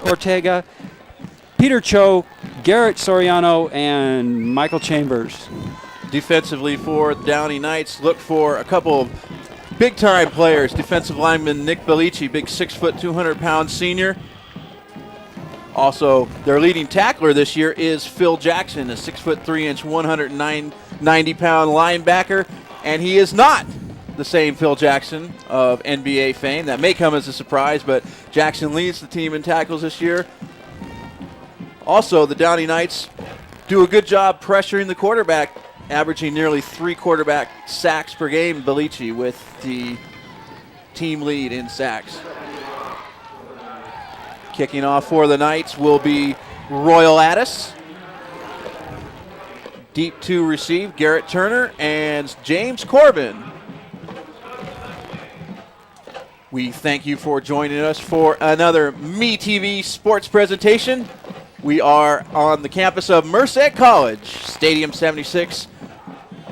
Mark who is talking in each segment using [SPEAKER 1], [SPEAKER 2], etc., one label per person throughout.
[SPEAKER 1] Ortega, Peter Cho, Garrett Soriano, and Michael Chambers.
[SPEAKER 2] Defensively for the Downey Knights, look for a couple of big-time players. Defensive lineman Nick Bellici, big 6', 200-pound senior. Also, their leading tackler this year is Phil Jackson, a 6'3", 190-pound linebacker, and he is not the same Phil Jackson of NBA fame. That may come as a surprise, but Jackson leads the team in tackles this year. Also, the Downey Knights do a good job pressuring the quarterback, averaging nearly 3 quarterback sacks per game. Bellici with the team lead in sacks. Kicking off for the Knights will be Royal Addis. Deep to receive, Garrett Turner and James Corbin. We thank you for joining us for another MeTV sports presentation. We are on the campus of Merced College, Stadium 76,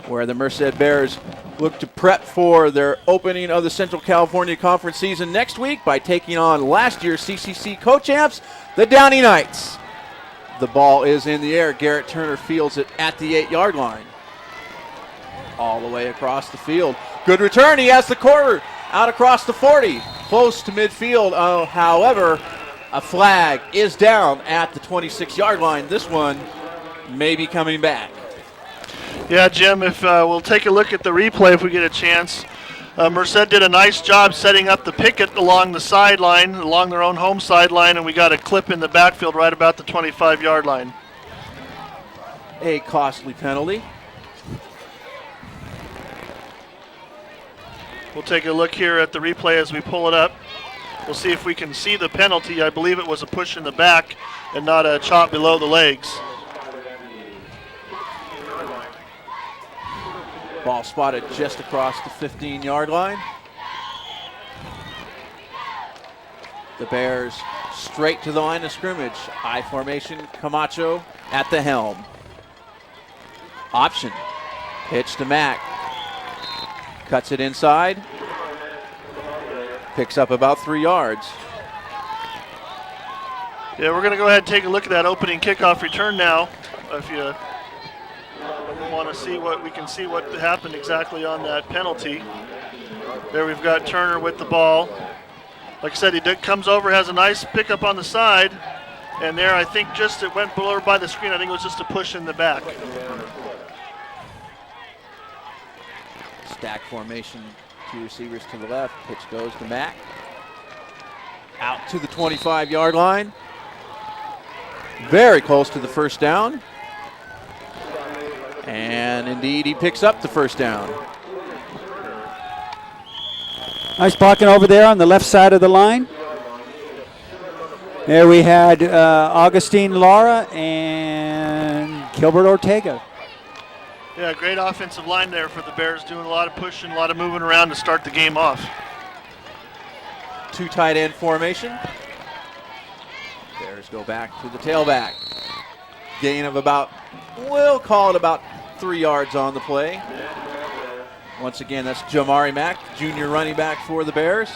[SPEAKER 2] where the Merced Bears look to prep for their opening of the Central California Conference season next week by taking on last year's CCC co-champs, the Downey Knights. The ball is in the air. Garrett Turner fields it at the 8-yard line. All the way across the field. Good return. He has the quarter out across the 40. Close to midfield. However, a flag is down at the 26-yard line. This one may be coming back.
[SPEAKER 3] Yeah, Jim, if we'll take a look at the replay if we get a chance. Merced did a nice job setting up the picket along the sideline, along their own home sideline, and we got a clip in the backfield right about the 25-yard line.
[SPEAKER 2] A costly penalty.
[SPEAKER 3] We'll take a look here at the replay as we pull it up. We'll see if we can see the penalty. I believe it was a push in the back and not a chop below the legs.
[SPEAKER 2] Ball spotted just across the 15-yard line. The Bears straight to the line of scrimmage. I formation, Camacho at the helm. Option. Pitch to Mack. Cuts it inside. Picks up about 3 yards.
[SPEAKER 3] Yeah, we're going to go ahead and take a look at that opening kickoff return now. If you want to see what we can see what happened exactly on that penalty. There we've got Turner with the ball. Like I said, he comes over, has a nice pickup on the side, and there I think just it went below by the screen. I think it was just a push in the back.
[SPEAKER 2] Stack formation, 2 receivers to the left. Pitch goes to Mack. Out to the 25-yard line. Very close to the first down. And indeed, he picks up the first down.
[SPEAKER 1] Nice blocking over there on the left side of the line. There we had Augustine Lara and Gilbert Ortega.
[SPEAKER 3] Yeah, great offensive line there for the Bears, doing a lot of pushing, a lot of moving around to start the game off.
[SPEAKER 2] 2 tight end formation. Bears go back to the tailback. Gain of about, we'll call it about 3 yards on the play. Once again, that's Jamari Mack, junior running back for the Bears.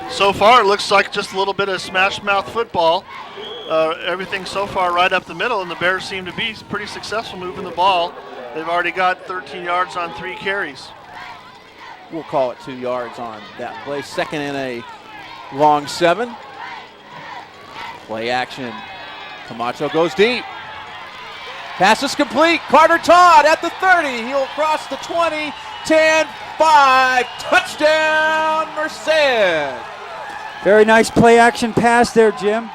[SPEAKER 3] So far, it looks like just a little bit of smash mouth football. Everything so far right up the middle, and the Bears seem to be pretty successful moving the ball. They've already got 13 yards on 3 carries.
[SPEAKER 2] We'll call it 2 yards on that play. Second and a long 7. Play action. Camacho goes deep. Pass is complete. Carter Todd at the 30. He'll cross the 20, 10, 5. Touchdown, Merced.
[SPEAKER 1] Very nice play action pass there, Jim.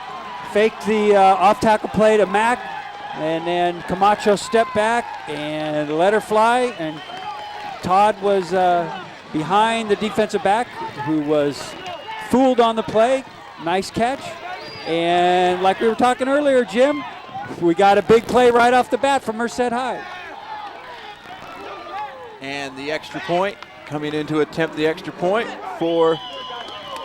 [SPEAKER 1] Faked the off-tackle play to Mack, and then Camacho stepped back and let her fly, and Todd was behind the defensive back, who was fooled on the play. Nice catch. And like we were talking earlier, Jim, we got a big play right off the bat from Merced High.
[SPEAKER 2] And the extra point, coming in to attempt the extra point for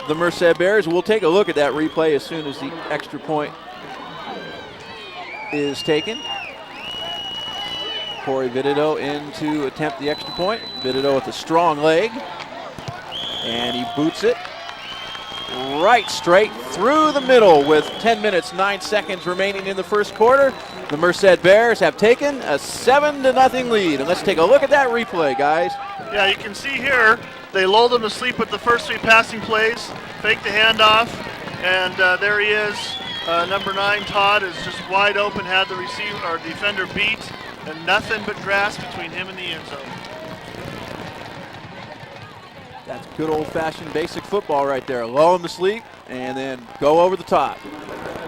[SPEAKER 2] the Merced Bears. We'll take a look at that replay as soon as the extra point is taken. Corey Vitito in to attempt the extra point. Vitito with a strong leg, and he boots it. right straight through the middle with 10 minutes, 9 seconds remaining in the first quarter. The Merced Bears have taken a 7-0 lead. And let's take a look at that replay, guys.
[SPEAKER 3] Yeah, you can see here, they lulled him to sleep with the first 3 passing plays, faked the handoff, and there he is. Number 9, Todd, is just wide open, had the receiver or defender beat, and nothing but grass between him and the end zone.
[SPEAKER 2] That's good old-fashioned basic football right there. Lull him to sleep and then go over the top.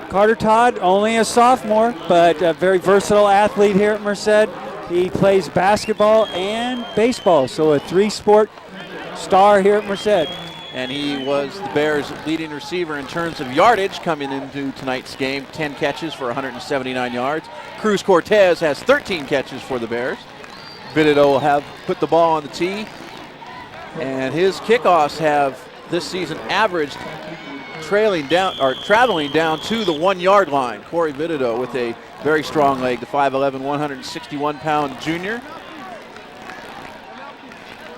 [SPEAKER 1] Carter Todd, only a sophomore, but a very versatile athlete here at Merced. He plays basketball and baseball, so a 3-sport star here at Merced.
[SPEAKER 2] And he was the Bears' leading receiver in terms of yardage coming into tonight's game. 10 catches for 179 yards. Cruz Cortez has 13 catches for the Bears. Bidido will have put the ball on the tee. And his kickoffs have this season averaged traveling down to the 1-yard line. Corey Bidido with a very strong leg, the 5'11", 161-pound junior.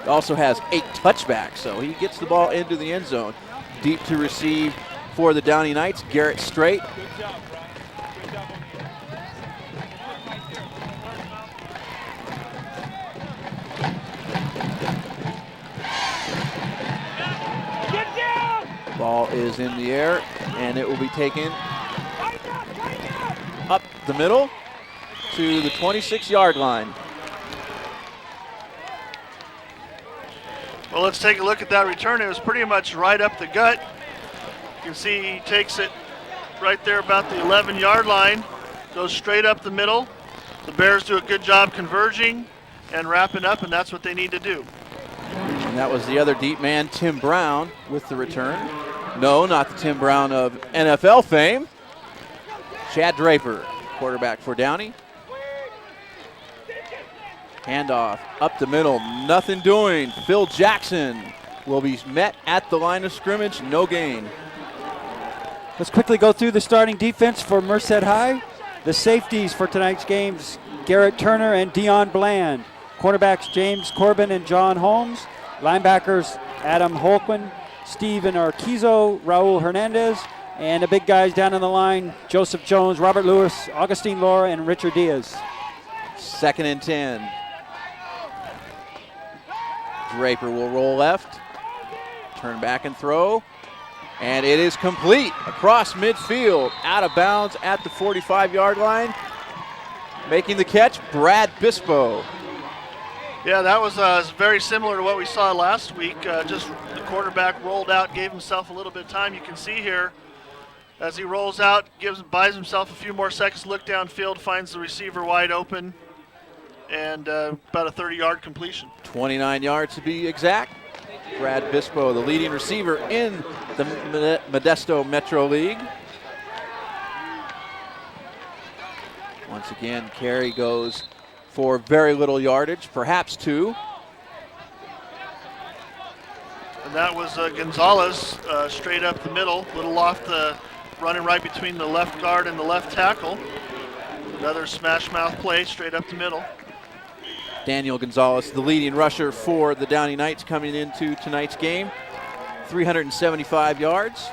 [SPEAKER 2] Also has 8 touchbacks, so he gets the ball into the end zone. Deep to receive for the Downey Knights, Garrett Strait. Ball is in the air, and it will be taken up the middle to the 26-yard line.
[SPEAKER 3] Well, let's take a look at that return. It was pretty much right up the gut. You can see he takes it right there about the 11-yard line, goes straight up the middle. The Bears do a good job converging and wrapping up, and that's what they need to do.
[SPEAKER 2] And that was the other deep man, Tim Brown, with the return. No, not the Tim Brown of NFL fame. Chad Draper, quarterback for Downey. Handoff up the middle, nothing doing. Phil Jackson will be met at the line of scrimmage, no gain.
[SPEAKER 1] Let's quickly go through the starting defense for Merced High. The safeties for tonight's games, Garrett Turner and Dion Bland. Cornerbacks, James Corbin and John Holmes. Linebackers, Adam Holquin, Steven Arquizo, Raul Hernandez. And the big guys down on the line, Joseph Jones, Robert Lewis, Augustine Laura, and Richard Diaz.
[SPEAKER 2] 2nd and 10. Draper will roll left, turn back and throw, and it is complete across midfield, out of bounds at the 45-yard line. Making the catch, Brad Bispo.
[SPEAKER 3] Yeah, that was very similar to what we saw last week. Just the quarterback rolled out, gave himself a little bit of time. You can see here as he rolls out, buys himself a few more seconds, look downfield, finds the receiver wide open, and about a 30-yard completion.
[SPEAKER 2] 29 yards to be exact. Brad Bispo, the leading receiver in the Modesto Metro League. Once again, carry goes for very little yardage, perhaps 2.
[SPEAKER 3] And that was Gonzalez straight up the middle, little off the, running right between the left guard and the left tackle. Another smash mouth play straight up the middle.
[SPEAKER 2] Daniel Gonzalez, the leading rusher for the Downey Knights coming into tonight's game. 375 yards,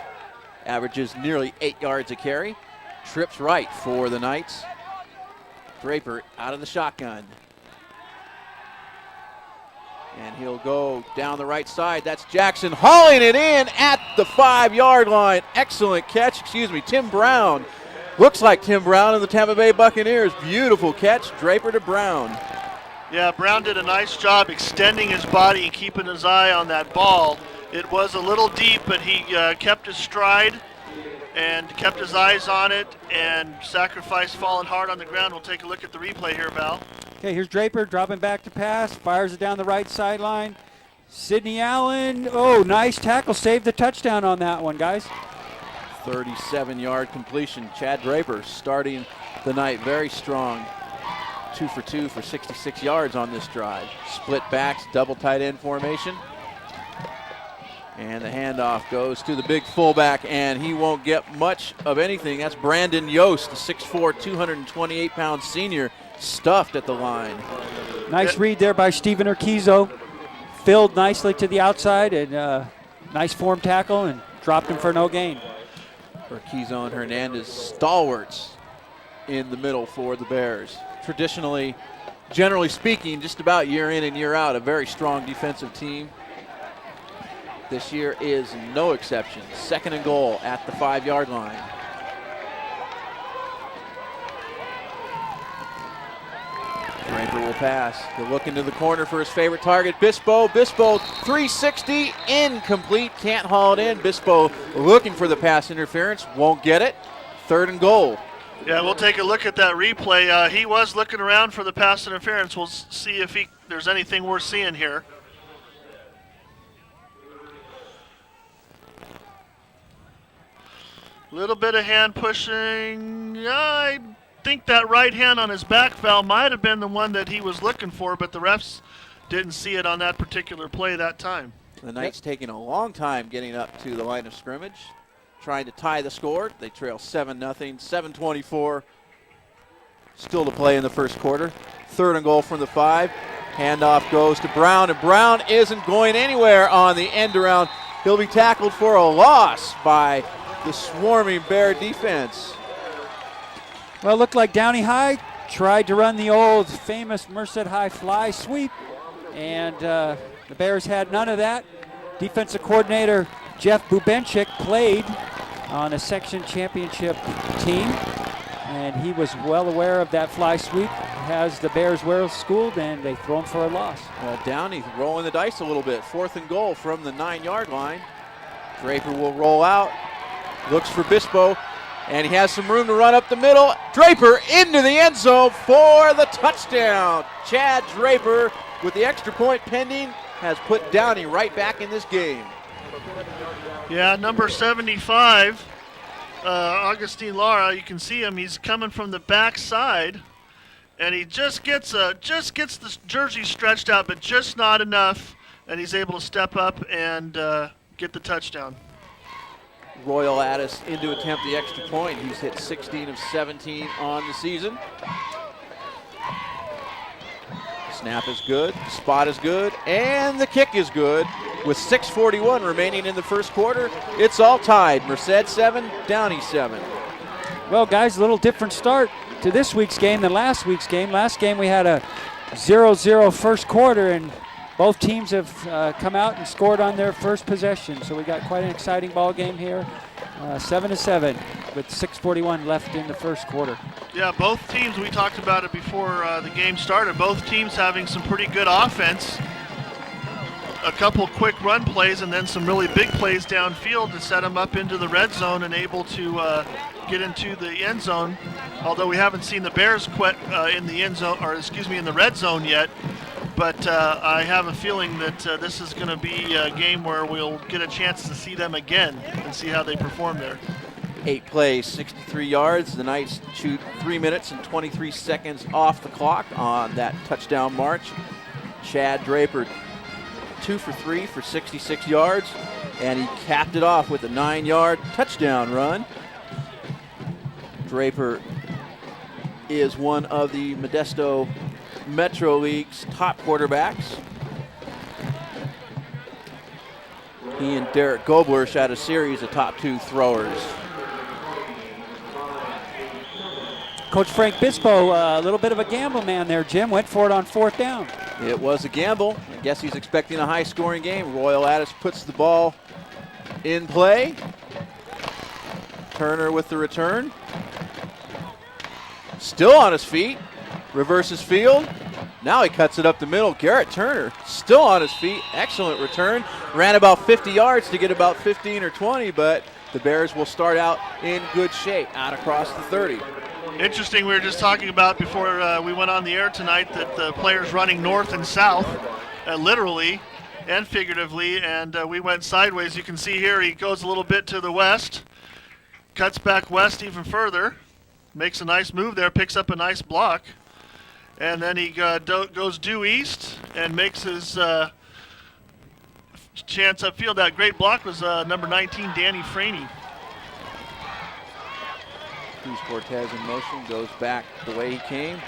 [SPEAKER 2] averages nearly 8 yards a carry. Trips right for the Knights. Draper out of the shotgun. And he'll go down the right side. That's Jackson hauling it in at the 5-yard line. Excellent catch, Tim Brown. Looks like Tim Brown and the Tampa Bay Buccaneers. Beautiful catch, Draper to Brown.
[SPEAKER 3] Yeah, Brown did a nice job extending his body and keeping his eye on that ball. It was a little deep, but he kept his stride and kept his eyes on it and sacrificed falling hard on the ground. We'll take a look at the replay here, Val.
[SPEAKER 1] Okay, here's Draper dropping back to pass, fires it down the right sideline. Sidney Allen, oh, nice tackle, saved the touchdown on that one, guys.
[SPEAKER 2] 37-yard completion. Chad Draper starting the night very strong. 2 for 2 for 66 yards on this drive. Split backs, double tight end formation. And the handoff goes to the big fullback, and he won't get much of anything. That's Brandon Yost, the 6'4", 228-pound senior, stuffed at the line.
[SPEAKER 1] Nice read there by Steven Urquizo. Filled nicely to the outside, and nice form tackle, and dropped him for no gain.
[SPEAKER 2] Urquizo and Hernandez, stalwarts in the middle for the Bears. Traditionally, generally speaking, just about year in and year out, a very strong defensive team. This year is no exception. 2nd and goal at the 5-yard line. Draper will pass. He'll look into the corner for his favorite target, Bispo. Bispo, 360, incomplete. Can't haul it in. Bispo looking for the pass interference. Won't get it. 3rd and goal.
[SPEAKER 3] Yeah, we'll take a look at that replay. He was looking around for the pass interference. We'll see if there's anything worth seeing here. Little bit of hand pushing. I think that right hand on his back foul might have been the one that he was looking for, but the refs didn't see it on that particular play that time.
[SPEAKER 2] The Knights taking a long time getting up to the line of scrimmage, trying to tie the score. They trail 7-0, 7:24 still to play in the first quarter. 3rd and goal from the 5. Handoff goes to Brown, and Brown isn't going anywhere on the end around. He'll be tackled for a loss by the swarming Bear defense.
[SPEAKER 1] Well, it looked like Downey High tried to run the old famous Merced High fly sweep, and the Bears had none of that. Defensive coordinator Jeff Bubenchik played on a section championship team, and he was well aware of that fly sweep. Has the Bears well schooled, and they throw him for a loss.
[SPEAKER 2] Well, Downey rolling the dice a little bit. 4th and goal from the 9-yard line. Draper will roll out, looks for Bispo, and he has some room to run up the middle. Draper into the end zone for the touchdown. Chad Draper, with the extra point pending, has put Downey right back in this game.
[SPEAKER 3] Yeah, number 75, Augustine Lara, you can see him. He's coming from the backside, and he just gets the jersey stretched out, but just not enough, and he's able to step up and get the touchdown.
[SPEAKER 2] Royal Addis in to attempt the extra point. He's hit 16 of 17 on the season. Snap is good, spot is good, and the kick is good. With 6:41 remaining in the first quarter, it's all tied. Merced 7, Downey 7.
[SPEAKER 1] Well, guys, a little different start to this week's game than last week's game. Last game we had a 0-0 first quarter, and both teams have come out and scored on their first possession. So we got quite an exciting ball game here. 7-7 with 6:41 left in the first quarter.
[SPEAKER 3] Yeah, both teams, we talked about it before the game started, both teams having some pretty good offense. A couple quick run plays and then some really big plays downfield to set them up into the red zone and able to get into the end zone. Although we haven't seen the Bears quit in the end zone, or excuse me, in the red zone yet. But I have a feeling that this is going to be a game where we'll get a chance to see them again and see how they perform there.
[SPEAKER 2] 8 plays, 63 yards. The Knights shoot 3 minutes and 23 seconds off the clock on that touchdown march. Chad Draper, 2 for 3 for 66 yards, and he capped it off with a 9-yard touchdown run. Draper is one of the Modesto Metro League's top quarterbacks. He and Derek Gobler had a series of top 2 throwers.
[SPEAKER 1] Coach Frank Bispo, a little bit of a gamble man there, Jim. Went for it on 4th down.
[SPEAKER 2] It was a gamble. I guess he's expecting a high-scoring game. Royal Addis puts the ball in play. Turner with the return. Still on his feet. Reverses field. Now he cuts it up the middle. Garrett Turner still on his feet. Excellent return. Ran about 50 yards to get about 15 or 20, but the Bears will start out in good shape out across the 30.
[SPEAKER 3] Interesting, we were just talking about before we went on the air tonight that the players running north and south, literally and figuratively, and we went sideways. You can see here he goes a little bit to the west, cuts back west even further, makes a nice move there, picks up a nice block, and then he goes due east and makes his chance upfield. That great block was number 19, Danny Franey.
[SPEAKER 2] Cruz Cortez in motion, goes back the way he came.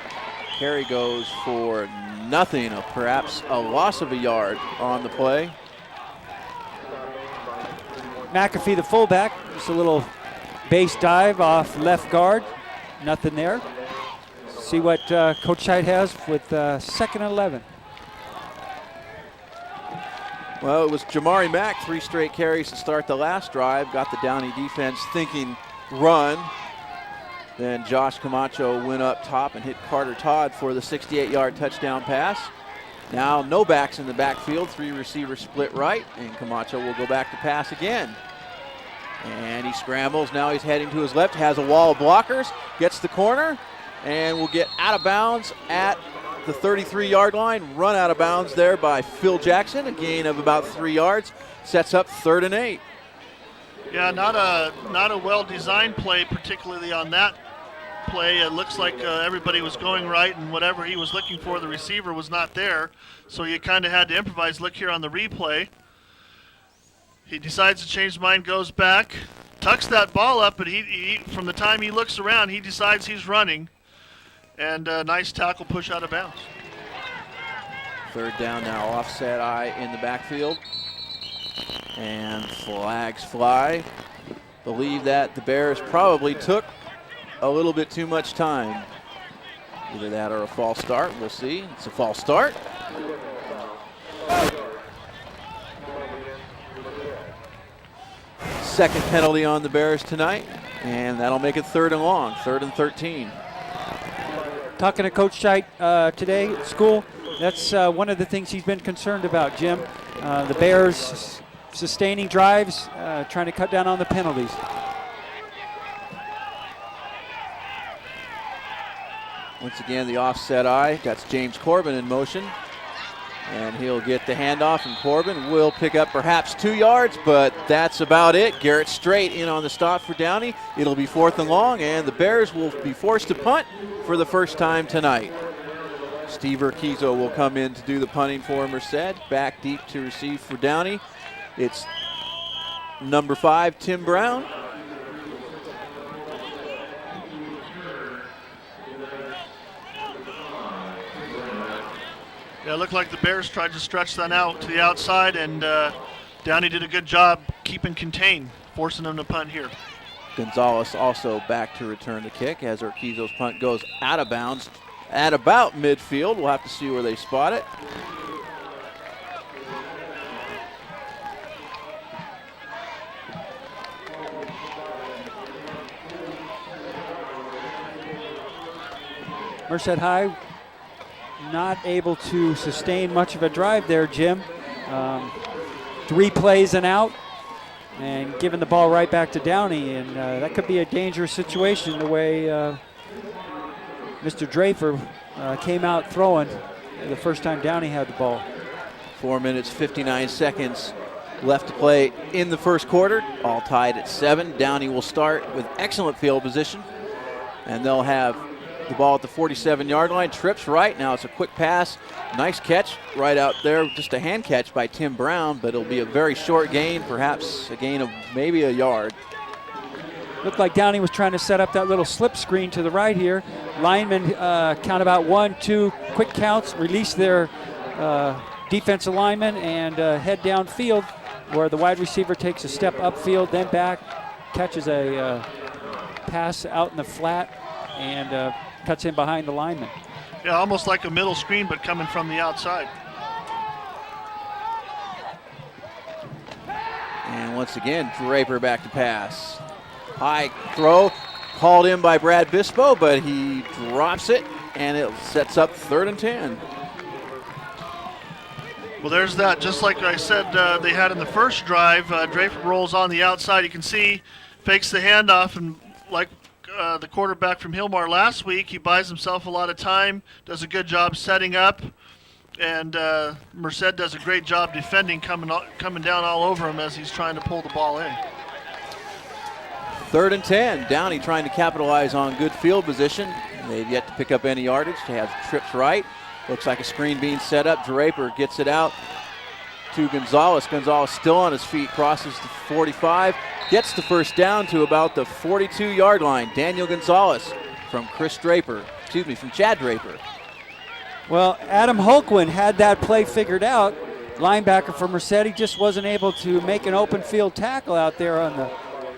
[SPEAKER 2] Carey goes for nothing, perhaps a loss of a yard on the play.
[SPEAKER 1] McAfee, the fullback, just a little base dive off left guard. Nothing there. See what Coach Scheid has with 2nd and 11.
[SPEAKER 2] Well, it was Jamari Mack, 3 straight carries to start the last drive. Got the Downey defense thinking run. Then Josh Camacho went up top and hit Carter Todd for the 68-yard touchdown pass. Now no backs in the backfield, 3 receivers split right, and Camacho will go back to pass again. And he scrambles, now he's heading to his left, has a wall of blockers, gets the corner, and will get out of bounds at the 33-yard line. Run out of bounds there by Phil Jackson, a gain of about 3 yards, sets up 3rd and 8.
[SPEAKER 3] Yeah, not a well-designed play, particularly on that play. It looks like everybody was going right, and whatever he was looking for, the receiver was not there. So you kind of had to improvise. Look here on the replay. He decides to change his mind, goes back, tucks that ball up, but he from the time he looks around, he decides he's running. And a nice tackle push out of bounds.
[SPEAKER 2] 3rd down now, offset eye in the backfield. And flags fly. Believe that the Bears probably took a little bit too much time. Either that or a false start. We'll see. It's a false start. Second penalty on the Bears tonight, and that'll make it 3rd and long, 3rd and 13.
[SPEAKER 1] Talking to Coach Scheid today at school, that's one of the things he's been concerned about, Jim. The Bears sustaining drives, trying to cut down on the penalties.
[SPEAKER 2] Once again, the offset eye. That's James Corbin in motion. And he'll get the handoff, and Corbin will pick up perhaps 2 yards, but that's about it. Garrett Strait in on the stop for Downey. It'll be 4th and long, and the Bears will be forced to punt for the first time tonight. Steve Urquizo will come in to do the punting for Merced. Back deep to receive for Downey. It's number 5, Tim Brown.
[SPEAKER 3] Yeah, it looked like the Bears tried to stretch that out to the outside, and Downey did a good job keeping contained, forcing them to punt here.
[SPEAKER 2] Gonzalez also back to return the kick as Urquizo's punt goes out of bounds at about midfield. We'll have to see where they spot it.
[SPEAKER 1] Merced High not able to sustain much of a drive there, Jim. 3 plays and out, and giving the ball right back to Downey, and that could be a dangerous situation the way Mr. Draper came out throwing the first time Downey had the ball.
[SPEAKER 2] 4 minutes, 59 seconds left to play in the first quarter. All tied at 7. Downey will start with excellent field position, and they'll have the ball at the 47-yard line. Trips right. Now it's a quick pass. Nice catch right out there. Just a hand catch by Tim Brown, but it'll be a very short gain, perhaps a gain of maybe a yard.
[SPEAKER 1] Looked like Downey was trying to set up that little slip screen to the right here. Linemen count about 1, 2 quick counts, release their defensive lineman, and head downfield where the wide receiver takes a step upfield, then back, catches a pass out in the flat, and cuts in behind the lineman.
[SPEAKER 3] Yeah, almost like a middle screen, but coming from the outside.
[SPEAKER 2] And once again, Draper back to pass. High throw, called in by Brad Bispo, but he drops it, and it sets up 3rd and 10.
[SPEAKER 3] Well, there's that. Just like I said they had in the first drive, Draper rolls on the outside. You can see, fakes the handoff, and like the quarterback from Hillmar last week, he buys himself a lot of time, does a good job setting up, and Merced does a great job defending, coming down all over him as he's trying to pull the ball in.
[SPEAKER 2] 3rd and 10. Downey trying to capitalize on good field position. They've yet to pick up any yardage. They have trips right. Looks like a screen being set up. Draper gets it out to Gonzalez. Gonzalez still on his feet, crosses the 45, gets the first down to about the 42-yard line. Daniel Gonzalez from Chad Draper.
[SPEAKER 1] Well, Adam Holquin had that play figured out, linebacker for Merced. He just wasn't able to make an open field tackle out there on the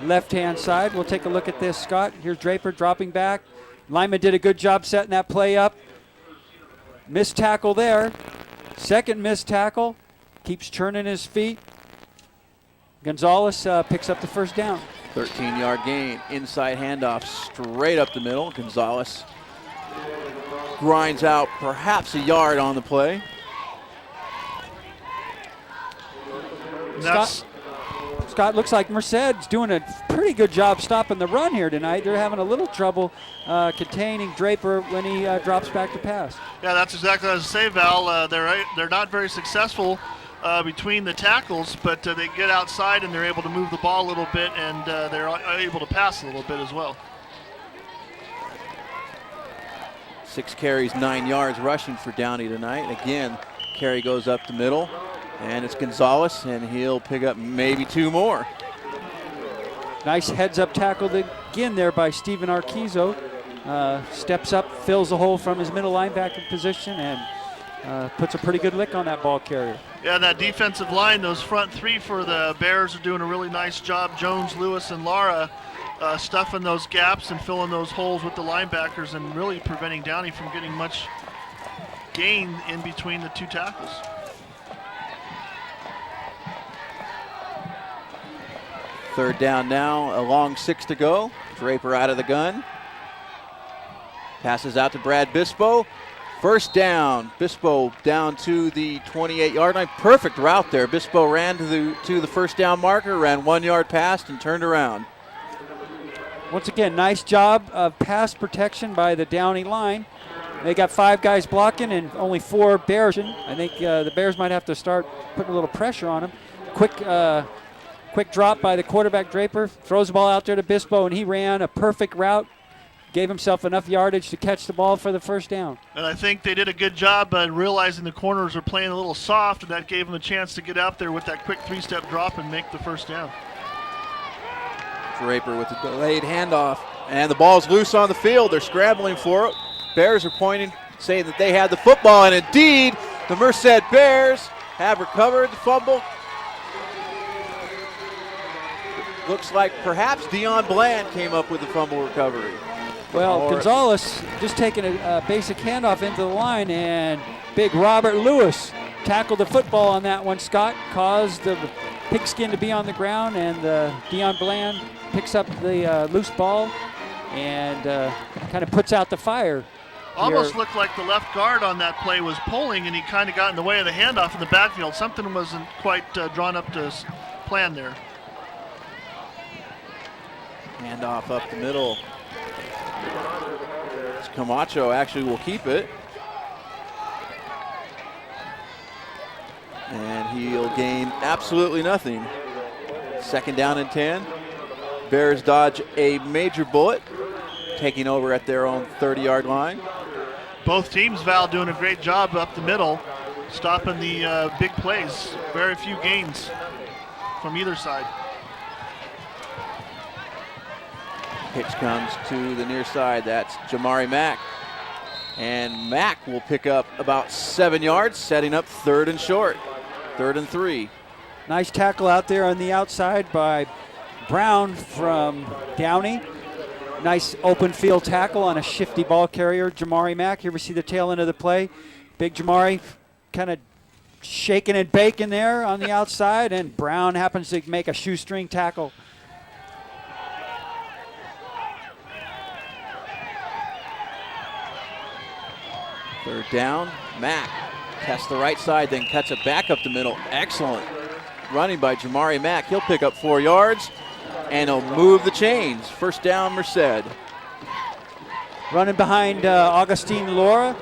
[SPEAKER 1] left-hand side. We'll take a look at this, Scott. Here's Draper dropping back. Lima did a good job setting that play up. Missed tackle there. Second missed tackle. Keeps churning his feet. Gonzalez picks up the first down.
[SPEAKER 2] 13-yard gain. Inside handoff straight up the middle. Gonzalez grinds out perhaps a yard on the play.
[SPEAKER 1] Scott, looks like Merced's doing a pretty good job stopping the run here tonight. They're having a little trouble containing Draper when he drops back to pass.
[SPEAKER 3] Yeah, that's exactly what I was saying, Val. They're not very successful between the tackles, but they get outside and they're able to move the ball a little bit, and they're able to pass a little bit as well.
[SPEAKER 2] 6 carries, 9 yards rushing for Downey tonight. Again, carry goes up the middle, and it's Gonzalez, and he'll pick up maybe 2 more.
[SPEAKER 1] Nice heads-up tackle again there by Steven Arquizo. Steps up, fills the hole from his middle linebacker position, and puts a pretty good lick on that ball carrier.
[SPEAKER 3] Yeah, that defensive line, those front 3 for the Bears are doing a really nice job. Jones, Lewis, and Lara stuffing those gaps and filling those holes with the linebackers and really preventing Downey from getting much gain in between the 2 tackles.
[SPEAKER 2] Third down now, a long 6 to go. Draper out of the gun. Passes out to Brad Bispo. First down. Bispo down to the 28-yard line. Perfect route there. Bispo ran to the first down marker, ran 1 yard past, and turned around.
[SPEAKER 1] Once again, nice job of pass protection by the Downey line. They got 5 guys blocking and only 4 Bears. I think the Bears might have to start putting a little pressure on them. Quick drop by the quarterback Draper. Throws the ball out there to Bispo, and he ran a perfect route. Gave himself enough yardage to catch the ball for the first down.
[SPEAKER 3] And I think they did a good job realizing the corners are playing a little soft, and that gave them a chance to get out there with that quick 3-step drop and make the first down.
[SPEAKER 2] Draper with the delayed handoff, and the ball's loose on the field. They're scrambling for it. Bears are pointing, saying that they had the football, and indeed, the Merced Bears have recovered the fumble. Looks like perhaps Dion Bland came up with the fumble recovery.
[SPEAKER 1] Well, Gonzalez just taking a basic handoff into the line, and big Robert Lewis tackled the football on that one, Scott. Caused the pigskin to be on the ground, and Dion Bland picks up the loose ball and kind of puts out the fire.
[SPEAKER 3] Almost looked like the left guard on that play was pulling, and he kind of got in the way of the handoff in the backfield. Something wasn't quite drawn up to plan there.
[SPEAKER 2] Handoff up the middle. Camacho actually will keep it. And he'll gain absolutely nothing. Second down and 10. Bears dodge a major bullet, taking over at their own 30-yard line.
[SPEAKER 3] Both teams, Val, doing a great job up the middle, stopping the big plays. Very few gains from either side.
[SPEAKER 2] Pitch comes to the near side. That's Jamari Mack. And Mack will pick up about 7 yards, setting up 3rd and short. 3rd and 3.
[SPEAKER 1] Nice tackle out there on the outside by Brown from Downey. Nice open field tackle on a shifty ball carrier, Jamari Mack. Here we see the tail end of the play. Big Jamari kind of shaking and baking there on the outside, and Brown happens to make a shoestring tackle.
[SPEAKER 2] Third down, Mack tests the right side, then cuts it back up the middle. Excellent running by Jamari Mack. He'll pick up 4 yards, and he'll move the chains. First down, Merced.
[SPEAKER 1] Running behind Augustine Laura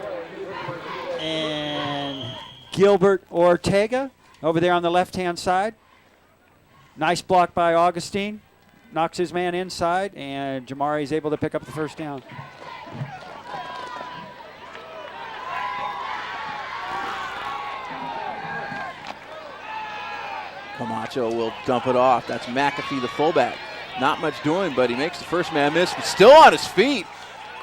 [SPEAKER 1] and Gilbert Ortega over there on the left-hand side. Nice block by Augustine. Knocks his man inside, and Jamari is able to pick up the first down.
[SPEAKER 2] Camacho will dump it off. That's McAfee, the fullback. Not much doing, but he makes the first man miss, but still on his feet.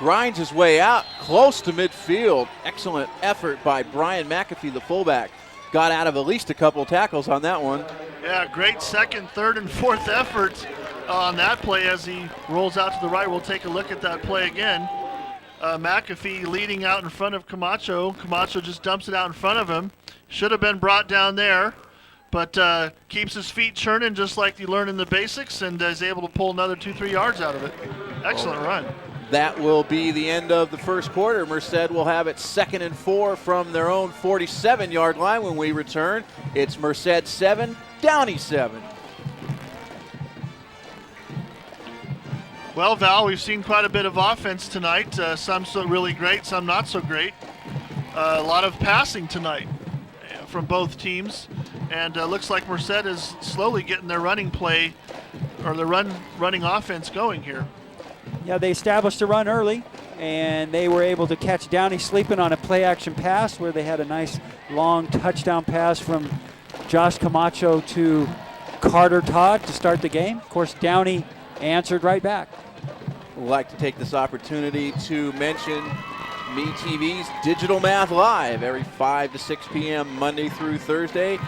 [SPEAKER 2] Grinds his way out close to midfield. Excellent effort by Brian McAfee, the fullback. got out of at least a couple tackles on that one.
[SPEAKER 3] Yeah, great second, third, and fourth efforts on that play as he rolls out to the right. We'll take a look at that play again. McAfee leading out in front of Camacho. Camacho just dumps it out in front of him. Should have been brought down there, but keeps his feet churning just like you learn in the basics and is able to pull another 2-3 yards out of it. Excellent run.
[SPEAKER 2] That will be the end of the first quarter. Merced will have it 2nd and 4 from their own 47-yard line when we return. It's Merced 7, Downey 7.
[SPEAKER 3] Well, Val, we've seen quite a bit of offense tonight. Some really great, some not so great. A lot of passing tonight from both teams. And looks like Merced is slowly getting their running play or the running offense going here.
[SPEAKER 1] Yeah, they established the run early, and they were able to catch Downey sleeping on a play-action pass where they had a nice long touchdown pass from Josh Camacho to Carter Todd to start the game. Of course, Downey answered right back.
[SPEAKER 2] I'd like to take this opportunity to mention MeTV's Digital Math Live every 5 to 6 p.m. Monday through Thursday.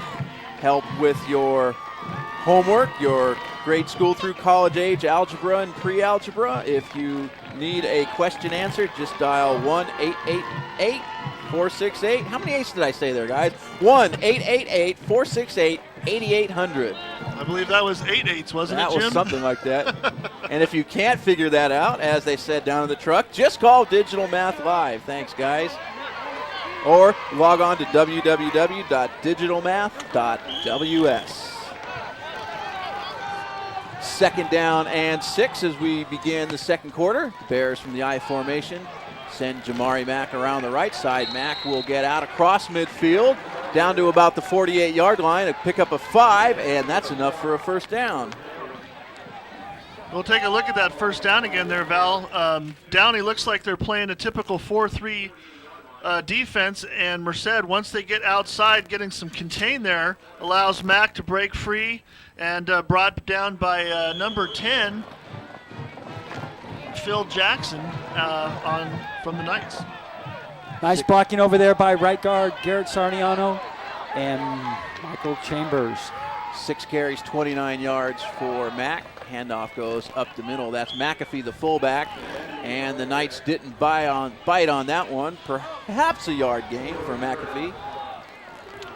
[SPEAKER 2] Help with your homework, your grade school through college age algebra and pre-algebra. If you need a question answered, just dial 1-888-468. How many 8s did I say there, guys? 1-888-468-8800.
[SPEAKER 3] I believe that was 8 8s, wasn't it, Jim?
[SPEAKER 2] That was something like that. And if you can't figure that out, as they said down in the truck, just call Digital Math Live. Thanks, guys. Or log on to www.digitalmath.ws. 2nd down and 6 as we begin the second quarter. The Bears from the I formation send Jamari Mack around the right side. Mack will get out across midfield down to about the 48-yard line, a pick up a 5, and that's enough for a first down.
[SPEAKER 3] We'll take a look at that first down again there, Val. Downey looks like they're playing a typical 4-3 defense, and Merced, once they get outside, getting some contain there, allows Mack to break free and brought down by number 10, Phil Jackson from the Knights.
[SPEAKER 1] Nice blocking over there by right guard Garrett Sarniano and Michael Chambers.
[SPEAKER 2] 6 carries, 29 yards for Mack. Handoff goes up the middle. That's McAfee, the fullback, and the Knights didn't bite on that one. Perhaps a yard gain for McAfee.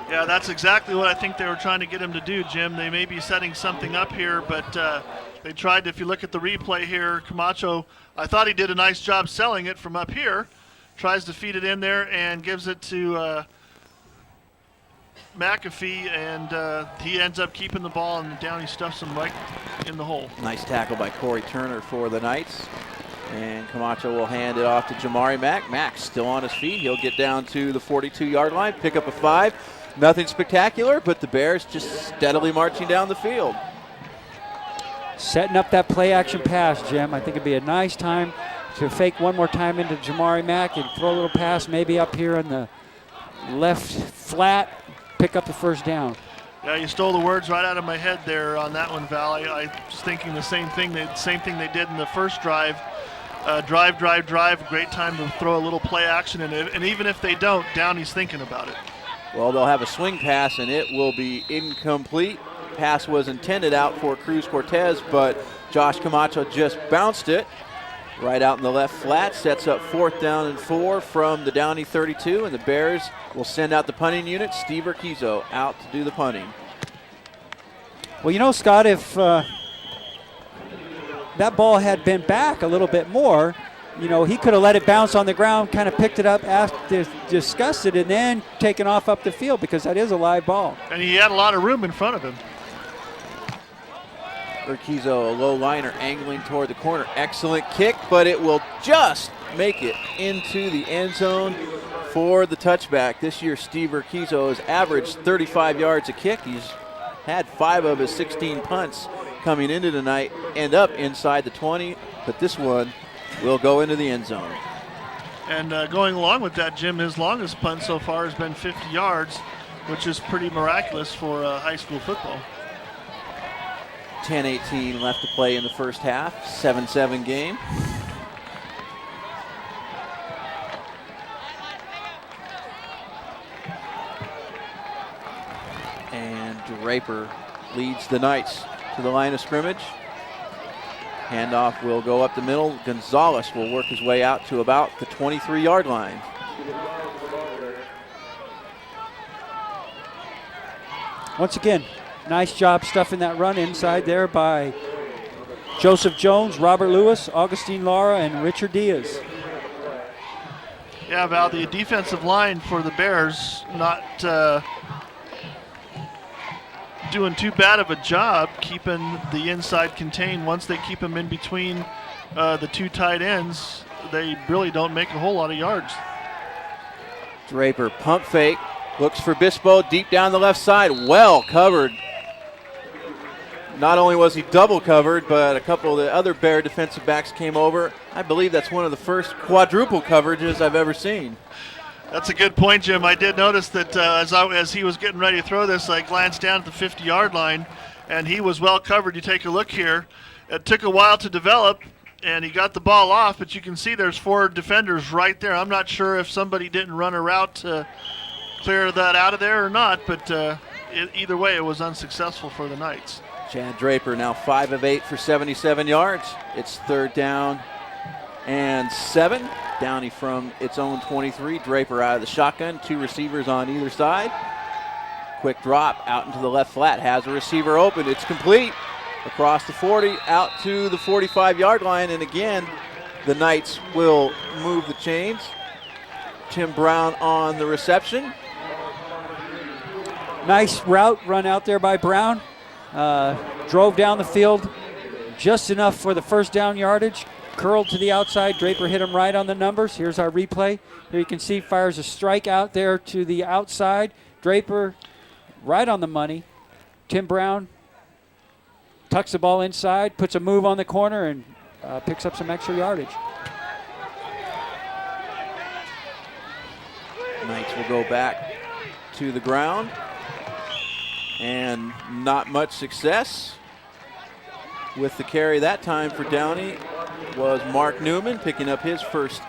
[SPEAKER 3] Yeah, that's exactly what I think they were trying to get him to do, Jim. They may be setting something up here, but they tried. If you look at the replay here, Camacho, I thought he did a nice job selling it from up here. Tries to feed it in there and gives it to McAfee, and he ends up keeping the ball, and Downey stuffs him right in the hole.
[SPEAKER 2] Nice tackle by Corey Turner for the Knights. And Camacho will hand it off to Jamari Mack. Mack's still on his feet. He'll get down to the 42-yard line, pick up a 5. Nothing spectacular, but the Bears just steadily marching down the field.
[SPEAKER 1] Setting up that play-action pass, Jim. I think it'd be a nice time to fake one more time into Jamari Mack and throw a little pass maybe up here in the left flat, pick up the first down.
[SPEAKER 3] Yeah, you stole the words right out of my head there on that one, Val. I was thinking the same thing they did in the first drive. Drive. Great time to throw a little play action in it. And even if they don't, Downey's thinking about it.
[SPEAKER 2] Well, they'll have a swing pass, and it will be incomplete. Pass was intended out for Cruz Cortez, but Josh Camacho just bounced it right out in the left flat. Sets up 4th down and 4 from the Downey 32, and the Bears will send out the punting unit. Steve Urquizo out to do the punting.
[SPEAKER 1] Well, you know, Scott, if that ball had been back a little bit more, you know, he could have let it bounce on the ground, kind of picked it up, discussed it, and then taken off up the field, because that is a live ball.
[SPEAKER 3] And he had a lot of room in front of him.
[SPEAKER 2] Urquizo, a low liner, angling toward the corner. Excellent kick, but it will just make it into the end zone for the touchback. This year, Steve Urquizo has averaged 35 yards a kick. He's had 5 of his 16 punts coming into tonight end up inside the 20, but this one will go into the end zone.
[SPEAKER 3] And going along with that, Jim, his longest punt so far has been 50 yards, which is pretty miraculous for high school football.
[SPEAKER 2] 10:18 left to play in the first half. 7-7 game. Draper leads the Knights to the line of scrimmage. Handoff will go up the middle. Gonzalez will work his way out to about the 23-yard line.
[SPEAKER 1] Once again, nice job stuffing that run inside there by Joseph Jones, Robert Lewis, Augustine Lara, and Richard Diaz.
[SPEAKER 3] Yeah, Val, the defensive line for the Bears not doing too bad of a job keeping the inside contained. Once they keep them in between the two tight ends, they really don't make a whole lot of yards.
[SPEAKER 2] Draper pump fake, looks for Bispo deep down the left side, well covered. Not only was he double covered, but a couple of the other Bear defensive backs came over. I believe that's one of the first quadruple coverages I've ever seen.
[SPEAKER 3] That's a good point, Jim. I did notice that as he was getting ready to throw this, I glanced down at the 50-yard line, and he was well covered. You take a look here. It took a while to develop, and he got the ball off, but you can see there's 4 defenders right there. I'm not sure if somebody didn't run a route to clear that out of there or not, but either way, it was unsuccessful for the Knights.
[SPEAKER 2] Chad Draper now 5 of 8 for 77 yards. It's 3rd down and 7. Downey from its own 23. Draper out of the shotgun. 2 receivers on either side. Quick drop out into the left flat. Has a receiver open. It's complete. Across the 40, out to the 45-yard line. And again, the Knights will move the chains. Tim Brown on the reception.
[SPEAKER 1] Nice route run out there by Brown. Drove down the field just enough for the first down yardage. Curled to the outside. Draper hit him right on the numbers. Here's our replay. Here you can see fires a strike out there to the outside. Draper right on the money. Tim Brown tucks the ball inside, puts a move on the corner, and picks up some extra yardage.
[SPEAKER 2] Knights will go back to the ground. And not much success with the carry that time for Downey was Mark Newman picking up his first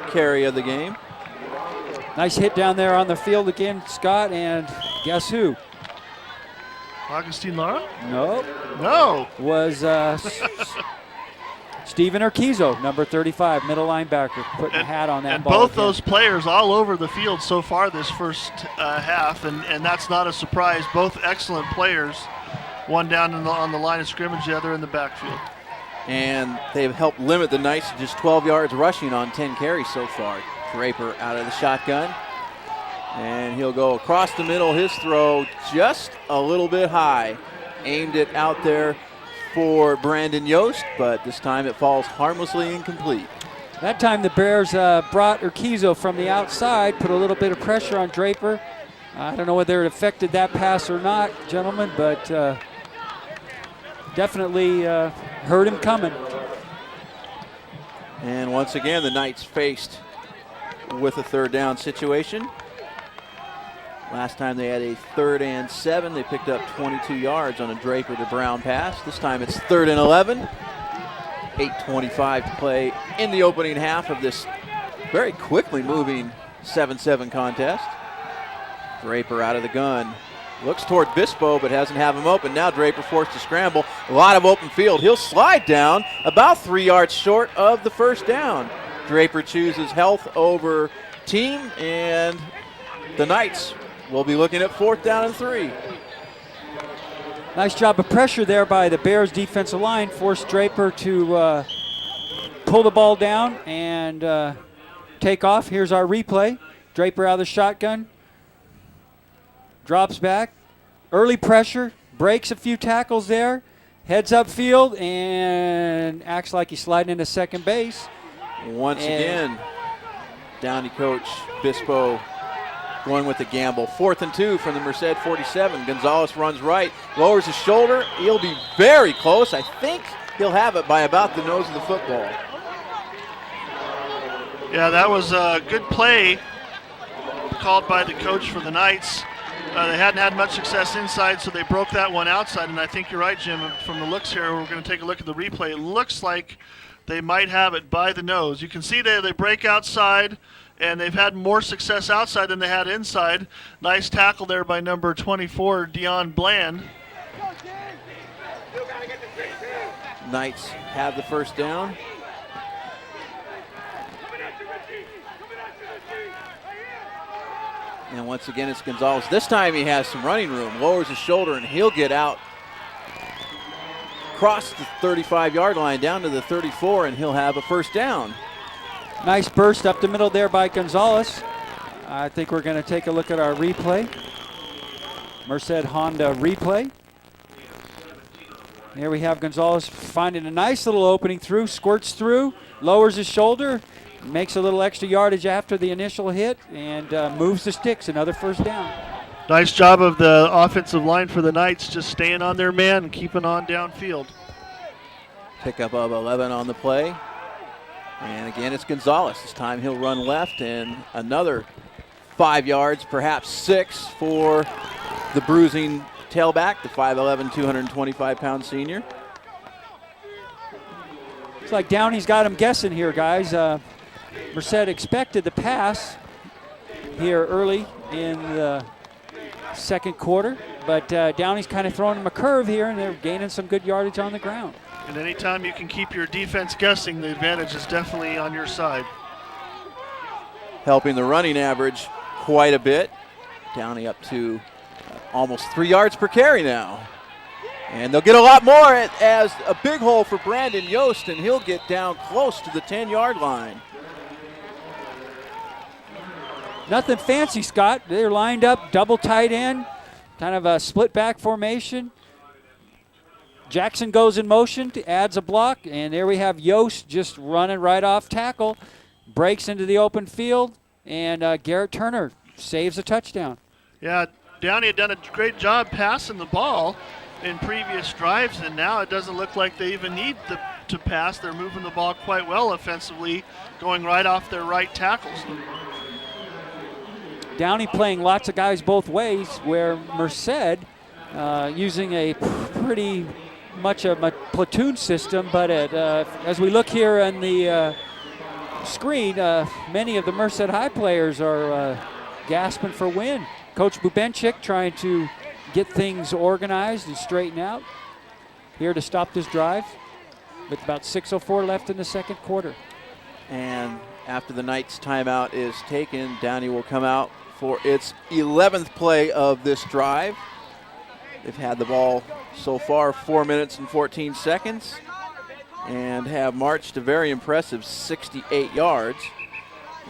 [SPEAKER 2] carry of the game.
[SPEAKER 1] Nice hit down there on the field again, Scott, and guess who?
[SPEAKER 3] Augustine Lara?
[SPEAKER 1] Nope.
[SPEAKER 3] No.
[SPEAKER 1] Was Steven Urquizo, number 35, middle linebacker, putting a hat on that
[SPEAKER 3] and
[SPEAKER 1] ball.
[SPEAKER 3] And both
[SPEAKER 1] again.
[SPEAKER 3] those players all over the field so far this first half, and that's not a surprise. Both excellent players, one down on the line of scrimmage, the other in the backfield.
[SPEAKER 2] And they've helped limit the Knights to just 12 yards rushing on 10 carries so far. Draper out of the shotgun. And he'll go across the middle. His throw just a little bit high. Aimed it out there for Brandon Yost, but this time it falls harmlessly incomplete.
[SPEAKER 1] That time the Bears brought Urquizo from the outside, put a little bit of pressure on Draper. I don't know whether it affected that pass or not, gentlemen, but definitely heard him coming.
[SPEAKER 2] And once again, the Knights faced with a 3rd down situation. Last time they had a 3rd and 7. They picked up 22 yards on a Draper to Brown pass. This time it's 3rd and 11. 8:25 to play in the opening half of this very quickly moving 7-7 contest. Draper out of the gun. Looks toward Bispo, but hasn't have him open. Now Draper forced to scramble. A lot of open field. He'll slide down about 3 yards short of the first down. Draper chooses health over team, and the Knights will be looking at 4th down and 3.
[SPEAKER 1] Nice job of pressure there by the Bears defensive line. Forced Draper to pull the ball down and take off. Here's our replay. Draper out of the shotgun. Drops back. Early pressure. Breaks a few tackles there. Heads upfield and acts like he's sliding into second base.
[SPEAKER 2] Once again, Downey coach Bispo going with the gamble. 4th and 2 from the Merced 47. Gonzalez runs right, lowers his shoulder. He'll be very close. I think he'll have it by about the nose of the football.
[SPEAKER 3] Yeah, that was a good play called by the coach for the Knights. They hadn't had much success inside, so they broke that one outside. And I think you're right, Jim. From the looks here, we're going to take a look at the replay. It looks like they might have it by the nose. You can see they break outside, and they've had more success outside than they had inside. Nice tackle there by number 24, Dion Bland.
[SPEAKER 2] Knights have the first down. And once again, it's Gonzalez. This time he has some running room, lowers his shoulder, and he'll get out across the 35-yard line down to the 34, and he'll have a first down.
[SPEAKER 1] Nice burst up the middle there by Gonzalez. I think we're going to take a look at our replay. Merced Honda replay. Here we have Gonzalez finding a nice little opening through, squirts through, lowers his shoulder, makes a little extra yardage after the initial hit, and moves the sticks. Another first down.
[SPEAKER 3] Nice job of the offensive line for the Knights, just staying on their man and keeping on downfield.
[SPEAKER 2] Pickup of 11 on the play. And again, it's Gonzalez. This time he'll run left, and another 5 yards, perhaps 6 for the bruising tailback, the 5'11", 225-pound senior.
[SPEAKER 1] It's like Downey's got him guessing here, guys. Merced expected the pass here early in the second quarter, but Downey's kind of throwing him a curve here, and they're gaining some good yardage on the ground.
[SPEAKER 3] And anytime you can keep your defense guessing, the advantage is definitely on your side.
[SPEAKER 2] Helping the running average quite a bit. Downey up to almost 3 yards per carry now. And they'll get a lot more as a big hole for Brandon Yost, and he'll get down close to the 10-yard line.
[SPEAKER 1] Nothing fancy, Scott. They're lined up, double tight end, kind of a split back formation. Jackson goes in motion, adds a block, and there we have Yost just running right off tackle, breaks into the open field, and Garrett Turner saves a touchdown.
[SPEAKER 3] Yeah, Downey had done a great job passing the ball in previous drives, and now it doesn't look like they even need to pass. They're moving the ball quite well offensively, going right off their right tackles.
[SPEAKER 1] Downey playing lots of guys both ways, where Merced using a pretty much a platoon system, but as we look here on the screen, many of the Merced High players are gasping for wind. Coach Bubenchik trying to get things organized and straighten out here to stop this drive with about 6:04 left in the second quarter.
[SPEAKER 2] And after the Knights timeout is taken, Downey will come out for its 11th play of this drive. They've had the ball so far 4 minutes and 14 seconds and have marched a very impressive 68 yards,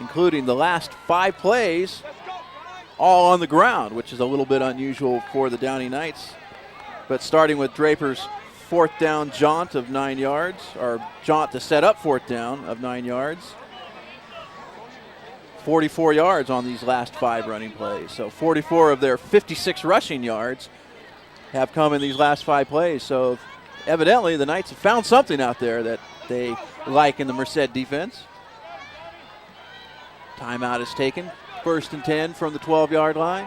[SPEAKER 2] including the last 5 plays all on the ground, which is a little bit unusual for the Downey Knights. But starting with Draper's 4th down jaunt of 9 yards, or jaunt to set up 4th down of 9 yards. 44 yards on these last 5 running plays. So 44 of their 56 rushing yards have come in these last 5 plays. So evidently the Knights have found something out there that they like in the Merced defense. Timeout is taken. 1st and 10 from the 12-yard line.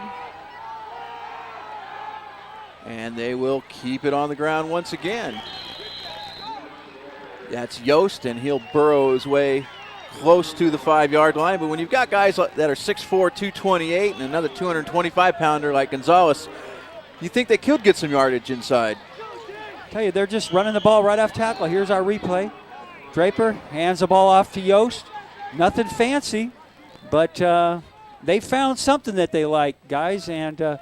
[SPEAKER 2] And they will keep it on the ground once again. That's Yost, and he'll burrow his way close to the 5-yard line. But when you've got guys that are 6'4", 228, and another 225-pounder like Gonzalez, you think they could get some yardage inside.
[SPEAKER 1] Tell you, they're just running the ball right off tackle. Here's our replay. Draper hands the ball off to Yost. Nothing fancy, but they found something that they like, guys. And I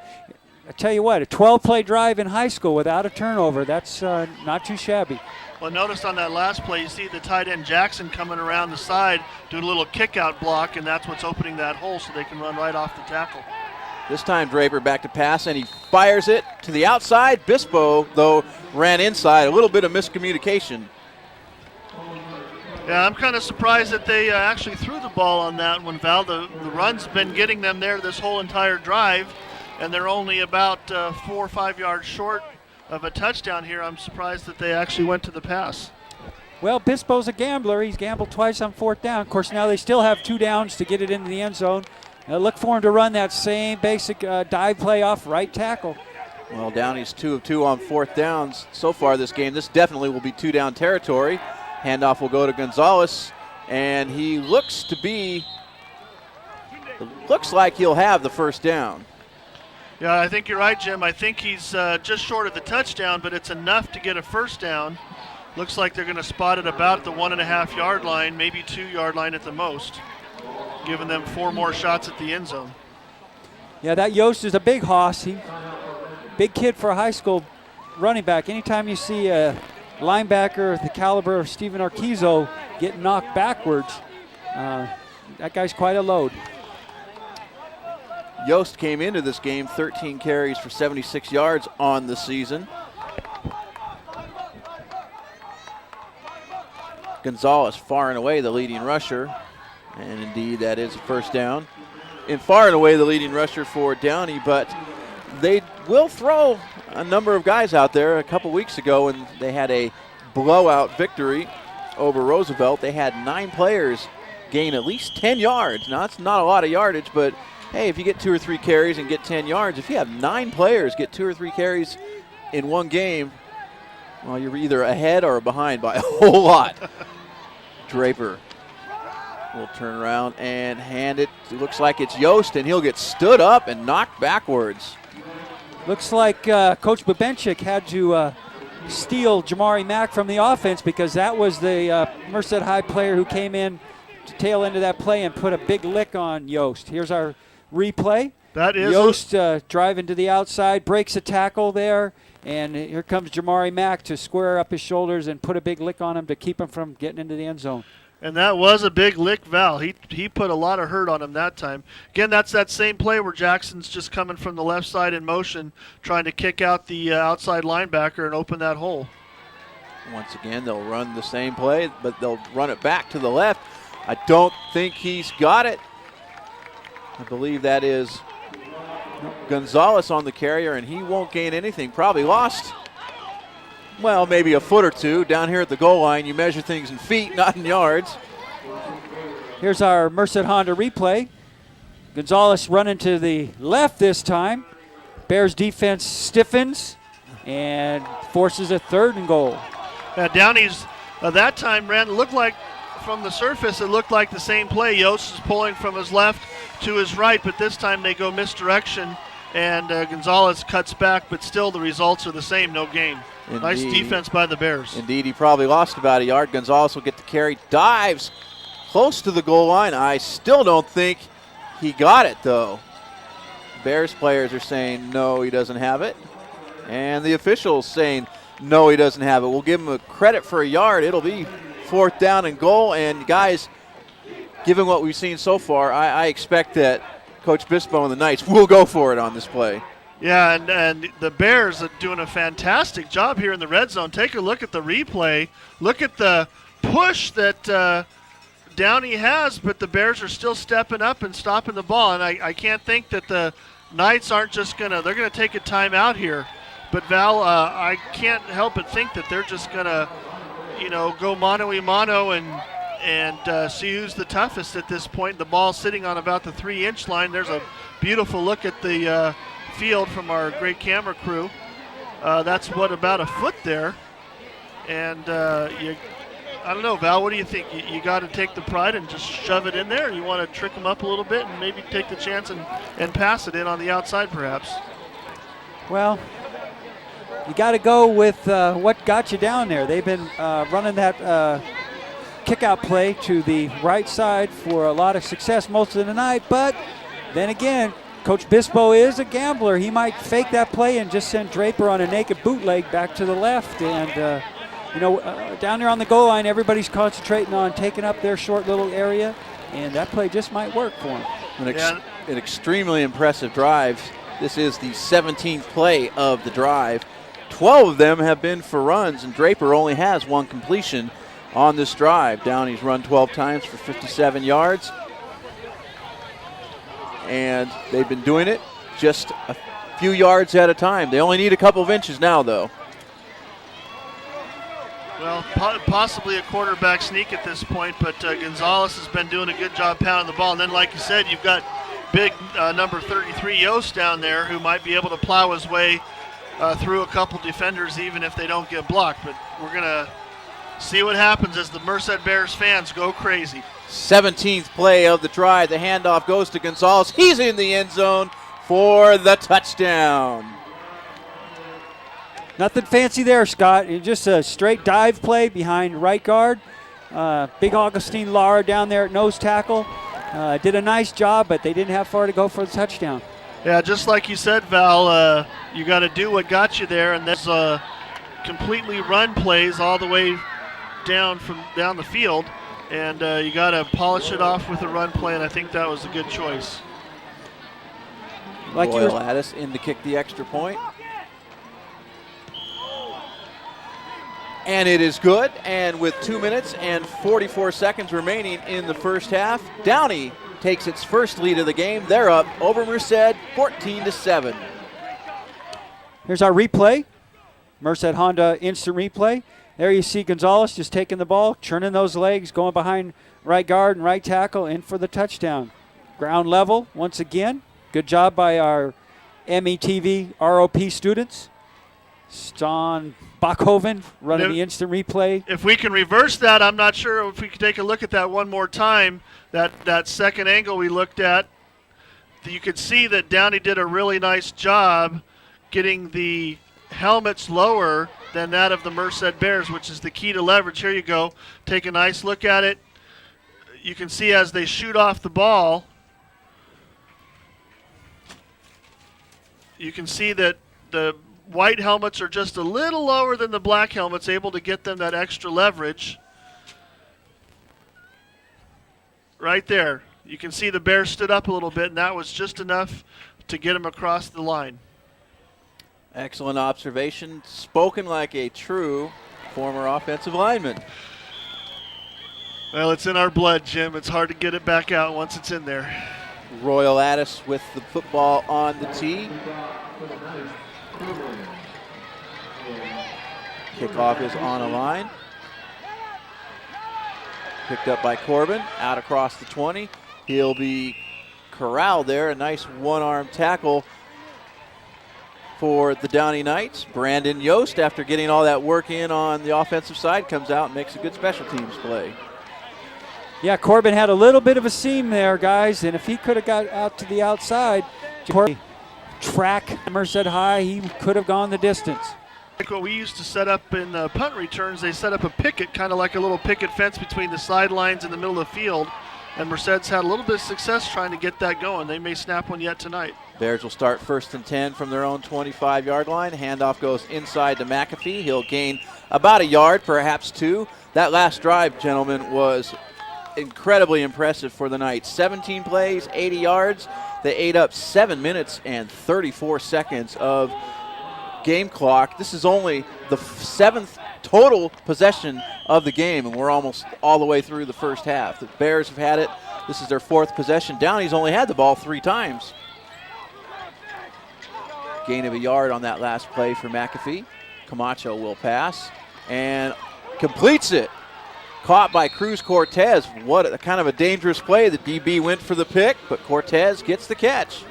[SPEAKER 1] tell you what, a 12-play drive in high school without a turnover, that's not too shabby.
[SPEAKER 3] Well, notice on that last play, you see the tight end Jackson coming around the side, doing a little kick-out block, and that's what's opening that hole so they can run right off the tackle.
[SPEAKER 2] This time Draper back to pass, and he fires it to the outside. Bispo, though, ran inside. A little bit of miscommunication.
[SPEAKER 3] Yeah, I'm kind of surprised that they actually threw the ball on that one, Val. The run's been getting them there this whole entire drive, and they're only about 4 or 5 yards short of a touchdown here. I'm surprised that they actually went to the pass.
[SPEAKER 1] Well, Bispo's a gambler. He's gambled twice on 4th down. Of course, now they still have 2 downs to get it into the end zone. Look for him to run that same basic dive play off right tackle.
[SPEAKER 2] Well, Downey's 2 of 2 on 4th downs so far this game. This definitely will be 2-down territory. Handoff will go to Gonzalez, and he looks to be It looks like he'll have the first down.
[SPEAKER 3] Yeah, I think you're right, Jim. I think he's just short of the touchdown, but it's enough to get a first down. Looks like they're going to spot it about the 1.5 yard line, maybe 2 yard line at the most, giving them 4 more shots at the end zone.
[SPEAKER 1] Yeah, that Yost is a big hoss. Big kid for a high school running back. Anytime you see a linebacker the caliber of Stephen Arquizo get knocked backwards, that guy's quite a load.
[SPEAKER 2] Yost came into this game 13 carries for 76 yards on the season. Gonzalez far and away the leading rusher, and indeed that is a first down. And far and away the leading rusher for Downey, but they will throw a number of guys out there. A couple weeks ago when they had a blowout victory over Roosevelt, they had 9 players gain at least 10 yards. Now that's not a lot of yardage, but hey, if you get 2 or 3 carries and get 10 yards, if you have 9 players get 2 or 3 carries in one game, well, you're either ahead or behind by a whole lot. Draper will turn around and hand it. It looks like it's Yost, and he'll get stood up and knocked backwards.
[SPEAKER 1] Looks like Coach Babenchik had to steal Jamari Mack from the offense, because that was the Merced High player who came in to tail into that play and put a big lick on Yost. Here's our replay.
[SPEAKER 3] That is
[SPEAKER 1] Yost driving to the outside, breaks a tackle there, and here comes Jamari Mack to square up his shoulders and put a big lick on him to keep him from getting into the end zone.
[SPEAKER 3] And that was a big lick, Val. He put a lot of hurt on him that time. Again, that's that same play where Jackson's just coming from the left side in motion, trying to kick out the outside linebacker and open that hole.
[SPEAKER 2] Once again, they'll run the same play, but they'll run it back to the left. I don't think he's got it. I believe that is Gonzalez on the carrier, and he won't gain anything. Probably lost, well, maybe a foot or two. Down here at the goal line, you measure things in feet, not in yards.
[SPEAKER 1] Here's our Merced Honda replay. Gonzalez running to the left this time. Bears defense stiffens and forces a 3rd and goal.
[SPEAKER 3] Downey's that time looked like from the surface, it looked like the same play. Yost is pulling from his left to his right, but this time they go misdirection, and Gonzalez cuts back, but still the results are the same, no gain.
[SPEAKER 2] Indeed.
[SPEAKER 3] Nice defense by the Bears.
[SPEAKER 2] Indeed, he probably lost about a yard. Gonzalez will get the carry, dives close to the goal line. I still don't think he got it, though. Bears players are saying no, he doesn't have it, and the officials saying no, he doesn't have it. We'll give him a credit for a yard. It'll be 4th down and goal, and guys, given what we've seen so far, I expect that Coach Bispo and the Knights will go for it on this play.
[SPEAKER 3] Yeah, and the Bears are doing a fantastic job here in the red zone. Take a look at the replay. Look at the push that Downey has, but the Bears are still stepping up and stopping the ball. And I can't think that the Knights aren't just they're going to take a timeout here. But Val, I can't help but think that they're just going to, go mano-a-mano and see who's the toughest at this point. The ball sitting on about the 3-inch line. There's a beautiful look at the field from our great camera crew. That's about a foot there. And I don't know, Val, what do you think? You got to take the pride and just shove it in there? Or you want to trick them up a little bit and maybe take the chance and pass it in on the outside perhaps?
[SPEAKER 1] Well, you got to go with what got you down there. They've been running that kick-out play to the right side for a lot of success most of the night, but then again, Coach Bispo is a gambler. He might fake that play and just send Draper on a naked bootleg back to the left. And, down there on the goal line, everybody's concentrating on taking up their short little area, and that play just might work for him.
[SPEAKER 2] An extremely impressive drive. This is the 17th play of the drive. 12 of them have been for runs, and Draper only has 1 completion on this drive. Downey's run 12 times for 57 yards. And they've been doing it just a few yards at a time. They only need a couple of inches now, though.
[SPEAKER 3] Well, possibly a quarterback sneak at this point, but Gonzalez has been doing a good job pounding the ball. And then, like you said, you've got big number 33 Yost down there who might be able to plow his way through a couple defenders even if they don't get blocked. But we're going to see what happens as the Merced Bears fans go crazy.
[SPEAKER 2] 17th play of the drive. The handoff goes to Gonzalez. He's in the end zone for the touchdown.
[SPEAKER 1] Nothing fancy there, Scott. Just a straight dive play behind right guard. Big Augustine Lara down there at nose tackle. Did a nice job, but they didn't have far to go for the touchdown.
[SPEAKER 3] Yeah, just like you said, Val, you got to do what got you there, and that's completely run plays all the way down the field, and you got to polish it off with a run play, and I think that was a good choice.
[SPEAKER 2] Like Royal Addis in to kick the extra point. And it is good, and with 2 minutes and 44 seconds remaining in the first half, Downey takes its first lead of the game. They're up over Merced 14-7.
[SPEAKER 1] Here's our replay. Merced Honda instant replay. There you see Gonzalez just taking the ball, churning those legs, going behind right guard and right tackle, in for the touchdown. Ground level once again. Good job by our METV ROP students. John Bachhoven running the instant replay.
[SPEAKER 3] If we can reverse that, I'm not sure if we could take a look at that one more time. That second angle we looked at, you could see that Downey did a really nice job getting the helmets lower than that of the Merced Bears, which is the key to leverage. Here you go. Take a nice look at it. You can see as they shoot off the ball, you can see that the white helmets are just a little lower than the black helmets, able to get them that extra leverage. Right there. You can see the Bears stood up a little bit, and that was just enough to get them across the line.
[SPEAKER 2] Excellent observation. Spoken like a true former offensive lineman.
[SPEAKER 3] Well, it's in our blood, Jim. It's hard to get it back out once it's in there.
[SPEAKER 2] Royal Addis with the football on the tee. Kickoff is on a line. Picked up by Corbin, out across the 20. He'll be corralled there. A nice one-arm tackle for the Downey Knights. Brandon Yost, after getting all that work in on the offensive side, comes out and makes a good special teams play.
[SPEAKER 1] Yeah, Corbin had a little bit of a seam there, guys, and if he could have got out to the outside, track Merced High, he could have gone the distance.
[SPEAKER 3] Like what we used to set up in punt returns, they set up a picket, kind of like a little picket fence between the sidelines and the middle of the field, and Merced's had a little bit of success trying to get that going. They may snap one yet tonight.
[SPEAKER 2] Bears will start 1st and 10 from their own 25-yard line. Handoff goes inside to McAfee. He'll gain about a yard, perhaps two. That last drive, gentlemen, was incredibly impressive for the Knights. 17 plays, 80 yards. They ate up 7 minutes and 34 seconds of game clock. This is only the 7th total possession of the game, and we're almost all the way through the first half. The Bears have had it. This is their 4th possession. Downey's only had the ball 3 times. Gain of a yard on that last play for McAfee. Camacho will pass and completes it. Caught by Cruz Cortez. What a kind of a dangerous play. The DB went for the pick, but Cortez gets the catch.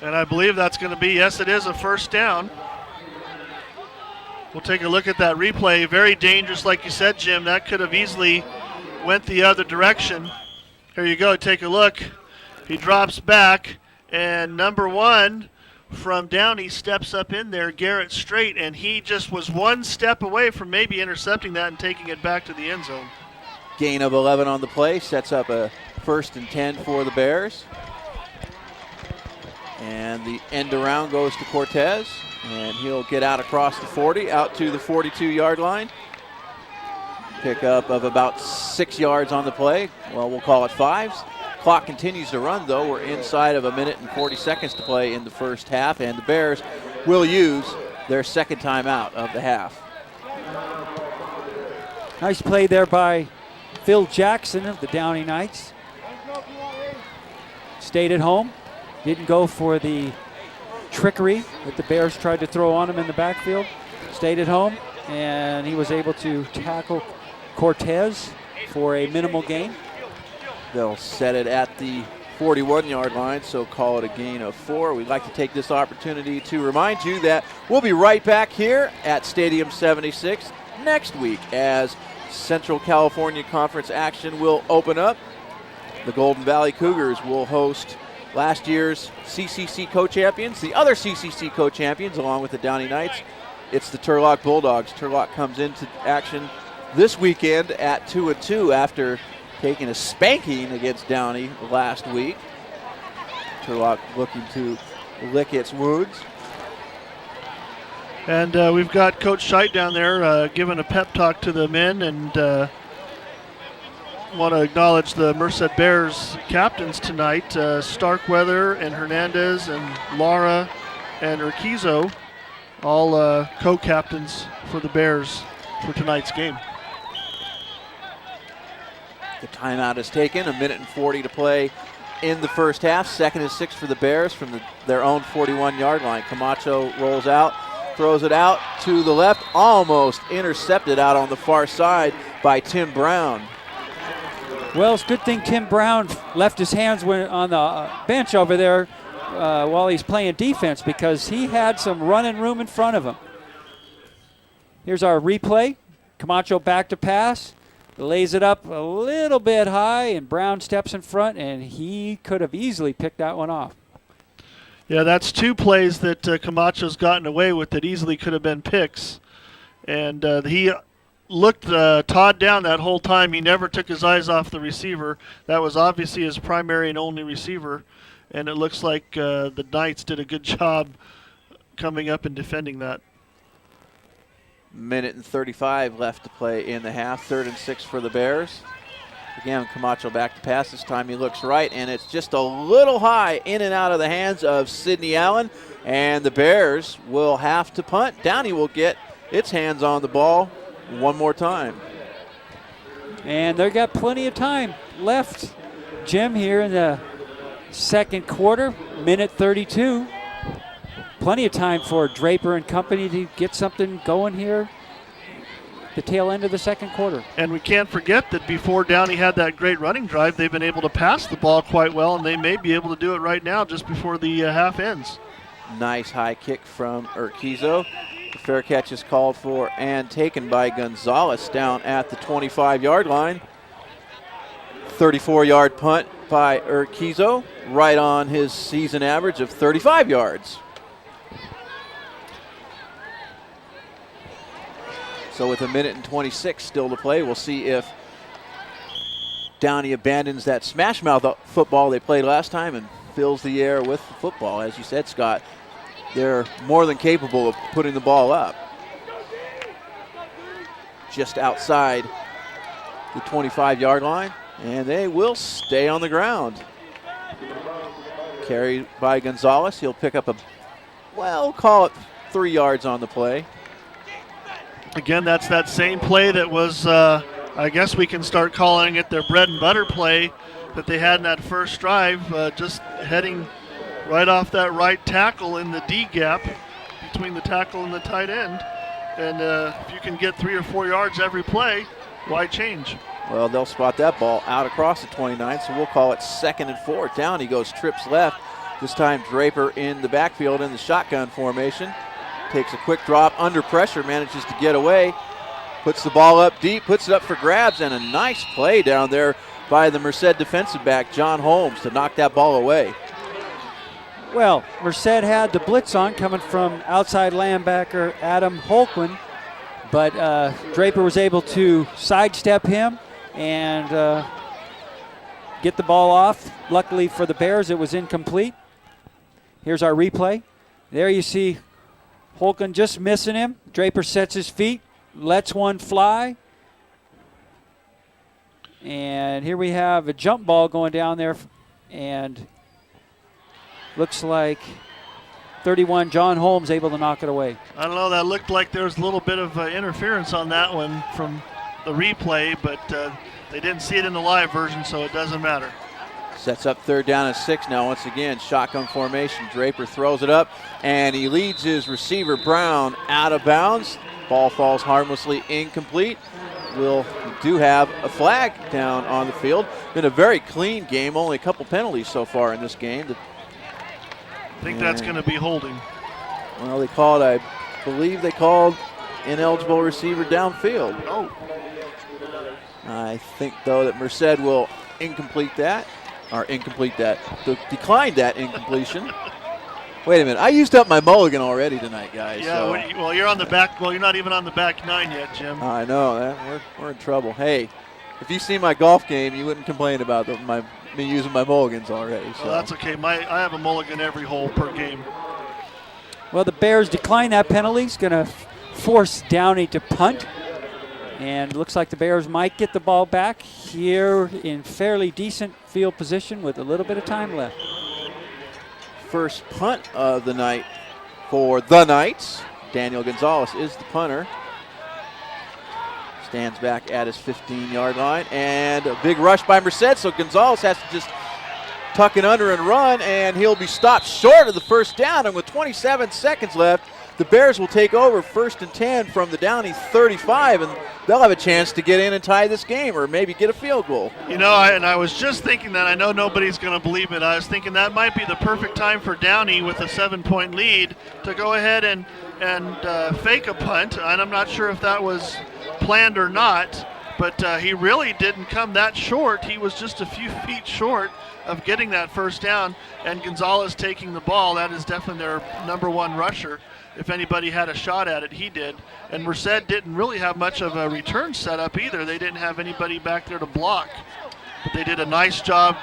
[SPEAKER 3] And I believe that's going to be, yes, it is a first down. We'll take a look at that replay. Very dangerous, like you said, Jim. That could have easily went the other direction. Here you go. Take a look. He drops back, and number 1 from Downey steps up in there, Garrett Strait, and he just was one step away from maybe intercepting that and taking it back to the end zone.
[SPEAKER 2] Gain of 11 on the play. Sets up a 1st and 10 for the Bears. And the end around goes to Cortez. And he'll get out across the 40, out to the 42-yard line. Pickup of about 6 yards on the play. Well, we'll call it 5. Clock continues to run, though. We're inside of 1 minute and 40 seconds to play in the first half, and the Bears will use their second timeout of the half.
[SPEAKER 1] Nice play there by Phil Jackson of the Downey Knights. Stayed at home. Didn't go for the trickery that the Bears tried to throw on him in the backfield. Stayed at home, and he was able to tackle Cortez for a minimal gain.
[SPEAKER 2] They'll set it at the 41-yard line, so call it a gain of 4. We'd like to take this opportunity to remind you that we'll be right back here at Stadium 76 next week as Central California Conference action will open up. The Golden Valley Cougars will host last year's CCC co-champions, the other CCC co-champions, along with the Downey Knights. It's the Turlock Bulldogs. Turlock comes into action this weekend at 2-2 after taking a spanking against Downey last week. Turlock looking to lick its wounds.
[SPEAKER 3] And we've got Coach Scheidt down there giving a pep talk to the men, and want to acknowledge the Merced Bears captains tonight, Starkweather and Hernandez and Laura and Urquizo, all co-captains for the Bears for tonight's game.
[SPEAKER 2] The timeout is taken, 1:40 to play in the first half. 2nd and 6 for the Bears from their own 41-yard line. Camacho rolls out, throws it out to the left, almost intercepted out on the far side by Tim Brown.
[SPEAKER 1] Well, it's a good thing Tim Brown left his hands on the bench over there while he's playing defense, because he had some running room in front of him. Here's our replay. Camacho back to pass. Lays it up a little bit high, and Brown steps in front, and he could have easily picked that one off.
[SPEAKER 3] Yeah, that's 2 plays that Camacho's gotten away with that easily could have been picks. And he looked Todd down that whole time. He never took his eyes off the receiver. That was obviously his primary and only receiver. And it looks like the Knights did a good job coming up and defending that.
[SPEAKER 2] 1:35 left to play in the half. 3rd and 6 for the Bears. Again, Camacho back to pass. This time he looks right, and it's just a little high in and out of the hands of Sidney Allen. And the Bears will have to punt. Downey will get its hands on the ball one more time.
[SPEAKER 1] And they've got plenty of time left, Jim, here in the second quarter, 1:32. Plenty of time for Draper and company to get something going here, the tail end of the second quarter.
[SPEAKER 3] And we can't forget that before Downey had that great running drive, they've been able to pass the ball quite well, and they may be able to do it right now just before the half ends.
[SPEAKER 2] Nice high kick from Urquizo. The fair catch is called for and taken by Gonzalez down at the 25-yard line. 34-yard punt by Urquizo, right on his season average of 35 yards. So with 1:26 still to play, we'll see if Downey abandons that smash mouth football they played last time and fills the air with the football. As you said, Scott, they're more than capable of putting the ball up. Just outside the 25-yard line, and they will stay on the ground. Carried by Gonzalez. He'll pick up call it 3 yards on the play.
[SPEAKER 3] Again, that's that same play that was, I guess we can start calling it their bread and butter play that they had in that first drive, just heading right off that right tackle in the D gap between the tackle and the tight end. And if you can get 3 or 4 yards every play, why change?
[SPEAKER 2] Well, they'll spot that ball out across the 29, so we'll call it 2nd and 4. Down he goes, trips left. This time Draper in the backfield in the shotgun formation. Takes a quick drop under pressure, manages to get away, puts the ball up deep, puts it up for grabs, and a nice play down there by the Merced defensive back, John Holmes, to knock that ball away.
[SPEAKER 1] Well, Merced had the blitz on coming from outside linebacker Adam Holquin, but Draper was able to sidestep him and get the ball off. Luckily for the Bears, it was incomplete. Here's our replay. There you see Holquin just missing him. Draper sets his feet, lets one fly. And here we have a jump ball going down there, and looks like 31 John Holmes able to knock it away.
[SPEAKER 3] I don't know, that looked like there was a little bit of interference on that one from the replay, but they didn't see it in the live version, so it doesn't matter.
[SPEAKER 2] Sets up 3rd down and 6 now. Once again, shotgun formation. Draper throws it up, and he leads his receiver, Brown, out of bounds. Ball falls harmlessly incomplete. We do have a flag down on the field. Been a very clean game. Only a couple penalties so far in this game.
[SPEAKER 3] I think that's going to be holding.
[SPEAKER 2] Well, I believe they called ineligible receiver downfield.
[SPEAKER 3] Oh.
[SPEAKER 2] I think, though, that Merced will declined that incompletion. Wait a minute, I used up my mulligan already tonight, guys.
[SPEAKER 3] Yeah,
[SPEAKER 2] so.
[SPEAKER 3] well, you're on the back. Well, you're not even on the back nine yet, Jim.
[SPEAKER 2] I know, we're in trouble. Hey, if you see my golf game, you wouldn't complain about me using my mulligans already. So.
[SPEAKER 3] Well, that's okay. I have a mulligan every hole per game.
[SPEAKER 1] Well, the Bears decline that penalty. It's going to force Downey to punt. And it looks like the Bears might get the ball back here in fairly decent field position with a little bit of time left.
[SPEAKER 2] First punt of the night for the Knights. Daniel Gonzalez is the punter. Stands back at his 15-yard line. And a big rush by Merced, so Gonzalez has to just tuck it under and run, and he'll be stopped short of the first down. And with 27 seconds left, the Bears will take over 1st and 10 from the Downey 35, and they'll have a chance to get in and tie this game or maybe get a field goal.
[SPEAKER 3] You know, I was just thinking that. I know nobody's going to believe it. I was thinking that might be the perfect time for Downey with a 7-point lead to go ahead and fake a punt. And I'm not sure if that was planned or not, but he really didn't come that short. He was just a few feet short of getting that first down, and Gonzalez taking the ball. That is definitely their number one rusher. If anybody had a shot at it, he did. And Merced didn't really have much of a return setup either. They didn't have anybody back there to block. But they did a nice job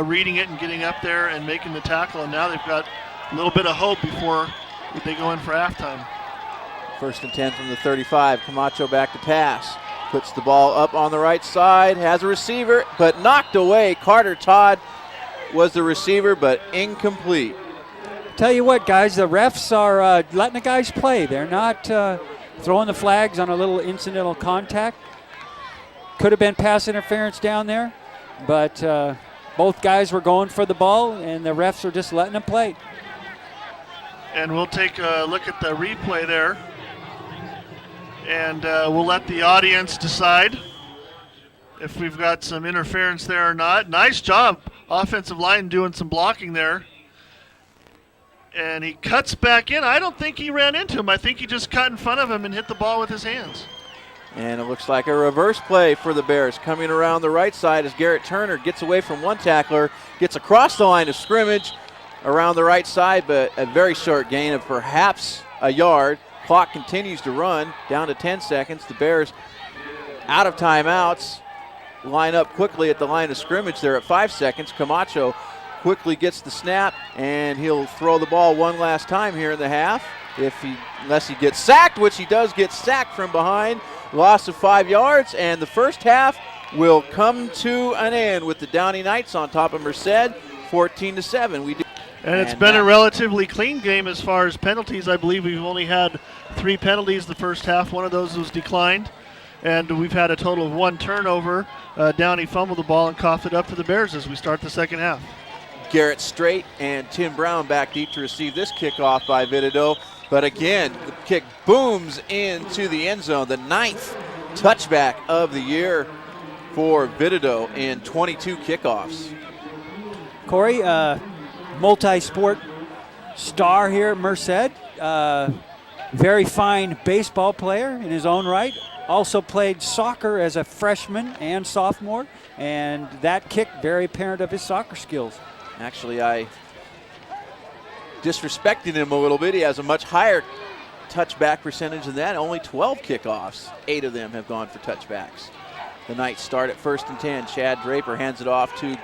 [SPEAKER 3] reading it and getting up there and making the tackle, and now they've got a little bit of hope before they go in for halftime.
[SPEAKER 2] 1st and 10 from the 35. Camacho back to pass. Puts the ball up on the right side. Has a receiver, but knocked away. Carter Todd was the receiver, but incomplete.
[SPEAKER 1] Tell you what, guys, the refs are letting the guys play. They're not throwing the flags on a little incidental contact. Could have been pass interference down there, but both guys were going for the ball, and the refs are just letting them play.
[SPEAKER 3] And we'll take a look at the replay there, and we'll let the audience decide if we've got some interference there or not. Nice job, offensive line doing some blocking there. And he cuts back in. I don't think he ran into him. I think he just cut in front of him and hit the ball with his hands.
[SPEAKER 2] And it looks like a reverse play for the Bears. Coming around the right side as Garrett Turner gets away from one tackler, gets across the line of scrimmage around the right side, but a very short gain of perhaps a yard. Clock continues to run, down to 10 seconds. The Bears out of timeouts, line up quickly at the line of scrimmage there at 5 seconds. Camacho quickly gets the snap, and he'll throw the ball one last time here in the half. Unless he gets sacked, which he does get sacked from behind. Loss of 5 yards, and the first half will come to an end with the Downey Knights on top of Merced, 14-7.
[SPEAKER 3] And it's been a relatively clean game as far as penalties. I believe we've only had 3 penalties the first half. One of those was declined. And we've had a total of 1 turnover. Downey fumbled the ball and coughed it up for the Bears as we start the second half.
[SPEAKER 2] Garrett Strait and Tim Brown back deep to receive this kickoff by Vidido. But again, the kick booms into the end zone. The 9th touchback of the year for Vidido in 22 kickoffs.
[SPEAKER 1] Corey, multi-sport star here at Merced. Very fine baseball player in his own right. Also played soccer as a freshman and sophomore. And that kick, very apparent of his soccer skills.
[SPEAKER 2] Actually, I disrespected him a little bit. He has a much higher touchback percentage than that. Only 12 kickoffs. 8 of them have gone for touchbacks. The Knights start at 1st and 10. Chad Draper hands it off to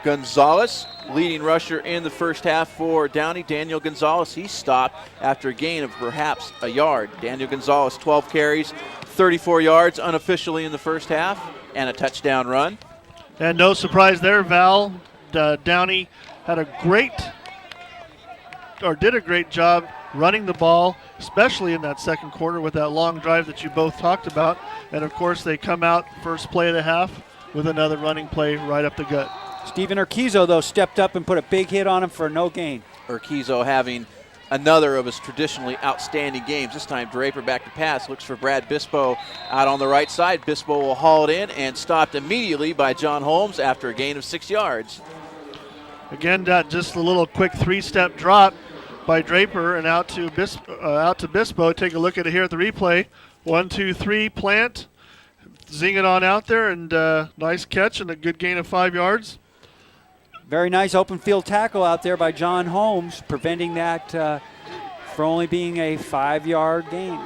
[SPEAKER 2] Gonzalez. Leading rusher in the first half for Downey, Daniel Gonzalez. He stopped after a gain of perhaps a yard. Daniel Gonzalez, 12 carries, 34 yards unofficially in the first half, and a touchdown run.
[SPEAKER 3] And no surprise there, Val. Downey did a great job running the ball, especially in that second quarter with that long drive that you both talked about. And of course, they come out first play of the half with another running play right up the gut.
[SPEAKER 1] Steven Urquizo, though, stepped up and put a big hit on him for no gain.
[SPEAKER 2] Urquizo having another of his traditionally outstanding games. This time Draper back to pass, looks for Brad Bispo out on the right side. Bispo will haul it in and stopped immediately by John Holmes after a gain of 6 yards.
[SPEAKER 3] Again, just a little quick 3-step drop by Draper and out to Bispo. Take a look at it here at the replay. 1, 2, 3, plant. zing it on out there, and nice catch and a good gain of 5 yards.
[SPEAKER 1] Very nice open field tackle out there by John Holmes, preventing that for only being a 5-yard gain.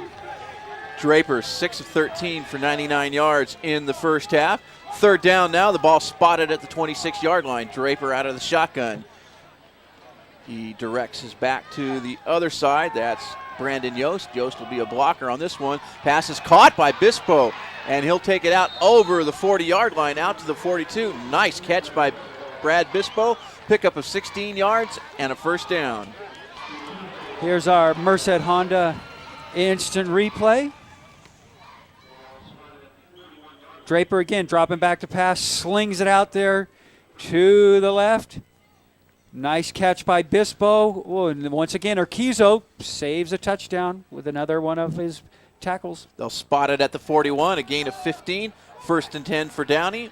[SPEAKER 2] Draper, 6 of 13 for 99 yards in the first half. Third down now, the ball spotted at the 26-yard line. Draper out of the shotgun. He directs his back to the other side. That's Brandon Yost. Yost will be a blocker on this one. Pass is caught by Bispo, and he'll take it out over the 40-yard line, out to the 42. Nice catch by Brad Bispo. Pickup of 16 yards and a first down.
[SPEAKER 1] Here's our Merced Honda instant replay. Draper again dropping back to pass, slings it out there to the left. Nice catch by Bispo. Oh, and once again, Urquizo saves a touchdown with another one of his tackles.
[SPEAKER 2] They'll spot it at the 41, a gain of 15. First and 10 for Downey.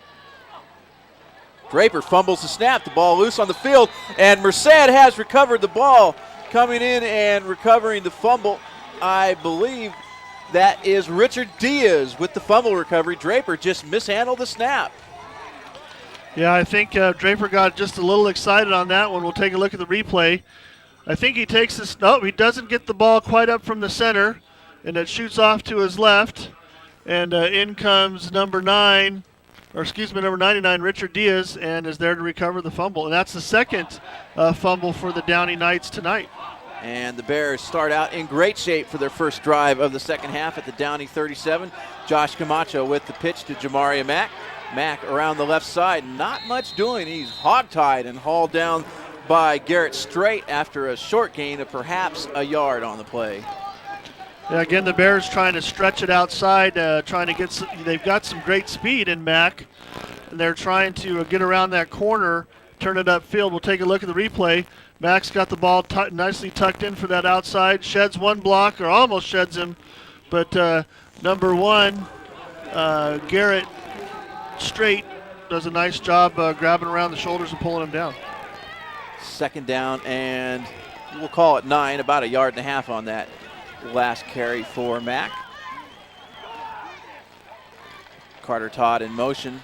[SPEAKER 2] Draper fumbles the snap, the ball loose on the field, and Merced has recovered the ball. Coming in and recovering the fumble, I believe that is Richard Diaz with the fumble recovery. Draper just mishandled the snap.
[SPEAKER 3] Yeah, I think Draper got just a little excited on that one. We'll take a look at the replay. I think he takes this. No, he doesn't get the ball quite up from the center, and it shoots off to his left. And in comes number 99, Richard Diaz, and is there to recover the fumble. And that's the second fumble for the Downey Knights tonight.
[SPEAKER 2] And the Bears start out in great shape for their first drive of the second half at the Downey 37. Josh Camacho with the pitch to Jamaria Mack. Mack around the left side, not much doing. He's hogtied and hauled down by Garrett Strait after a short gain of perhaps a yard on the play.
[SPEAKER 3] Yeah, again, the Bears trying to stretch it outside, trying to get they've got some great speed in Mack, and they're trying to get around that corner, turn it upfield. We'll take a look at the replay. Mack's got the ball nicely tucked in for that outside, sheds one block, or almost sheds him, but number 1, Garrett Strait, does a nice job grabbing around the shoulders and pulling him down.
[SPEAKER 2] Second down, and we'll call it 9, about a yard and a half on that last carry for Mack. Carter Todd in motion.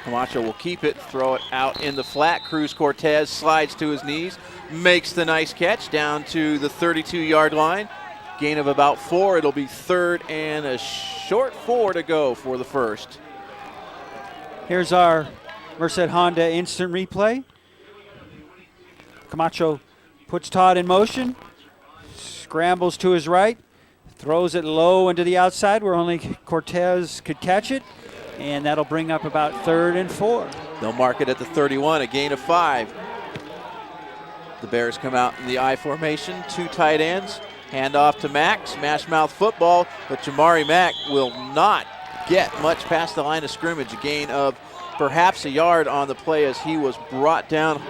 [SPEAKER 2] Camacho will keep it, throw it out in the flat. Cruz Cortez slides to his knees, makes the nice catch down to the 32-yard line. Gain of about 4. It'll be third and a short 4 to go for the first.
[SPEAKER 1] Here's our Merced Honda instant replay. Camacho puts Todd in motion, scrambles to his right, throws it low into the outside where only Cortez could catch it, and that'll bring up about third and 4.
[SPEAKER 2] They'll mark it at the 31, a gain of 5. The Bears come out in the I formation, 2 tight ends, hand off to Mack, smash mouth football, but Jamari Mack will not get much past the line of scrimmage. A gain of perhaps a yard on the play as he was brought down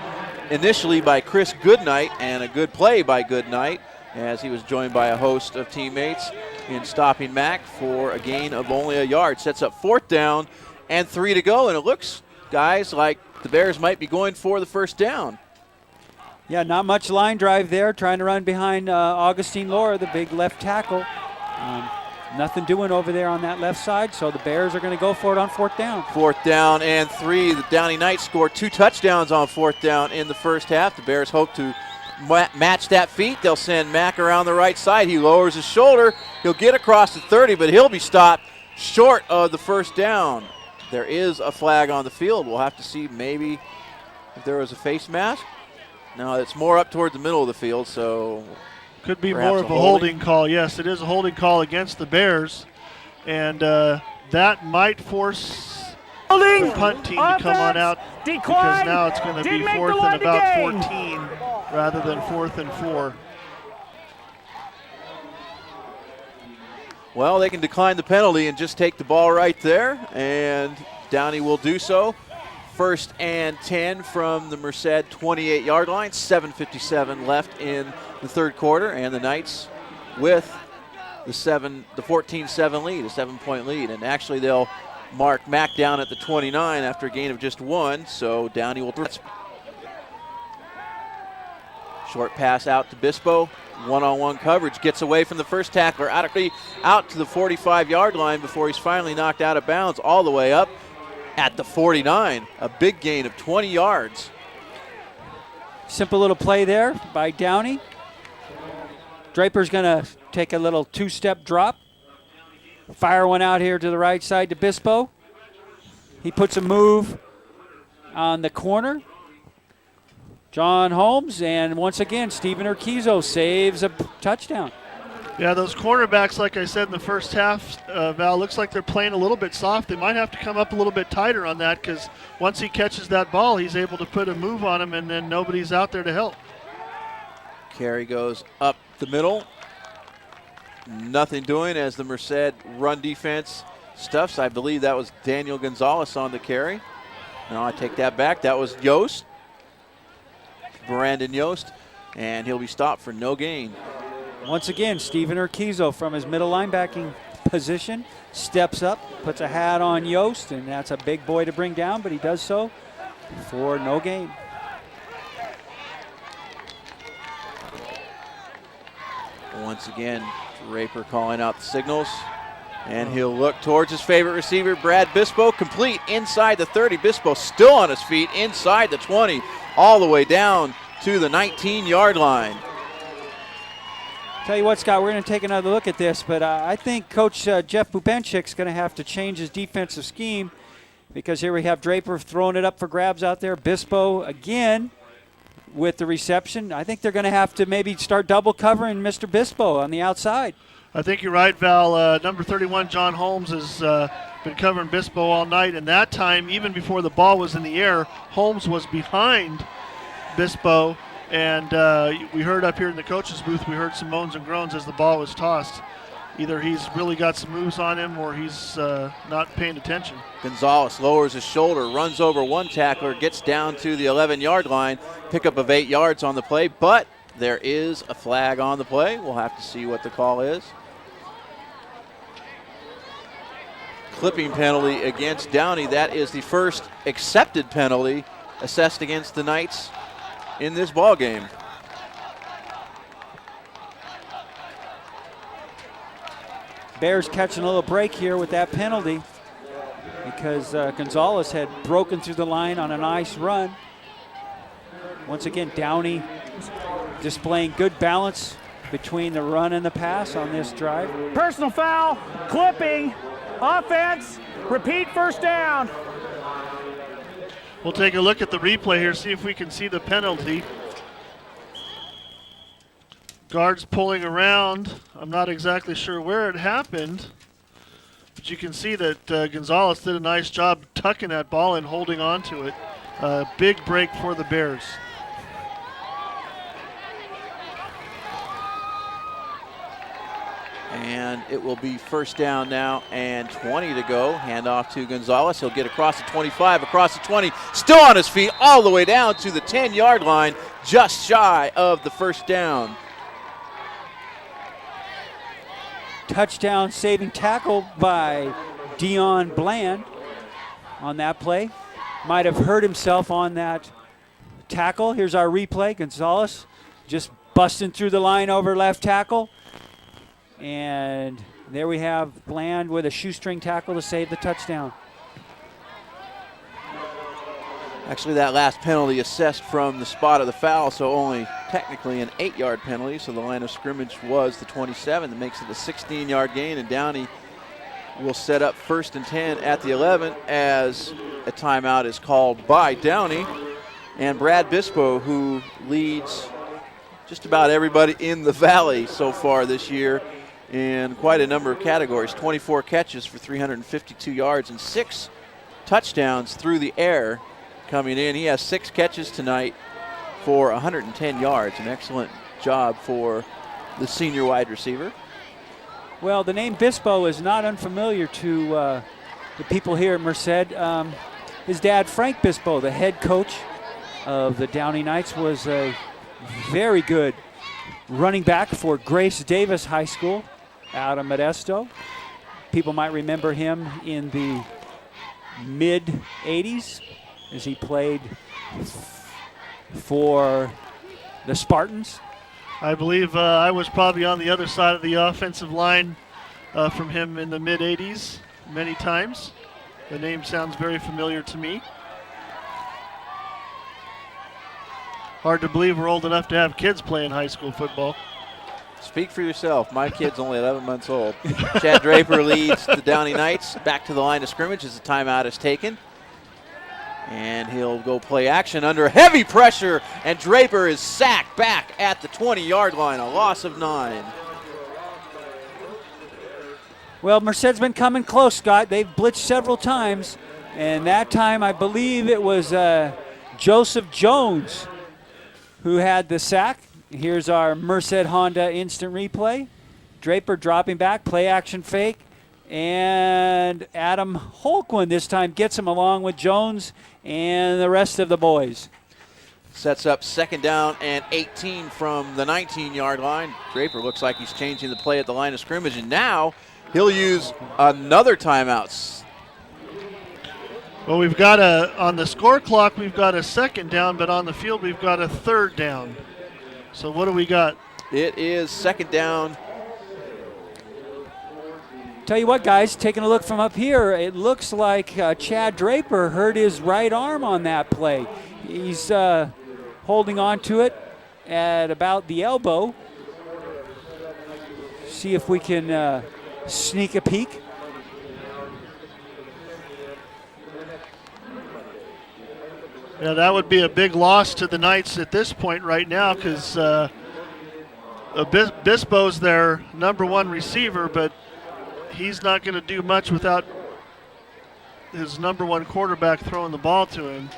[SPEAKER 2] initially by Chris Goodnight, and a good play by Goodnight as he was joined by a host of teammates in stopping Mack for a gain of only a yard. Sets up 4th down and 3 to go, and it looks, guys, like the Bears might be going for the first down.
[SPEAKER 1] Yeah, not much line drive there, trying to run behind Augustine Laura, the big left tackle. Nothing doing over there on that left side, so the Bears are going to go for it on 4th down.
[SPEAKER 2] 4th down and 3. The Downey Knights scored 2 touchdowns on 4th down in the first half. The Bears hope to match that feat. They'll send Mack around the right side. He lowers his shoulder. He'll get across the 30, but he'll be stopped short of the first down. There is a flag on the field. We'll have to see maybe if there was a face mask. No, it's more up toward the middle of the field, so
[SPEAKER 3] could be more of a holding call. Yes, it is a holding call against the Bears, and that might force the punt team to come on out, because now it's going to be 4th and about 14 rather than 4th and 4.
[SPEAKER 2] Well, they can decline the penalty and just take the ball right there, and Downey will do so. 1st and 10 from the Merced 28-yard line. 7:57 left in the third quarter, and the Knights with the 14-7 lead, a 7-point lead. And actually they'll mark Mack down at the 29 after a gain of just 1, so Downey will. Short pass out to Bispo. One-on-one coverage. Gets away from the first tackler. Out to the 45-yard line before he's finally knocked out of bounds all the way up at the 49. A big gain of 20 yards.
[SPEAKER 1] Simple little play there by Downey. Draper's going to take a little two-step drop. Fire one out here to the right side to Bispo. He puts a move on the corner. John Holmes, and once again, Stephen Urquizo saves a touchdown.
[SPEAKER 3] Yeah, those cornerbacks, like I said in the first half, Val, looks like they're playing a little bit soft. They might have to come up a little bit tighter on that because once he catches that ball, he's able to put a move on him, and then nobody's out there to help.
[SPEAKER 2] Carry goes up the middle. Nothing doing as the Merced run defense stuffs. I believe that was Daniel Gonzalez on the carry. No, I take that back. That was Yost. Brandon Yost, and he'll be stopped for no gain.
[SPEAKER 1] Once again, Stephen Urquizo from his middle linebacking position steps up, puts a hat on Yost, and that's a big boy to bring down, but he does so for no gain.
[SPEAKER 2] Once again, Draper calling out the signals, and he'll look towards his favorite receiver, Brad Bispo, complete inside the 30. Bispo still on his feet inside the 20, all the way down to the 19-yard line.
[SPEAKER 1] Tell you what, Scott, we're going to take another look at this, but I think Coach Jeff Bubenchik's going to have to change his defensive scheme because here we have Draper throwing it up for grabs out there. Bispo again with the reception. I think they're going to have to maybe start double covering Mr. Bispo on the outside.
[SPEAKER 3] I think you're right, Val. Number 31, John Holmes, has been covering Bispo all night, and that time, even before the ball was in the air, Holmes was behind Bispo, and we heard up here in the coach's booth, we heard some moans and groans as the ball was tossed. Either he's really got some moves on him or he's not paying attention.
[SPEAKER 2] Gonzalez lowers his shoulder, runs over one tackler, gets down to the 11-yard line, pickup of 8 yards on the play, but there is a flag on the play. We'll have to see what the call is. Clipping penalty against Downey. That is the first accepted penalty assessed against the Knights in this ball game.
[SPEAKER 1] Bears catching a little break here with that penalty because Gonzalez had broken through the line on a nice run. Once again, Downey displaying good balance between the run and the pass on this drive.
[SPEAKER 4] Personal foul, clipping, offense, repeat first down.
[SPEAKER 3] We'll take a look at the replay here, see if we can see the penalty. Guards pulling around. I'm not exactly sure where it happened, but you can see that Gonzalez did a nice job tucking that ball and holding on to it. Big break for the Bears.
[SPEAKER 2] And it will be first down now and 20 to go. Handoff to Gonzalez. He'll get across the 25, across the 20, still on his feet all the way down to the 10-yard line, just shy of the first down.
[SPEAKER 1] Touchdown saving tackle by Dion Bland on that play. Might have hurt himself on that tackle. Here's our replay. Gonzalez just busting through the line over left tackle. And there we have Bland with a shoestring tackle to save the touchdown.
[SPEAKER 2] Actually, that last penalty assessed from the spot of the foul, so only technically an 8-yard penalty. So the line of scrimmage was the 27. That makes it a 16-yard gain, and Downey will set up 1st and 10 at the 11 as a timeout is called by Downey. And Brad Bispo, who leads just about everybody in the Valley so far this year in quite a number of categories. 24 catches for 352 yards and 6 touchdowns through the air coming in. He has 6 catches tonight for 110 yards. An excellent job for the senior wide receiver.
[SPEAKER 1] Well, the name Bispo is not unfamiliar to the people here at Merced. His dad, Frank Bispo, the head coach of the Downey Knights, was a very good running back for Grace Davis High School out of Modesto. People might remember him in the mid-'80s as he played for the Spartans.
[SPEAKER 3] I believe I was probably on the other side of the offensive line from him in the mid-'80s many times. The name sounds very familiar to me. Hard to believe we're old enough to have kids playing high school football.
[SPEAKER 2] Speak for yourself. My kid's only 11 months old. Chad Draper leads the Downey Knights back to the line of scrimmage as the timeout is taken. And he'll go play action under heavy pressure, and Draper is sacked back at the 20-yard line, a loss of 9.
[SPEAKER 1] Well, Merced's been coming close, Scott. They've blitzed several times, and that time I believe it was Joseph Jones who had the sack. Here's our Merced Honda instant replay. Draper dropping back, play action fake, and Adam Holquin this time gets him along with Jones and the rest of the boys.
[SPEAKER 2] Sets up 2nd down and 18 from the 19-yard line. Draper looks like he's changing the play at the line of scrimmage, and now he'll use another timeout.
[SPEAKER 3] Well, we've got on the score clock, we've got a 2nd down, but on the field, we've got a 3rd down. So what do we got?
[SPEAKER 2] It is 2nd down.
[SPEAKER 1] Tell you what, guys, taking a look from up here, it looks like Chad Draper hurt his right arm on that play. He's holding on to it at about the elbow. See if we can sneak a peek.
[SPEAKER 3] Yeah, that would be a big loss to the Knights at this point right now because Bispo's their #1 receiver, but he's not going to do much without his #1 quarterback throwing the ball to him.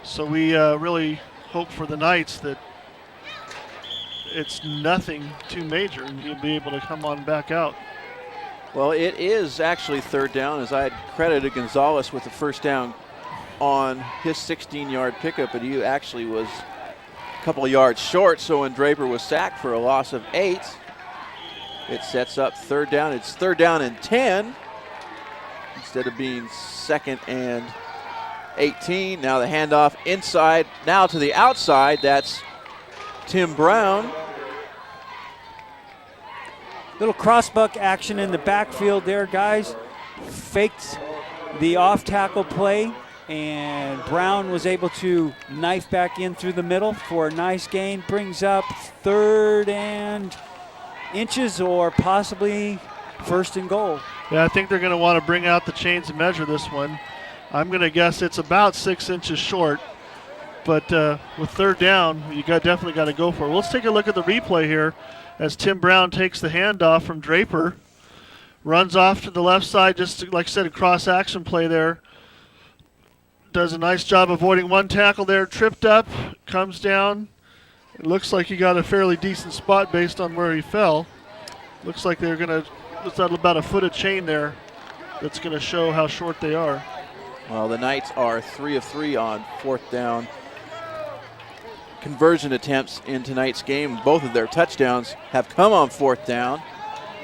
[SPEAKER 3] So we really hope for the Knights that it's nothing too major and he'll be able to come on back out.
[SPEAKER 2] Well, it is actually 3rd down, as I had credited Gonzalez with the 1st down on his 16-yard pickup, but he actually was a couple of yards short. So when Draper was sacked for a loss of 8, it sets up 3rd down. It's 3rd down and 10 instead of being 2nd and 18. Now the handoff inside, now to the outside. That's Tim Brown.
[SPEAKER 1] Little crossbuck action in the backfield there, guys. Faked the off-tackle play, and Brown was able to knife back in through the middle for a nice gain. Brings up 3rd and inches, or possibly 1st and goal.
[SPEAKER 3] Yeah, I think they're going to want to bring out the chains and measure this one. I'm going to guess it's about 6 inches short, but with 3rd down, you definitely got to go for it. Let's take a look at the replay here as Tim Brown takes the handoff from Draper, runs off to the left side, just like I said, a cross-action play there. Does a nice job avoiding one tackle there, tripped up, comes down. It looks like he got a fairly decent spot based on where he fell. Looks like they're going to, it's about a foot of chain there that's going to show how short they are.
[SPEAKER 2] Well, the Knights are 3 of 3 on 4th down conversion attempts in tonight's game. Both of their touchdowns have come on 4th down.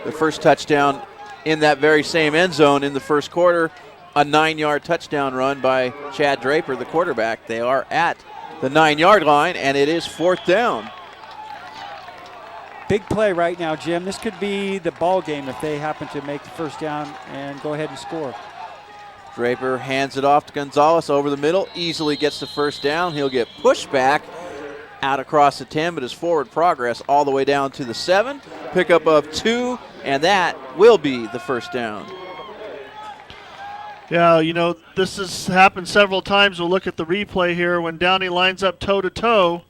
[SPEAKER 2] The first touchdown in that very same end zone in the first quarter, a 9-yard touchdown run by Chad Draper, the quarterback. They are at the 9-yard line, and it is 4th down.
[SPEAKER 1] Big play right now, Jim. This could be the ball game if they happen to make the 1st down and go ahead and score.
[SPEAKER 2] Draper hands it off to Gonzalez over the middle, easily gets the 1st down. He'll get pushed back out across the 10, but his forward progress all the way down to the 7. Pickup of 2, and that will be the 1st down.
[SPEAKER 3] Yeah, you know, this has happened several times. We'll look at the replay here. When Downey lines up toe-to-toe,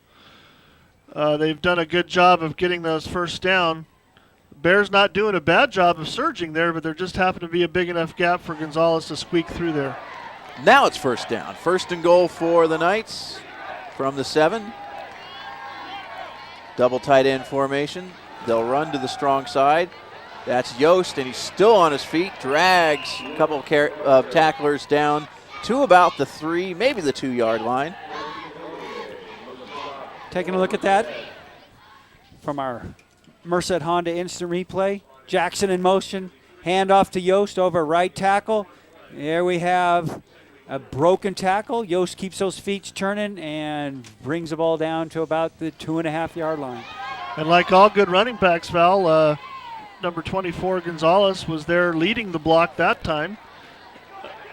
[SPEAKER 3] they've done a good job of getting those 1st down. Bears not doing a bad job of surging there, but there just happened to be a big enough gap for Gonzalez to squeak through there.
[SPEAKER 2] Now it's 1st down. 1st and goal for the Knights from the 7. Double tight end formation. They'll run to the strong side. That's Yost, and he's still on his feet. Drags a couple of tacklers down to about the 3, maybe the 2-yard line.
[SPEAKER 1] Taking a look at that from our Merced Honda instant replay. Jackson in motion. Handoff to Yost over right tackle. There we have a broken tackle. Yost keeps those feet turning and brings the ball down to about the 2.5-yard line.
[SPEAKER 3] And like all good running backs, Val, number 24 Gonzalez was there leading the block that time,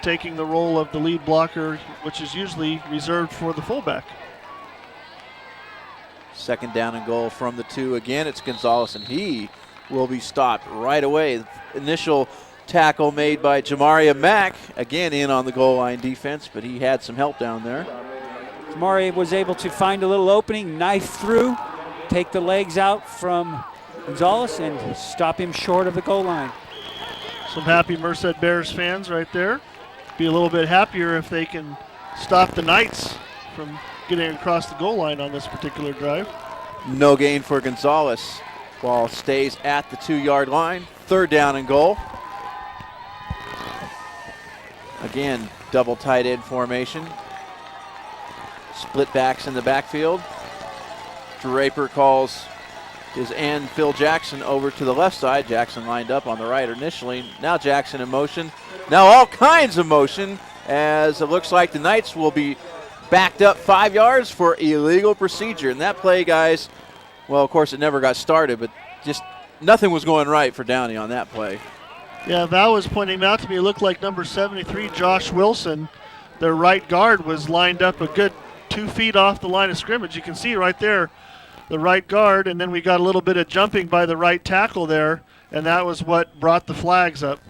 [SPEAKER 3] taking the role of the lead blocker, which is usually reserved for the fullback.
[SPEAKER 2] Second down and goal from the 2 again. It's Gonzalez, and he will be stopped right away. Initial tackle made by Jamaria Mack, again in on the goal line defense, but he had some help down there.
[SPEAKER 1] Jamari was able to find a little opening, knife through, take the legs out from Gonzalez, and stop him short of the goal line.
[SPEAKER 3] Some happy Merced Bears fans right there. Be a little bit happier if they can stop the Knights from getting across the goal line on this particular drive.
[SPEAKER 2] No gain for Gonzalez. Ball stays at the 2-yard line. Third down and goal. Again, double tight end formation. Split backs in the backfield. Draper calls his end Phil Jackson over to the left side. Jackson lined up on the right initially. Now Jackson in motion. Now all kinds of motion, as it looks like the Knights will be backed up 5 yards for illegal procedure. And that play, guys, well, of course, it never got started, but just nothing was going right for Downey on that play.
[SPEAKER 3] Yeah, Val was pointing out to me, it looked like number 73, Josh Wilson, their right guard, was lined up a good 2 feet off the line of scrimmage. You can see right there the right guard, and then we got a little bit of jumping by the right tackle there, and that was what brought the flags up.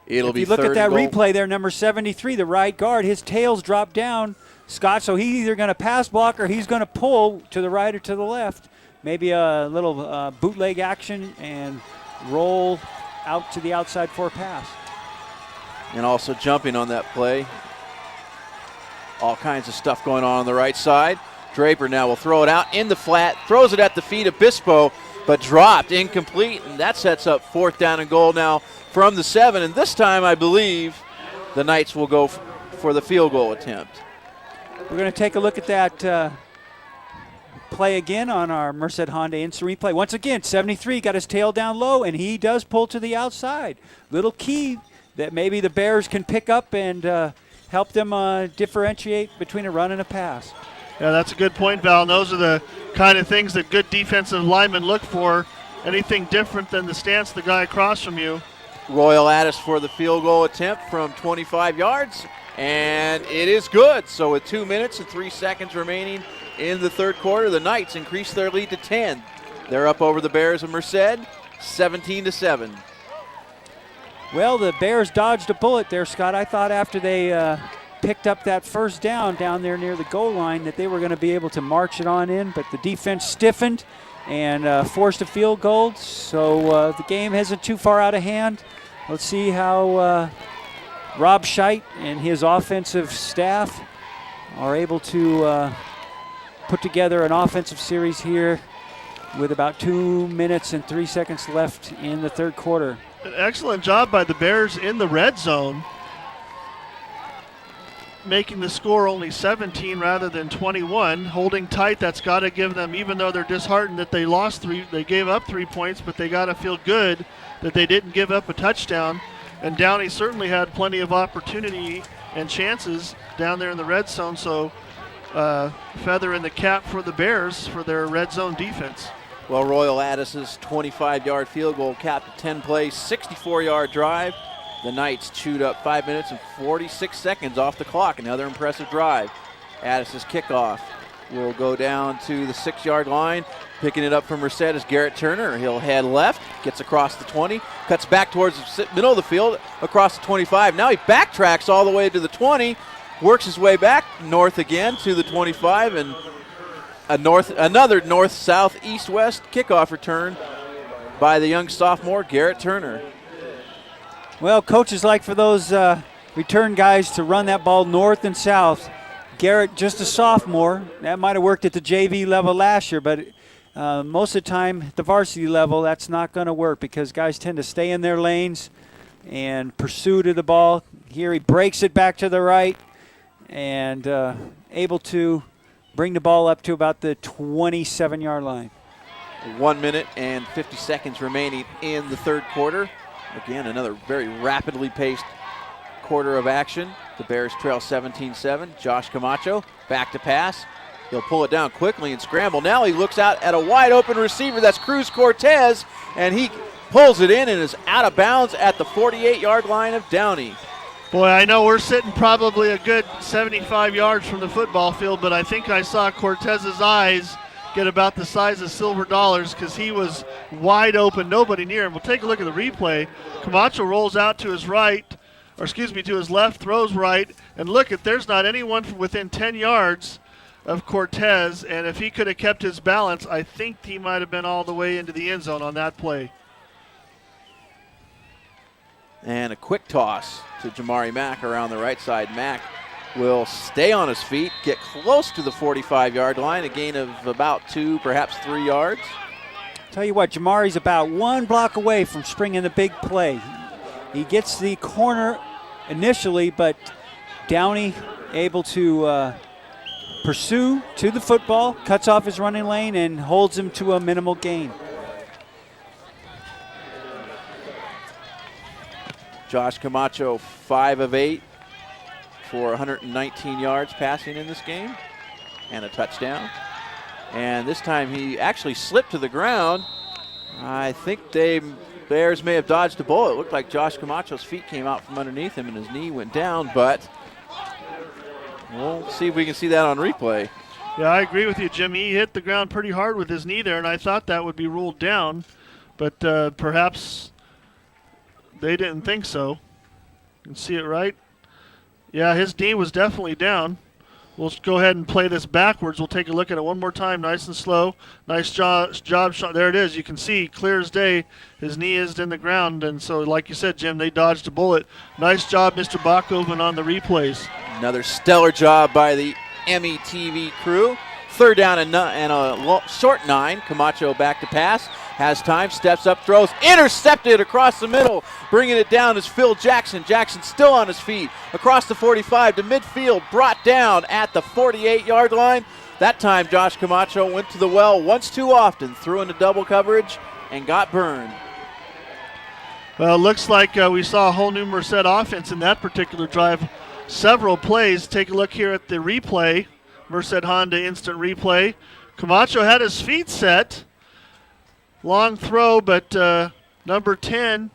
[SPEAKER 2] If
[SPEAKER 1] you look at that replay there, number 73, the right guard, his tail's dropped down, Scott, so he's either going to pass block or he's going to pull to the right or to the left. Maybe a little bootleg action and roll out to the outside for a pass.
[SPEAKER 2] And also jumping on that play. All kinds of stuff going on the right side. Draper now will throw it out in the flat, throws it at the feet of Bispo, but dropped, incomplete, and that sets up 4th down and goal now from the 7. And this time, I believe, the Knights will go for the field goal attempt.
[SPEAKER 1] We're going to take a look at that play again on our Merced Honda instant replay. Once again, 73 got his tail down low, and he does pull to the outside. Little key that maybe the Bears can pick up and help them differentiate between a run and a pass.
[SPEAKER 3] Yeah, that's a good point, Val. And those are the kind of things that good defensive linemen look for. Anything different than the stance of the guy across from you.
[SPEAKER 2] Royal Addis for the field goal attempt from 25 yards, and it is good. So with 2 minutes and 3 seconds remaining in the third quarter, the Knights increase their lead to 10. They're up over the Bears of Merced, 17-7.
[SPEAKER 1] Well, the Bears dodged a bullet there, Scott. I thought after they picked up that first down there near the goal line that they were going to be able to march it on in, but the defense stiffened and forced a field goal. So the game isn't too far out of hand. Let's see how Rob Scheidt and his offensive staff are able to put together an offensive series here with about 2 minutes and 3 seconds left in the third quarter.
[SPEAKER 3] An excellent job by the Bears in the red zone, making the score only 17 rather than 21, holding tight. That's got to give them, even though they're disheartened that they lost 3, they gave up 3 points, but they got to feel good that they didn't give up a touchdown. And Downey certainly had plenty of opportunity and chances down there in the red zone, so feather in the cap for the Bears for their red zone defense.
[SPEAKER 2] Well, Royal Addis's 25-yard field goal capped a 10-play, 64-yard drive. The Knights chewed up 5 minutes and 46 seconds off the clock. Another impressive drive. Addis's kickoff will go down to the 6-yard line. Picking it up from Merced is Garrett Turner. He'll head left, gets across the 20, cuts back towards the middle of the field, across the 25. Now he backtracks all the way to the 20, works his way back north again to the 25, and another north-south, east-west kickoff return by the young sophomore, Garrett Turner.
[SPEAKER 1] Well, coaches like for those return guys to run that ball north and south. Garrett, just a sophomore. That might have worked at the JV level last year, but most of the time at the varsity level, that's not going to work because guys tend to stay in their lanes and pursue to the ball. Here he breaks it back to the right and able to bring the ball up to about the 27-yard line.
[SPEAKER 2] 1 minute and 50 seconds remaining in the third quarter. Again, another very rapidly paced quarter of action. The Bears trail 17-7. Josh Camacho back to pass. He'll pull it down quickly and scramble. Now he looks out at a wide open receiver. That's Cruz Cortez, and he pulls it in and is out of bounds at the 48-yard line of Downey.
[SPEAKER 3] Boy, I know we're sitting probably a good 75 yards from the football field, but I think I saw Cortez's eyes get about the size of silver dollars because he was wide open, nobody near him. We'll take a look at the replay. Camacho rolls out to his right, to his left, throws right, and look, there's not anyone within 10 yards of Cortez, and if he could have kept his balance, I think he might have been all the way into the end zone on that play.
[SPEAKER 2] And a quick toss to Jamari Mack around the right side. Mack will stay on his feet, get close to the 45-yard line, a gain of about 2, perhaps 3 yards.
[SPEAKER 1] Tell you what, Jamari's about 1 block away from springing the big play. He gets the corner initially, but Downey able to pursue to the football, cuts off his running lane, and holds him to a minimal gain.
[SPEAKER 2] Josh Camacho, 5 of 8 for 119 yards passing in this game and a touchdown. And this time he actually slipped to the ground. I think Bears may have dodged a bullet. It looked like Josh Camacho's feet came out from underneath him and his knee went down, but we'll see if we can see that on replay.
[SPEAKER 3] Yeah, I agree with you, Jim. He hit the ground pretty hard with his knee there, and I thought that would be ruled down, but perhaps they didn't think so. You can see it right. Yeah, his knee was definitely down. We'll go ahead and play this backwards. We'll take a look at it one more time, nice and slow. Nice job. There it is. You can see clear as day his knee is in the ground. And so, like you said, Jim, they dodged a bullet. Nice job, Mr. Bachhoven, on the replays.
[SPEAKER 2] Another stellar job by the METV crew. Third down and a short 9. Camacho back to pass. Has time, steps up, throws, intercepted across the middle. Bringing it down is Phil Jackson. Jackson still on his feet. Across the 45 to midfield, brought down at the 48-yard line. That time Josh Camacho went to the well once too often, threw into double coverage, and got burned.
[SPEAKER 3] Well, it looks like we saw a whole new Merced offense in that particular drive. Several plays. Take a look here at the replay. Merced Honda instant replay. Camacho had his feet set. Long throw, but number 10,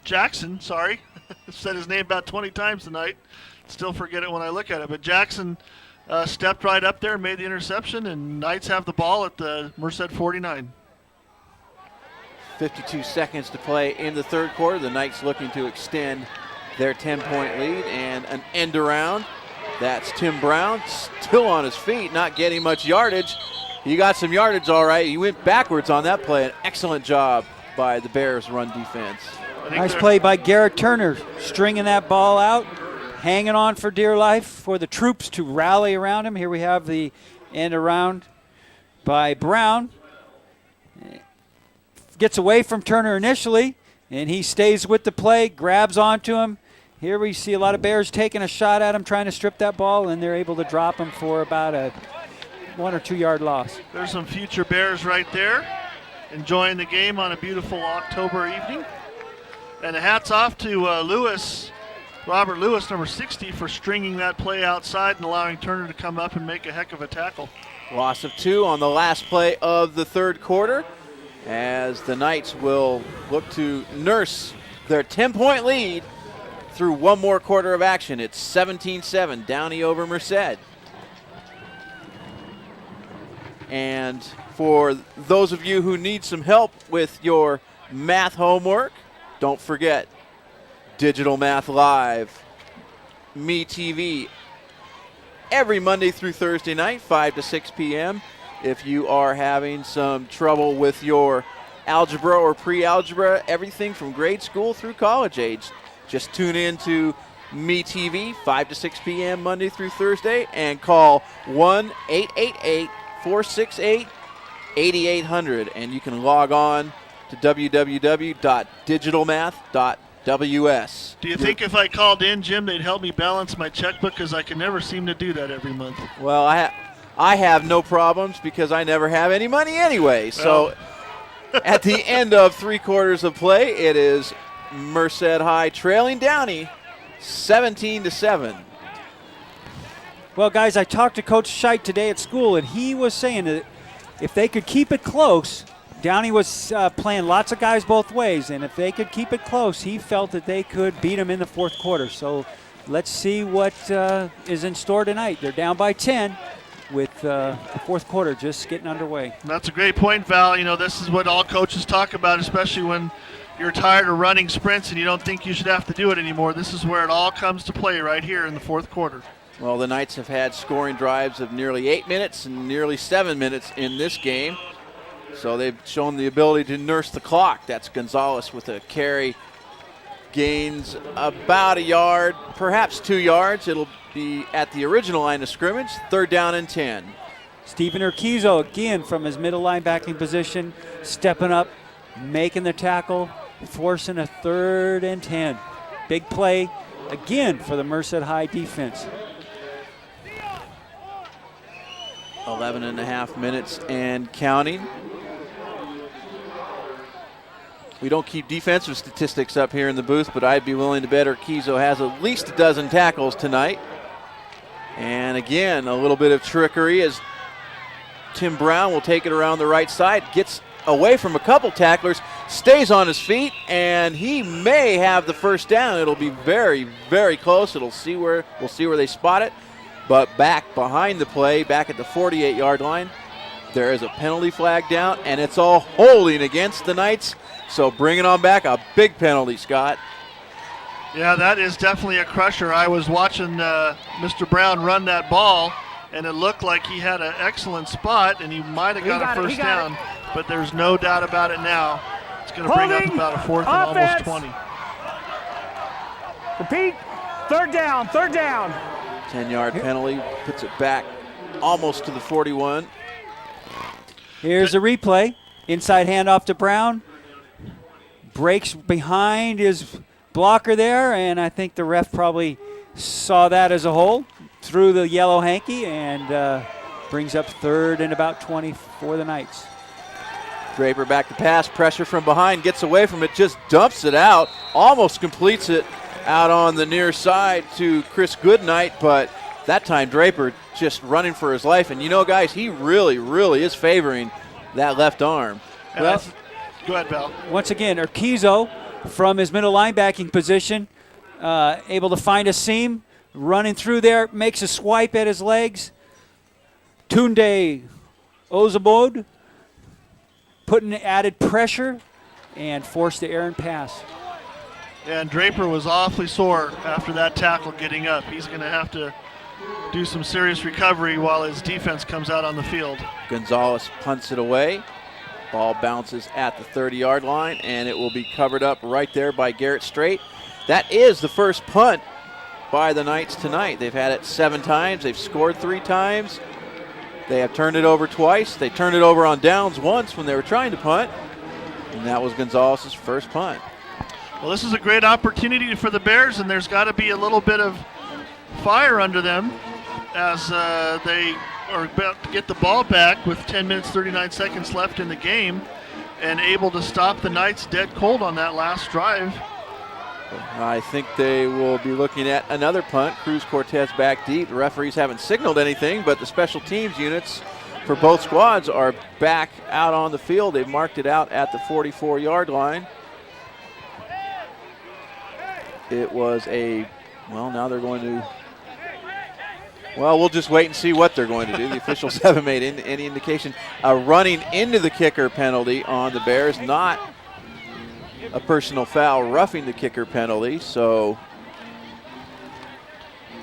[SPEAKER 3] Jackson, sorry. Said his name about 20 times tonight. Still forget it when I look at it. But Jackson stepped right up there, made the interception, and Knights have the ball at the Merced 49.
[SPEAKER 2] 52 seconds to play in the third quarter. The Knights looking to extend their 10-point lead, and an end around. That's Tim Brown, still on his feet, not getting much yardage. He got some yardage all right. He went backwards on that play. An excellent job by the Bears run defense.
[SPEAKER 1] Nice play by Garrett Turner, stringing that ball out, hanging on for dear life for the troops to rally around him. Here we have the end around by Brown. Gets away from Turner initially, and he stays with the play, grabs onto him. Here we see a lot of Bears taking a shot at him, trying to strip that ball, and they're able to drop him for about a 1 or 2 yard loss.
[SPEAKER 3] There's some future Bears right there, enjoying the game on a beautiful October evening. And hats off to Robert Lewis, number 60, for stringing that play outside and allowing Turner to come up and make a heck of a tackle.
[SPEAKER 2] Loss of 2 on the last play of the third quarter, as the Knights will look to nurse their 10-point lead through one more quarter of action. It's 17-7, Downey over Merced. And for those of you who need some help with your math homework, don't forget Digital Math Live, MeTV, every Monday through Thursday night, 5 to 6 p.m. If you are having some trouble with your algebra or pre-algebra, everything from grade school through college age, just tune in to MeTV, 5 to 6 p.m. Monday through Thursday, and call 1-888-468-8800, and you can log on to www.digitalmath.ws.
[SPEAKER 3] Do you think if I called in, Jim, they'd help me balance my checkbook? Because I can never seem to do that every month.
[SPEAKER 2] Well, I have no problems because I never have any money anyway. So at the end of 3 quarters of play, it is Merced High trailing Downey 17-7.
[SPEAKER 1] Well, guys, I talked to Coach Scheit today at school, and he was saying that if they could keep it close, Downey was playing lots of guys both ways, and if they could keep it close, he felt that they could beat them in the fourth quarter. So let's see what is in store tonight. They're down by 10 with the fourth quarter just getting underway.
[SPEAKER 3] That's a great point, Val. You know, this is what all coaches talk about, especially when you're tired of running sprints and you don't think you should have to do it anymore. This is where it all comes to play right here in the fourth quarter.
[SPEAKER 2] Well, the Knights have had scoring drives of nearly 8 minutes and nearly 7 minutes in this game. So they've shown the ability to nurse the clock. That's Gonzalez with a carry. Gains about a yard, perhaps 2 yards. It'll be at the original line of scrimmage, 3rd down and 10.
[SPEAKER 1] Stephen Urquizo again from his middle linebacking position, stepping up, making the tackle, forcing a 3rd and 10. Big play again for the Merced High defense.
[SPEAKER 2] 11 and a half minutes and counting. We don't keep defensive statistics up here in the booth, but I'd be willing to bet Urquizo has at least a dozen tackles tonight. And again, a little bit of trickery as Tim Brown will take it around the right side, gets away from a couple tacklers, stays on his feet, and he may have the first down. It'll be very, very close. We'll see where they spot it. But back behind the play, back at the 48-yard line, there is a penalty flag down, and it's all holding against the Knights. So bring it on back, a big penalty, Scott.
[SPEAKER 3] Yeah, that is definitely a crusher. I was watching Mr. Brown run that ball, and it looked like he had an excellent spot, and he might have got a first down. But there's no doubt about it now. It's going to bring up about a 4th and almost 20.
[SPEAKER 4] Repeat. 3rd down. 3rd down.
[SPEAKER 2] 10-yard penalty, puts it back almost to the 41.
[SPEAKER 1] Here's a replay. Inside handoff to Brown. Breaks behind his blocker there, and I think the ref probably saw that as a hole. Threw the yellow hanky and brings up 3rd and about 20 for the Knights.
[SPEAKER 2] Draper back to pass, pressure from behind, gets away from it, just dumps it out, almost completes it out on the near side to Chris Goodnight, but that time Draper just running for his life. And you know, guys, he really, really is favoring that left arm.
[SPEAKER 3] Well, go ahead, Val.
[SPEAKER 1] Once again, Urquizo from his middle linebacking position, able to find a seam, running through there, makes a swipe at his legs. Tunde Ozabod putting added pressure and forced the errant pass.
[SPEAKER 3] And Draper was awfully sore after that tackle getting up. He's going to have to do some serious recovery while his defense comes out on the field.
[SPEAKER 2] Gonzalez punts it away. Ball bounces at the 30-yard line, and it will be covered up right there by Garrett Strait. That is the first punt by the Knights tonight. They've had it 7 times. They've scored 3 times. They have turned it over twice. They turned it over on downs once when they were trying to punt, and that was Gonzalez's first punt.
[SPEAKER 3] Well, this is a great opportunity for the Bears, and there's got to be a little bit of fire under them as they are about to get the ball back with 10 minutes, 39 seconds left in the game and able to stop the Knights dead cold on that last drive.
[SPEAKER 2] I think they will be looking at another punt. Cruz Cortez back deep. The referees haven't signaled anything, but the special teams units for both squads are back out on the field. They've marked it out at the 44-yard line. It was now they're going to, we'll just wait and see what they're going to do. The officials haven't made any indication. A running into the kicker penalty on the Bears, not a personal foul, roughing the kicker penalty. So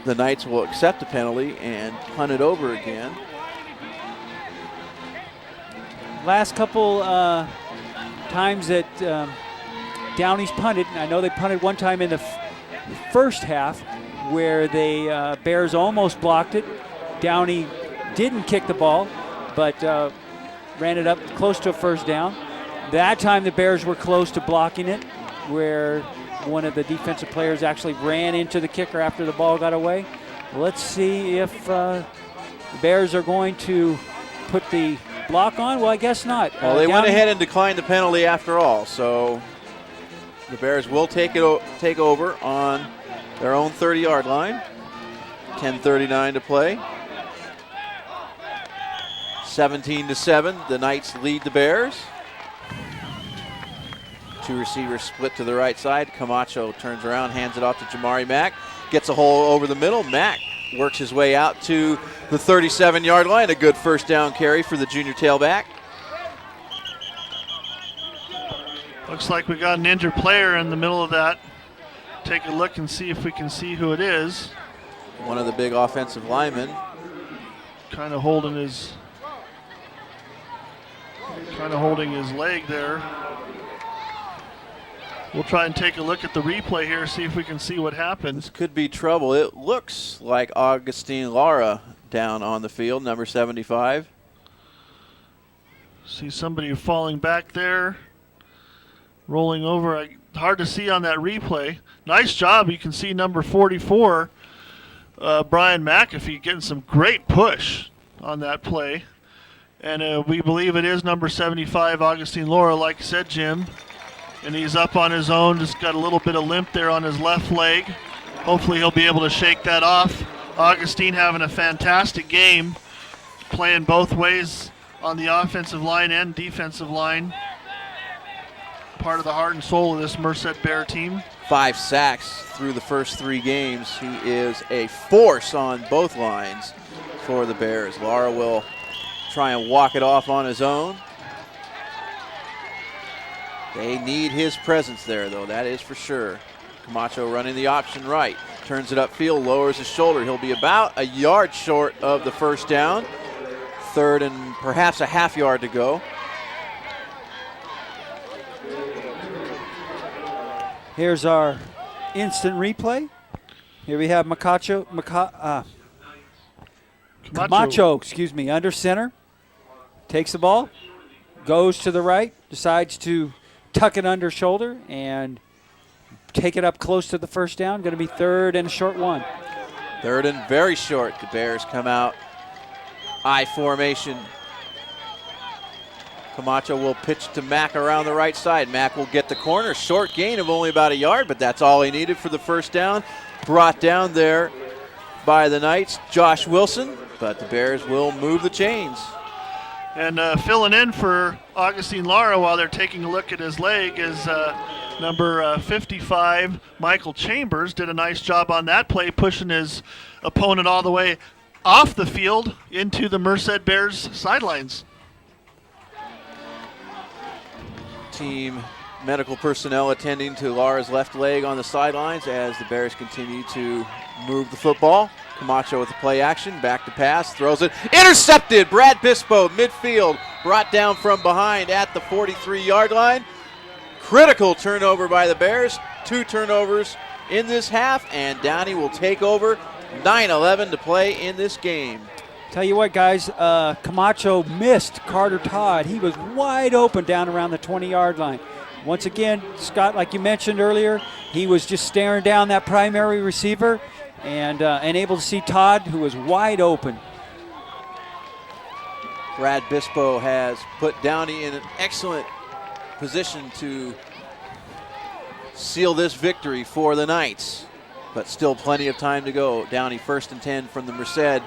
[SPEAKER 2] the Knights will accept the penalty and punt it over again.
[SPEAKER 1] Last couple times that Downey's punted, I know they punted one time in the first half where the Bears almost blocked it. Downey didn't kick the ball, but ran it up close to a first down. That time the Bears were close to blocking it, where one of the defensive players actually ran into the kicker after the ball got away. Let's see if the Bears are going to put the block on. Well, I guess not.
[SPEAKER 2] Well, they went ahead and declined the penalty after all, so The Bears will take over on their own 30-yard line. 10:39 to play. 17-7, the Knights lead the Bears. Two receivers split to the right side. Camacho turns around, hands it off to Jamari Mack. Gets a hole over the middle. Mack works his way out to the 37-yard line. A good first down carry for the junior tailback.
[SPEAKER 3] Looks like we got an injured player in the middle of that. Take a look and see if we can see who it is.
[SPEAKER 2] One of the big offensive linemen.
[SPEAKER 3] Kind of holding his leg there. We'll try and take a look at the replay here, see if we can see what happens.
[SPEAKER 2] This could be trouble. It looks like Augustine Lara down on the field, number 75.
[SPEAKER 3] See somebody falling back there, rolling over. Hard to see on that replay. Nice job. You can see number 44, Brian McAfee, getting some great push on that play. And we believe it is number 75, Augustine Lara, like you said, Jim. And he's up on his own, just got a little bit of limp there on his left leg. Hopefully he'll be able to shake that off. Augustine having a fantastic game, playing both ways on the offensive line and defensive line. Part of the heart and soul of this Merced Bear team.
[SPEAKER 2] 5 sacks through the first 3 games. He is a force on both lines for the Bears. Lara will try and walk it off on his own. They need his presence there, though, that is for sure. Camacho running the option right. Turns it upfield, lowers his shoulder. He'll be about a yard short of the first down. 3rd and perhaps a half yard to go.
[SPEAKER 1] Here's our instant replay. Here we have Camacho, under center. Takes the ball, goes to the right, decides to tuck it under shoulder and take it up close to the first down. Going to be 3rd and a short one.
[SPEAKER 2] 3rd and very short. The Bears come out I formation. Camacho will pitch to Mack around the right side. Mack will get the corner. Short gain of only about a yard, but that's all he needed for the first down. Brought down there by the Knights, Josh Wilson, but the Bears will move the chains.
[SPEAKER 3] And filling in for Augustine Lara while they're taking a look at his leg is number 55, Michael Chambers. Did a nice job on that play, pushing his opponent all the way off the field into the Merced Bears sidelines.
[SPEAKER 2] Team medical personnel attending to Lara's left leg on the sidelines as the Bears continue to move the football. Camacho with the play action, back to pass, throws it, intercepted. Brad Bispo, midfield, brought down from behind at the 43-yard line. Critical turnover by the Bears. 2 turnovers in this half, and Downey will take over. 9:11 to play in this game.
[SPEAKER 1] Tell you what, guys, Camacho missed Carter Todd. He was wide open down around the 20-yard line. Once again, Scott, like you mentioned earlier, he was just staring down that primary receiver and able to see Todd, who was wide open.
[SPEAKER 2] Brad Bispo has put Downey in an excellent position to seal this victory for the Knights, but still plenty of time to go. Downey 1st and 10 from the Merced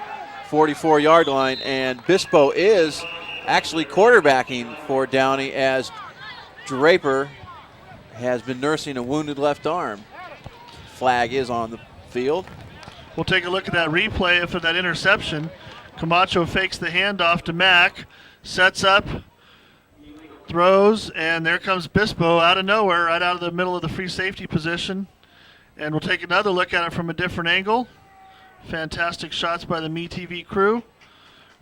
[SPEAKER 2] 44-yard line, and Bispo is actually quarterbacking for Downey as Draper has been nursing a wounded left arm. Flag is on the field.
[SPEAKER 3] We'll take a look at that replay for that interception. Camacho fakes the handoff to Mack, sets up, throws, and there comes Bispo out of nowhere, right out of the middle of the free safety position. And we'll take another look at it from a different angle. Fantastic shots by the MeTV crew.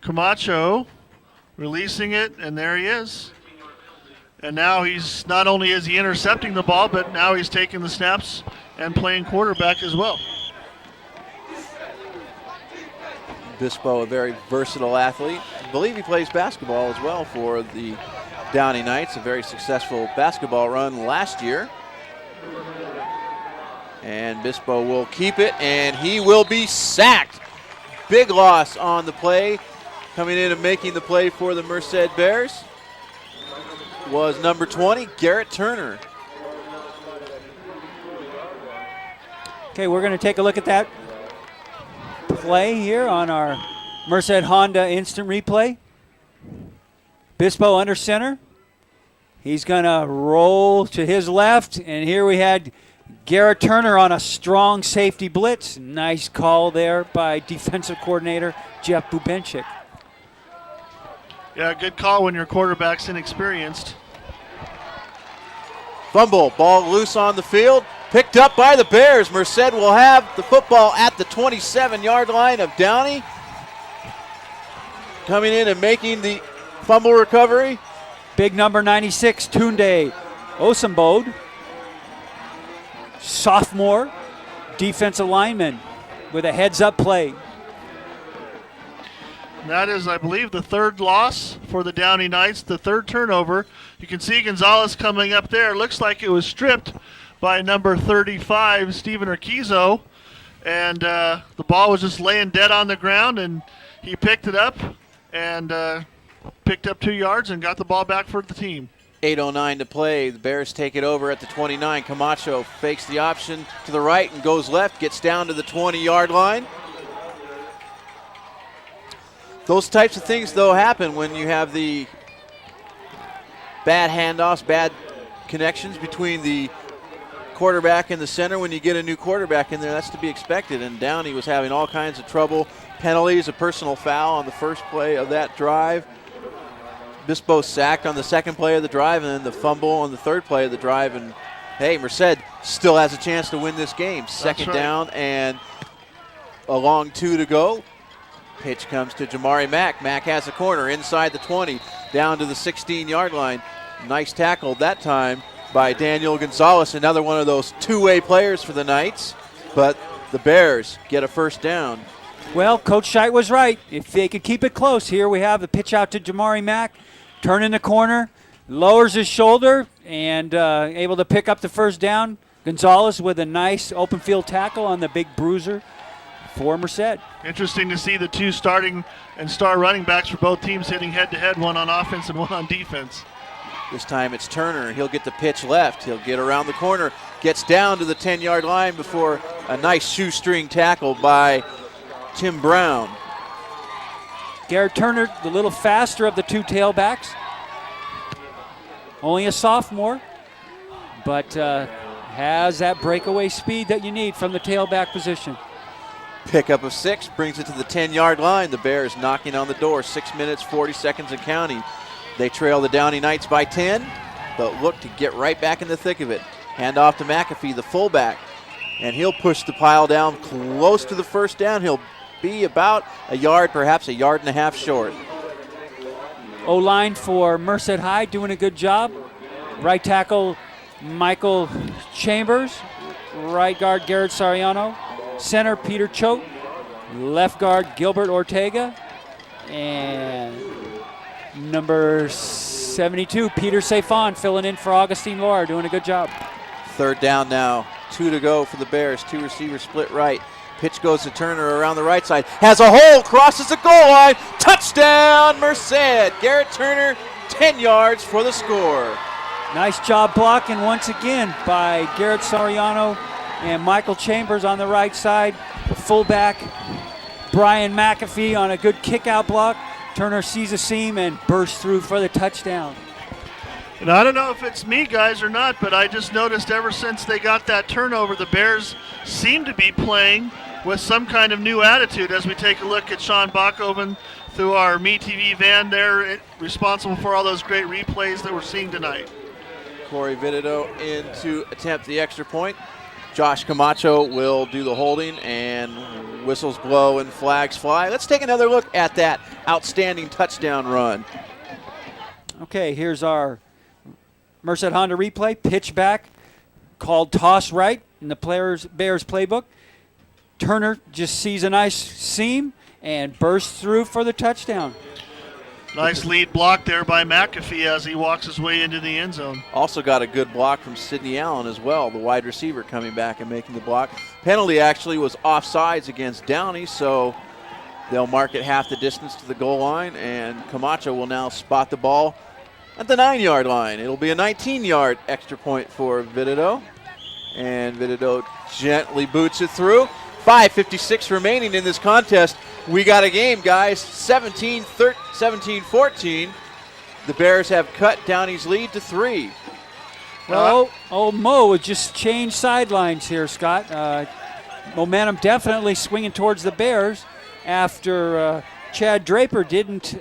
[SPEAKER 3] Camacho releasing it, and there he is. And now he's not only is he intercepting the ball, but now he's taking the snaps and playing quarterback as well.
[SPEAKER 2] Bispo, a very versatile athlete. I believe he plays basketball as well for the Downey Knights. A very successful basketball run last year. And Bispo will keep it, and he will be sacked. Big loss on the play. Coming in and making the play for the Merced Bears was number 20, Garrett Turner.
[SPEAKER 1] Okay, we're going to take a look at that play here on our Merced Honda instant replay. Bispo under center. He's going to roll to his left, and here we had Garrett Turner on a strong safety blitz. Nice call there by defensive coordinator Jeff Bubenchik.
[SPEAKER 3] Yeah, good call when your quarterback's inexperienced.
[SPEAKER 2] Fumble, ball loose on the field, picked up by the Bears. Merced will have the football at the 27-yard line of Downey. Coming in and making the fumble recovery.
[SPEAKER 1] Big number 96, Tunde Osambode. Sophomore defensive lineman with a heads-up play.
[SPEAKER 3] That is, I believe, the third loss for the Downey Knights, the third turnover. You can see Gonzalez coming up there. Looks like it was stripped by number 35, Steven Urquizo. And the ball was just laying dead on the ground, and he picked it up and picked up 2 yards and got the ball back for the team.
[SPEAKER 2] 8:09 to play. The Bears take it over at the 29. Camacho fakes the option to the right and goes left, gets down to the 20-yard line. Those types of things, though, happen when you have the bad handoffs, bad connections between the quarterback and the center. When you get a new quarterback in there, that's to be expected. And Downey was having all kinds of trouble. Penalties, a personal foul on the first play of that drive. Bispo sacked on the second play of the drive, and then the fumble on the third play of the drive. And, hey, Merced still has a chance to win this game. Second
[SPEAKER 3] right.
[SPEAKER 2] down and a long 2 to go. Pitch comes to Jamari Mack. Mack has a corner inside the 20, down to the 16-yard line. Nice tackle that time by Daniel Gonzalez, another one of those two-way players for the Knights. But the Bears get a first down.
[SPEAKER 1] Well, Coach Scheidt was right. If they could keep it close, here we have the pitch out to Jamari Mack. Turn in the corner, lowers his shoulder, and able to pick up the first down. Gonzalez with a nice open field tackle on the big bruiser for Merced.
[SPEAKER 3] Interesting to see the two starting and star running backs for both teams hitting head-to-head, one on offense and one on defense.
[SPEAKER 2] This time it's Turner. He'll get the pitch left. He'll get around the corner, gets down to the 10-yard line before a nice shoestring tackle by Tim Brown.
[SPEAKER 1] Garrett Turner, the little faster of the two tailbacks. Only a sophomore, but has that breakaway speed that you need from the tailback position.
[SPEAKER 2] Pickup of 6 brings it to the 10-yard line. The Bears knocking on the door. 6 minutes, 40 seconds and counting. They trail the Downey Knights by 10, but look to get right back in the thick of it. Hand off to McAfee, the fullback, and he'll push the pile down close to the first down. He'll be about a yard, perhaps a yard and a half short.
[SPEAKER 1] O-line for Merced High doing a good job. Right tackle Michael Chambers. Right guard Garrett Sariano. Center Peter Choate. Left guard Gilbert Ortega. And number 72, Peter Safon, filling in for Augustine Laura, doing a good job.
[SPEAKER 2] Third down now. 2 to go for the Bears. 2 receivers split right. Pitch goes to Turner around the right side. Has a hole, crosses the goal line. Touchdown, Merced. Garrett Turner, 10 yards for the score.
[SPEAKER 1] Nice job blocking once again by Garrett Sariano and Michael Chambers on the right side. The fullback, Brian McAfee, on a good kick-out block. Turner sees a seam and bursts through for the touchdown.
[SPEAKER 3] And I don't know if it's me, guys, or not, but I just noticed ever since they got that turnover, the Bears seem to be playing with some kind of new attitude as we take a look at Sean Bachhoven through our MeTV van there, responsible for all those great replays that we're seeing tonight.
[SPEAKER 2] Corey Vitito in to attempt the extra point. Josh Camacho will do the holding, and whistles blow and flags fly. Let's take another look at that outstanding touchdown run.
[SPEAKER 1] Okay, here's our Merced Honda replay. Pitch back, called toss right in the Bears playbook. Turner just sees a nice seam and bursts through for the touchdown.
[SPEAKER 3] Nice lead block there by McAfee as he walks his way into the end zone.
[SPEAKER 2] Also got a good block from Sidney Allen as well, the wide receiver coming back and making the block. Penalty actually was offsides against Downey, so they'll mark it half the distance to the goal line, and Camacho will now spot the ball at the 9-yard line. It'll be a 19-yard extra point for Vitito. And Vitito gently boots it through. 5:56 remaining in this contest. We got a game, guys. 17-14. The Bears have cut Downey's lead to 3.
[SPEAKER 1] Well, Mo would just change sidelines here, Scott. Momentum definitely swinging towards the Bears after Chad Draper didn't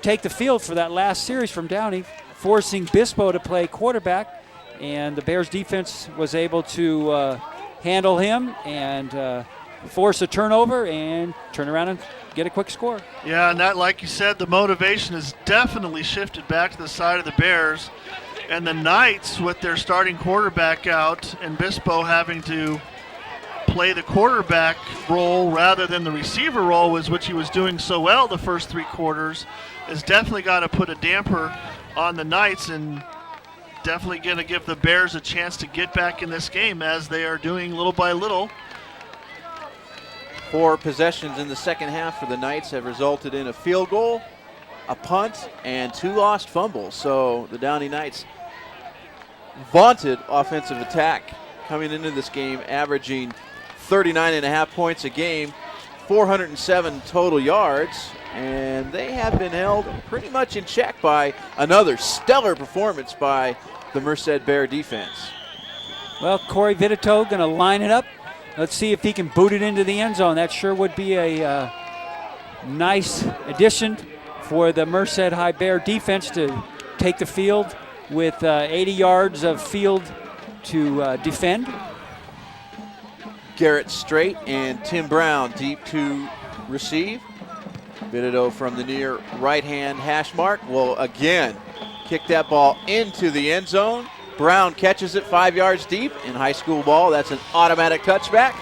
[SPEAKER 1] take the field for that last series from Downey, forcing Bispo to play quarterback. And the Bears defense was able to handle him and force a turnover and turn around and get a quick score.
[SPEAKER 3] Yeah, and that, like you said, the motivation has definitely shifted back to the side of the Bears. And the Knights, with their starting quarterback out and Bispo having to play the quarterback role rather than the receiver role, which he was doing so well the first 3 quarters, is definitely got to put a damper on the Knights and definitely going to give the Bears a chance to get back in this game as they are doing little by little.
[SPEAKER 2] 4 possessions in the second half for the Knights have resulted in a field goal, a punt, and 2 lost fumbles. So the Downey Knights vaunted offensive attack coming into this game, averaging 39.5 points a game, 407 total yards, and they have been held pretty much in check by another stellar performance by the Merced Bear defense.
[SPEAKER 1] Well, Corey Vitito going to line it up. Let's see if he can boot it into the end zone. That sure would be a nice addition for the Merced High Bear defense to take the field with 80 yards of field to defend.
[SPEAKER 2] Garrett Straight and Tim Brown deep to receive. Vitito from the near right-hand hash mark will again kick that ball into the end zone. Brown catches it 5 yards deep. In high school ball, that's an automatic touchback.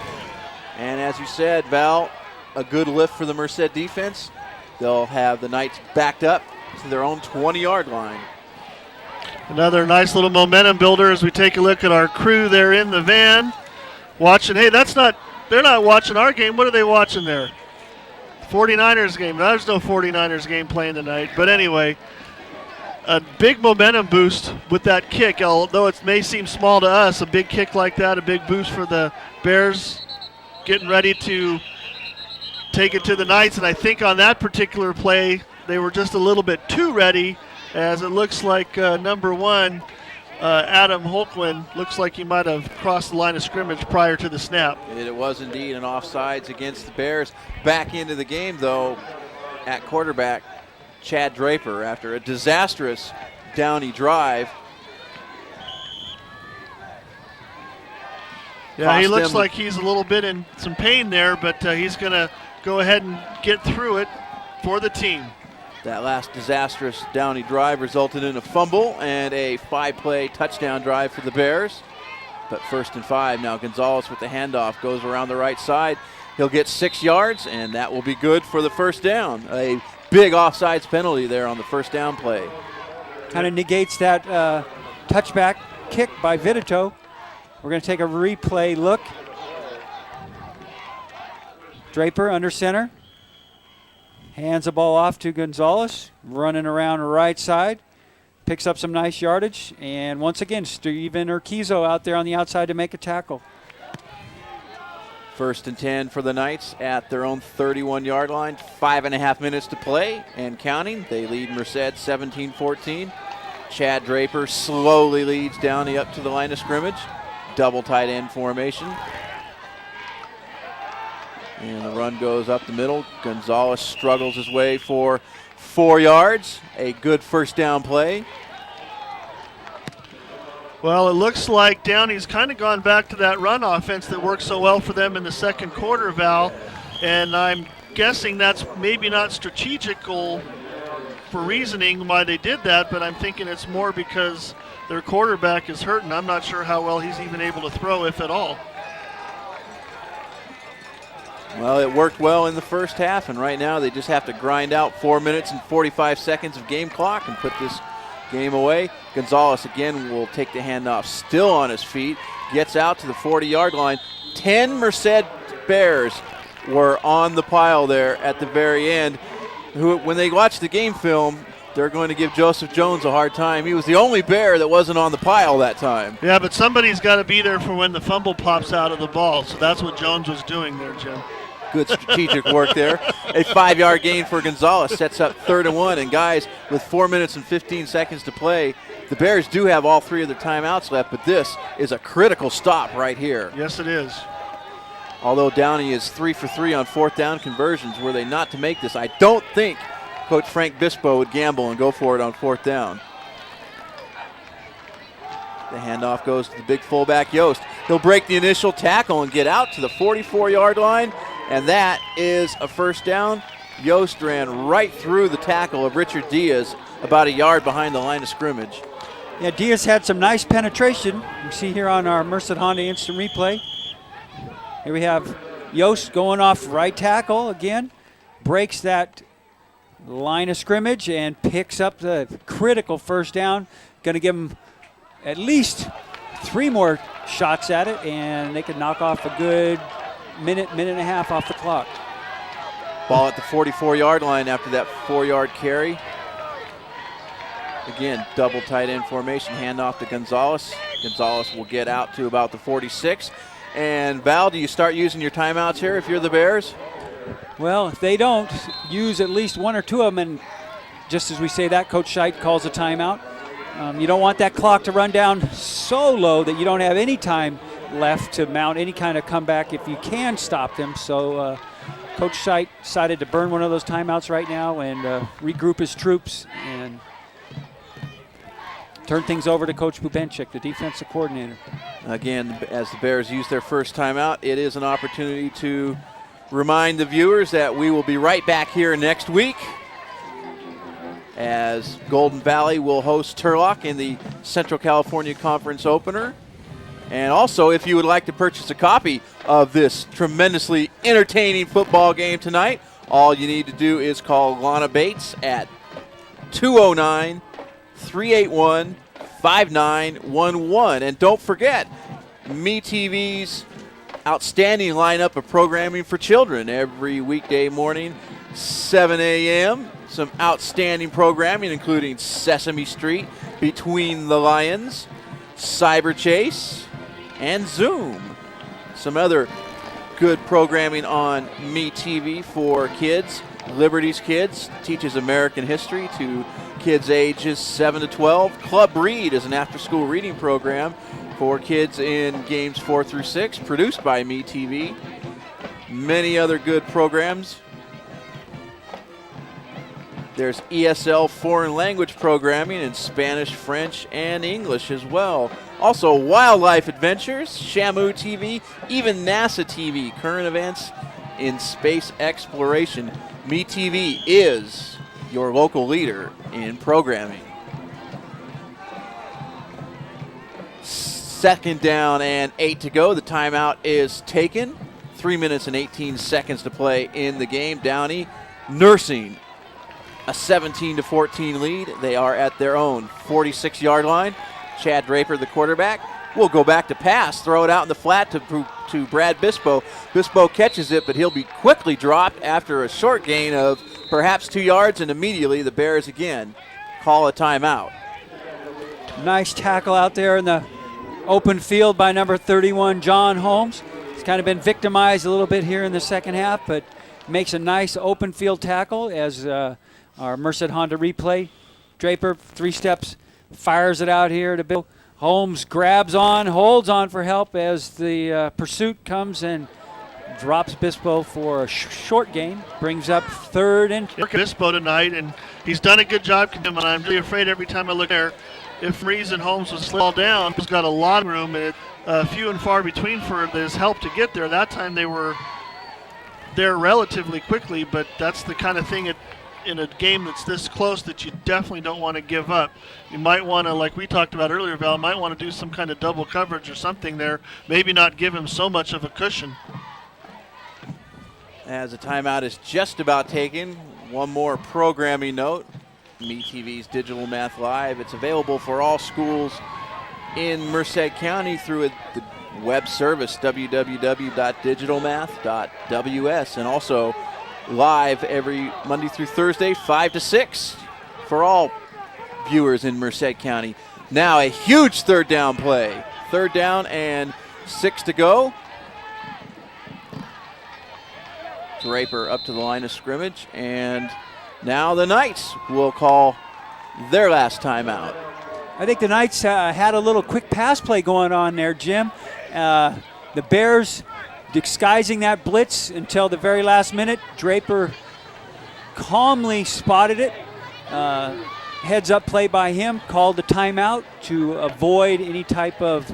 [SPEAKER 2] And as you said, Val, a good lift for the Merced defense. They'll have the Knights backed up to their own 20-yard line.
[SPEAKER 3] Another nice little momentum builder as we take a look at our crew there in the van. Watching, hey, they're not watching our game. What are they watching there? 49ers game. There's no 49ers game playing tonight. But anyway, a big momentum boost with that kick. Although it may seem small to us, a big kick like that, a big boost for the Bears getting ready to take it to the Knights. And I think on that particular play, they were just a little bit too ready, as it looks like number 1, Adam Holquin, looks like he might have crossed the line of scrimmage prior to the snap.
[SPEAKER 2] It was indeed an offsides against the Bears. Back into the game, though, at quarterback, Chad Draper, after a disastrous Downey drive.
[SPEAKER 3] Yeah, he looks like he's a little bit in some pain there, but he's going to go ahead and get through it for the team.
[SPEAKER 2] That last disastrous Downey drive resulted in a fumble and a 5-play touchdown drive for the Bears. But 1st and 5, now Gonzalez with the handoff goes around the right side. He'll get 6 yards, and that will be good for the first down. A big offsides penalty there on the first down play.
[SPEAKER 1] Kind of negates that touchback kick by Vitito. We're going to take a replay look. Draper under center. Hands the ball off to Gonzalez, running around the right side. Picks up some nice yardage. And once again, Steven Urquizo out there on the outside to make a tackle.
[SPEAKER 2] 1st and 10 for the Knights at their own 31-yard line. 5.5 minutes to play and counting. They lead Merced 17-14. Chad Draper slowly leads Downey up to the line of scrimmage. Double tight end formation. And the run goes up the middle. Gonzalez struggles his way for 4 yards. A good first down play.
[SPEAKER 3] Well, it looks like Downey's kind of gone back to that run offense that worked so well for them in the second quarter, Val. And I'm guessing that's maybe not strategical for reasoning why they did that, but I'm thinking it's more because their quarterback is hurt, and I'm not sure how well he's even able to throw, if at all.
[SPEAKER 2] Well, it worked well in the first half, and right now they just have to grind out 4 minutes and 45 seconds of game clock and put this game away. Gonzalez again will take the handoff, still on his feet, gets out to the 40-yard line. 10 Merced Bears were on the pile there at the very end. Who, when they watched the game film, they're going to give Joseph Jones a hard time. He was the only Bear that wasn't on the pile that time.
[SPEAKER 3] Yeah, but somebody's got to be there for when the fumble pops out of the ball. So that's what Jones was doing there, Jim.
[SPEAKER 2] Good strategic work there. A 5-yard gain for Gonzalez sets up 3rd and 1. And guys, with 4 minutes and 15 seconds to play, the Bears do have all 3 of their timeouts left, but this is a critical stop right here.
[SPEAKER 3] Yes, it is.
[SPEAKER 2] Although Downey is 3 for 3 on 4th down conversions, were they not to make this, I don't think Coach Frank Bispo would gamble and go for it on 4th down. The handoff goes to the big fullback, Yost. He'll break the initial tackle and get out to the 44-yard line, and that is a 1st down. Yost ran right through the tackle of Richard Diaz, about a yard behind the line of scrimmage.
[SPEAKER 1] Yeah, Diaz had some nice penetration. You see here on our Merced Honda instant replay. Here we have Yost going off right tackle again, breaks that line of scrimmage and picks up the critical 1st down. Going to give him at least 3 more shots at it, and they can knock off a good minute and a half off the clock.
[SPEAKER 2] Ball at the 44-yard line after that 4-yard carry. Again, double tight end formation, handoff to Gonzalez. Gonzalez will get out to about the 46. And Val, do you start using your timeouts here if you're the Bears?
[SPEAKER 1] Well, if they don't use at least 1 or 2 of them, and just as we say that, Coach Scheit calls a timeout. You don't want that clock to run down so low that you don't have any time left to mount any kind of comeback if you can stop them. So Coach Scheit decided to burn one of those timeouts right now and regroup his troops and turn things over to Coach Bubenchik, the defensive coordinator.
[SPEAKER 2] Again, as the Bears use their first timeout, it is an opportunity to remind the viewers that we will be right back here next week as Golden Valley will host Turlock in the Central California Conference opener. And also, if you would like to purchase a copy of this tremendously entertaining football game tonight, all you need to do is call Lana Bates at 209-381-5911. And don't forget, MeTV's outstanding lineup of programming for children every weekday morning, 7 a.m. Some outstanding programming, including Sesame Street, Between the Lions, Cyber Chase, and Zoom. Some other good programming on MeTV for kids. Liberty's Kids teaches American history to kids ages 7 to 12. Club Read is an after-school reading program for kids in games 4 through 6, produced by MeTV. Many other good programs. There's ESL foreign language programming in Spanish, French, and English as well. Also, Wildlife Adventures, Shamu TV, even NASA TV, current events in space exploration. MeTV is your local leader in programming. 2nd down and 8 to go. The timeout is taken. 3 minutes and 18 seconds to play in the game. Downey nursing a 17-14 lead. They are at their own 46-yard line. Chad Draper, the quarterback, will go back to pass, throw it out in the flat to Brad Bispo. Bispo catches it, but he'll be quickly dropped after a short gain of perhaps 2 yards, and immediately the Bears again call a timeout.
[SPEAKER 1] Nice tackle out there in the open field by number 31, John Holmes. He's kind of been victimized a little bit here in the second half, but makes a nice open field tackle as our Merced Honda replay. Draper, 3 steps, fires it out here to Bill. Holmes grabs on, holds on for help as the pursuit comes and drops Bispo for a short gain. Brings up 3rd and...
[SPEAKER 3] Look at Bispo tonight, and he's done a good job, and I'm really afraid every time I look there, if for some reason Holmes was slowed down, he's got a lot of room, and few and far between for his help to get there. That time they were there relatively quickly, but that's the kind of thing in a game that's this close that you definitely don't want to give up. You might want to, like we talked about earlier, Val, might want to do some kind of double coverage or something there, maybe not give him so much of a cushion.
[SPEAKER 2] As the timeout is just about taken, one more programming note. MeTV's Digital Math Live. It's available for all schools in Merced County through the web service www.digitalmath.ws, and also live every Monday through Thursday, 5 to 6 for all viewers in Merced County. Now a huge third down play. 3rd down and 6 to go. Draper up to the line of scrimmage, and now the Knights will call their last timeout.
[SPEAKER 1] I think the Knights had a little quick pass play going on there, Jim. The Bears disguising that blitz until the very last minute. Draper calmly spotted it. Heads up play by him, called the timeout to avoid any type of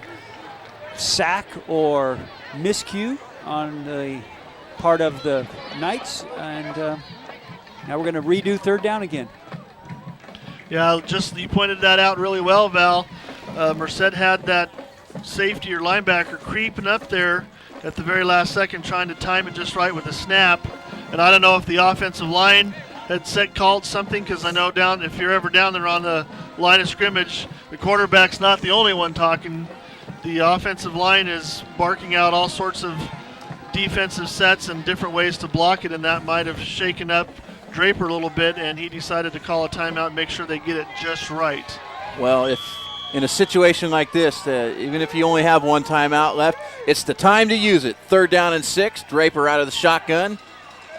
[SPEAKER 1] sack or miscue on the part of the Knights. And now we're going to redo 3rd down again.
[SPEAKER 3] Yeah, just you pointed that out really well, Val. Merced had that safety or linebacker creeping up there at the very last second, trying to time it just right with the snap. And I don't know if the offensive line had called something, because I know if you're ever down there on the line of scrimmage, the quarterback's not the only one talking. The offensive line is barking out all sorts of defensive sets and different ways to block it, and that might have shaken up Draper a little bit, and he decided to call a timeout and make sure they get it just right.
[SPEAKER 2] Well, if in a situation like this, even if you only have one timeout left, it's the time to use it. 3rd down and 6. Draper out of the shotgun,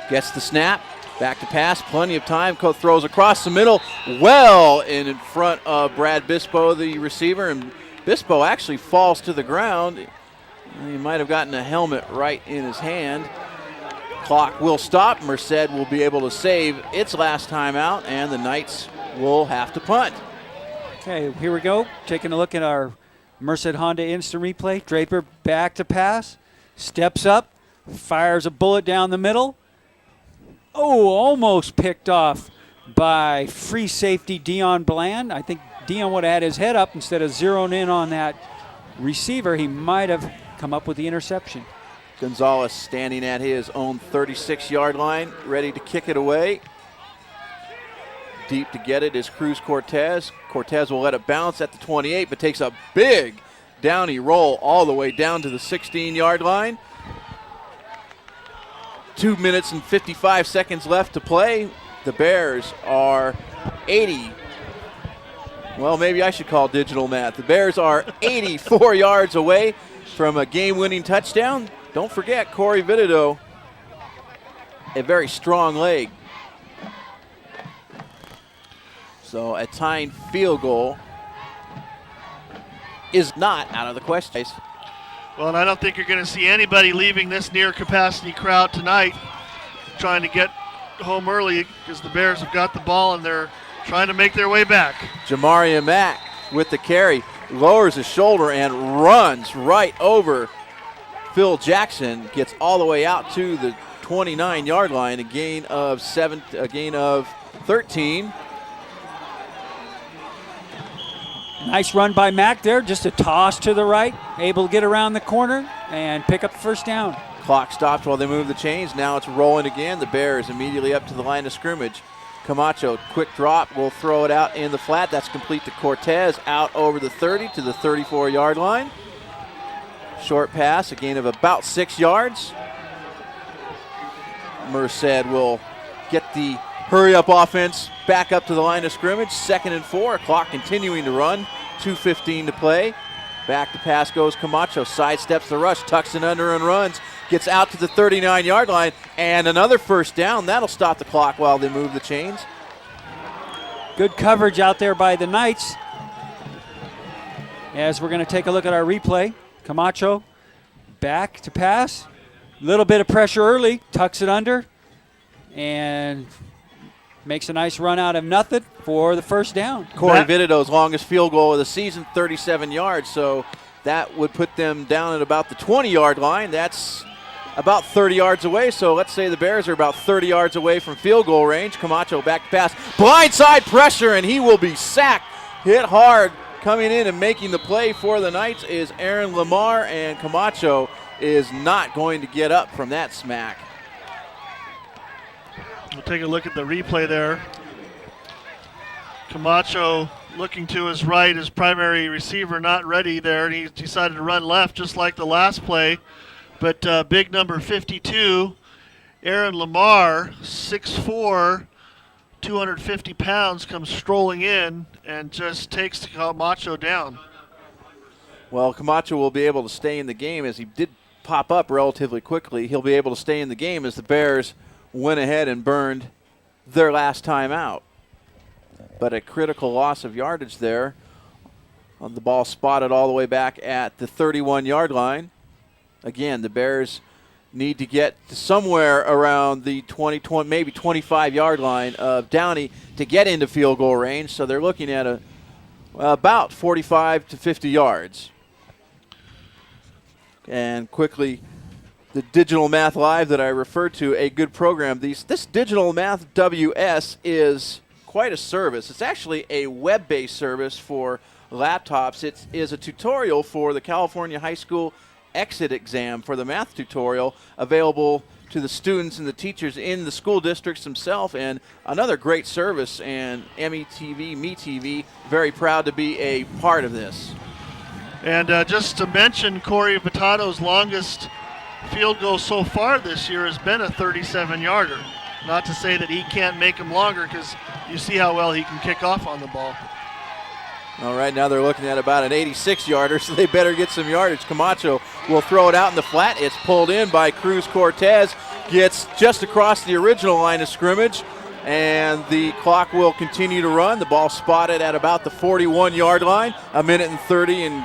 [SPEAKER 2] gets the snap, back to pass, plenty of time. Throws across the middle, well in front of Brad Bispo, the receiver, and Bispo actually falls to the ground. He might have gotten a helmet right in his hand. Clock will stop. Merced will be able to save its last timeout, and the Knights will have to punt.
[SPEAKER 1] Okay, here we go. Taking a look at our Merced Honda instant replay. Draper back to pass, steps up, fires a bullet down the middle. Oh, almost picked off by free safety Dion Bland. I think Dion would have had his head up instead of zeroing in on that receiver. He might have come up with the interception.
[SPEAKER 2] Gonzalez standing at his own 36-yard line, ready to kick it away. Deep to get it is Cruz Cortez. Cortez will let it bounce at the 28, but takes a big downy roll all the way down to the 16-yard line. 2 minutes and 55 seconds left to play. The Bears are 80. Well, maybe I should call digital math. The Bears are 84 yards away from a game-winning touchdown. Don't forget, Corey Vitito, a very strong leg. So a tying field goal is not out of the question.
[SPEAKER 3] Well, and I don't think you're going to see anybody leaving this near-capacity crowd tonight trying to get home early, because the Bears have got the ball and they're trying to make their way back.
[SPEAKER 2] Jamaria Mack with the carry, lowers his shoulder and runs right over Phil Jackson, gets all the way out to the 29-yard line, a gain of 13.
[SPEAKER 1] Nice run by Mack there, just a toss to the right, able to get around the corner and pick up the 1st down.
[SPEAKER 2] Clock stopped while they move the chains. Now it's rolling again. The Bears immediately up to the line of scrimmage. Camacho, quick drop, will throw it out in the flat. That's complete to Cortez, out over the 30 to the 34-yard line. Short pass, a gain of about 6 yards. Merced will get the hurry-up offense back up to the line of scrimmage. 2nd and 4, clock continuing to run. 2:15 to play. Back to pass goes Camacho, sidesteps the rush, tucks it under and runs. Gets out to the 39-yard line, and another 1st down. That'll stop the clock while they move the chains.
[SPEAKER 1] Good coverage out there by the Knights. As we're going to take a look at our replay. Camacho back to pass. Little bit of pressure early, tucks it under, and makes a nice run out of nothing for the 1st down.
[SPEAKER 2] Corey Vitito's longest field goal of the season, 37 yards, so that would put them down at about the 20-yard line. That's about 30 yards away, so let's say the Bears are about 30 yards away from field goal range. Camacho back to pass, blindside pressure, and he will be sacked. Hit hard. Coming in and making the play for the Knights is Aaron Lamar, and Camacho is not going to get up from that smack.
[SPEAKER 3] We'll take a look at the replay there. Camacho looking to his right, his primary receiver not ready there, and he decided to run left just like the last play. But big number 52, Aaron Lamar, 6'4", 250 pounds comes strolling in and just takes Camacho down.
[SPEAKER 2] Well, Camacho will be able to stay in the game as he did pop up relatively quickly. He'll be able to stay in the game as the Bears went ahead and burned their last time out. But a critical loss of yardage there. On the ball spotted all the way back at the 31-yard line. Again, the Bears need to get to somewhere around the 20, maybe 25-yard line of Downey to get into field goal range. So they're looking at about 45 to 50 yards. And quickly, the Digital Math Live that I referred to, a good program. This Digital Math WS is quite a service. It's actually a web-based service for laptops. It is a tutorial for the California High School exit exam for the math tutorial, available to the students and the teachers in the school districts themselves, and another great service. And MeTV, very proud to be a part of this.
[SPEAKER 3] And just to mention, Corey Vitado's longest field goal so far this year has been a 37-yarder. Not to say that he can't make them longer, because you see how well he can kick off on the ball.
[SPEAKER 2] All right, now they're looking at about an 86-yarder, so they better get some yardage. Camacho will throw it out in the flat. It's pulled in by Cruz Cortez, gets just across the original line of scrimmage, and the clock will continue to run. The ball spotted at about the 41-yard line, a minute and 30 and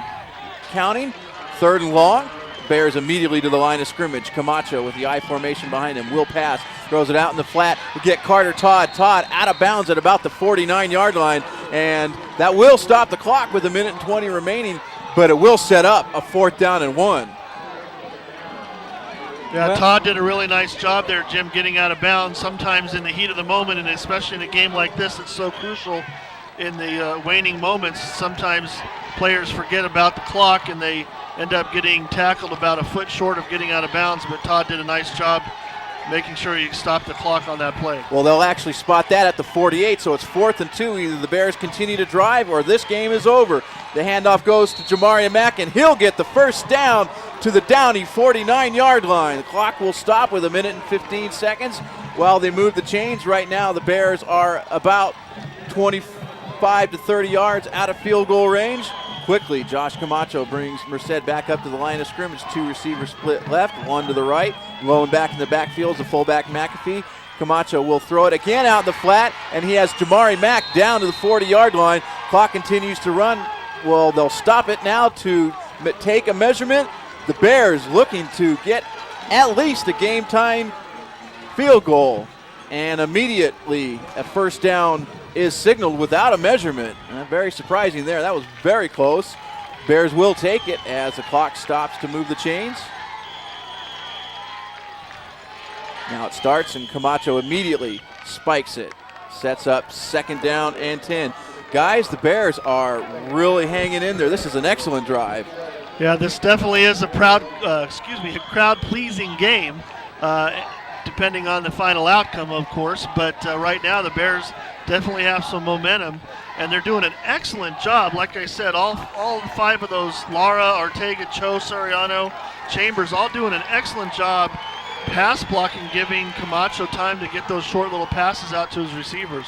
[SPEAKER 2] counting. 3rd and long. Bears immediately to the line of scrimmage. Camacho with the I formation behind him will pass, throws it out in the flat. We get Carter Todd out of bounds at about the 49-yard line, and that will stop the clock with a minute and 20 remaining, but it will set up a 4th down and 1.
[SPEAKER 3] Yeah, Todd did a really nice job there, Jim, getting out of bounds. Sometimes in the heat of the moment, and especially in a game like this, it's so crucial in the waning moments. Sometimes players forget about the clock and they end up getting tackled about a foot short of getting out of bounds, but Todd did a nice job making sure he stopped the clock on that play.
[SPEAKER 2] Well, they'll actually spot that at the 48, so it's 4th and 2. Either the Bears continue to drive or this game is over. The handoff goes to Jamaria Mack, and he'll get the first down to the Downey 49-yard line. The clock will stop with a minute and 15 seconds while they move the chains. Right now, the Bears are about 25 to 30 yards out of field goal range. Quickly, Josh Camacho brings Merced back up to the line of scrimmage. 2 receivers split left, 1 to the right. Low and back in the backfield is the fullback McAfee. Camacho will throw it again out in the flat, and he has Jamari Mack down to the 40-yard line. Clock continues to run. Well, they'll stop it now to take a measurement. The Bears looking to get at least a game-time field goal, and immediately a 1st down is signaled without a measurement. Very surprising there. That was very close. Bears will take it as the clock stops to move the chains. Now it starts, and Camacho immediately spikes it. Sets up 2nd down and 10. Guys, the Bears are really hanging in there. This is an excellent drive.
[SPEAKER 3] Yeah, this definitely is a crowd-pleasing game, depending on the final outcome, of course. But right now, the Bears definitely have some momentum, and they're doing an excellent job. Like I said, all 5 of those, Lara, Ortega, Cho, Soriano, Chambers, all doing an excellent job pass blocking, giving Camacho time to get those short little passes out to his receivers.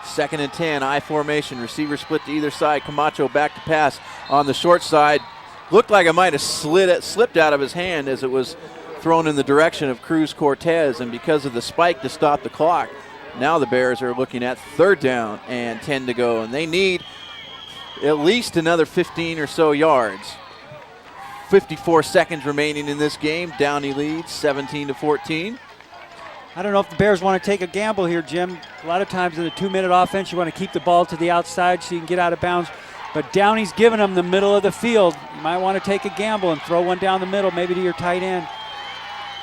[SPEAKER 2] 2nd and 10, I formation. Receiver split to either side. Camacho back to pass on the short side. Looked like it might have slipped out of his hand as it was thrown in the direction of Cruz Cortez, and because of the spike to stop the clock, now the Bears are looking at 3rd down and 10 to go, and they need at least another 15 or so yards. 54 seconds remaining in this game. Downey leads 17-14.
[SPEAKER 1] I don't know if the Bears want to take a gamble here, Jim. A lot of times in a 2-minute offense, you want to keep the ball to the outside so you can get out of bounds. But Downey's giving them the middle of the field. You might want to take a gamble and throw one down the middle, maybe to your tight end.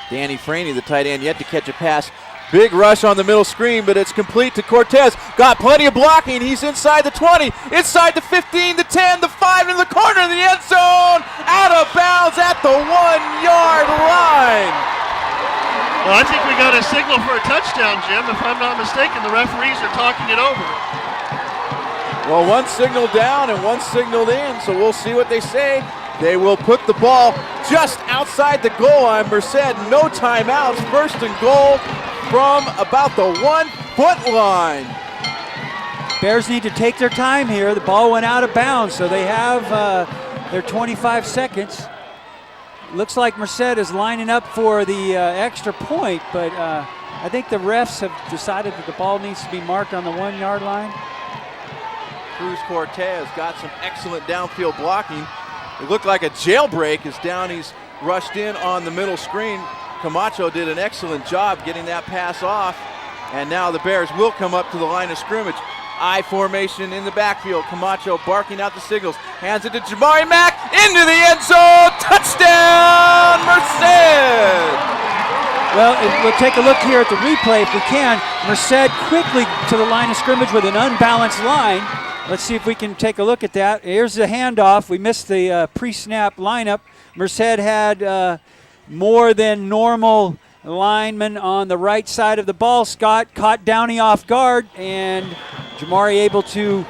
[SPEAKER 2] Danny Franey, the tight end, yet to catch a pass. Big rush on the middle screen, but it's complete to Cortez. Got plenty of blocking. He's inside the 20, inside the 15, the 10, the 5, in the corner of the end zone. Out of bounds at the 1-yard line.
[SPEAKER 3] Well, I think we got a signal for a touchdown, Jim. If I'm not mistaken, the referees are talking it over.
[SPEAKER 2] Well, one signaled down and one signaled in, so we'll see what they say. They will put the ball just outside the goal line. Merced, no timeouts. 1st and goal from about the 1 4-foot line.
[SPEAKER 1] Bears need to take their time here. The ball went out of bounds, so they have their 25 seconds. Looks like Merced is lining up for the extra point, but I think the refs have decided that the ball needs to be marked on the 1 yard line.
[SPEAKER 2] Cruz Cortez got some excellent downfield blocking. It looked like a jailbreak as Downey's rushed in on the middle screen. Camacho did an excellent job getting that pass off, and now the Bears will come up to the line of scrimmage. I formation in the backfield. Camacho barking out the signals. Hands it to Jamari Mack into the end zone. Touchdown, Merced!
[SPEAKER 1] Well, we'll take a look here at the replay if we can. Merced quickly to the line of scrimmage with an unbalanced line. Let's see if we can take a look at that. Here's the handoff. We missed the pre-snap lineup. Merced had more than normal lineman on the right side of the ball. Scott caught Downey off guard, and Jamari able to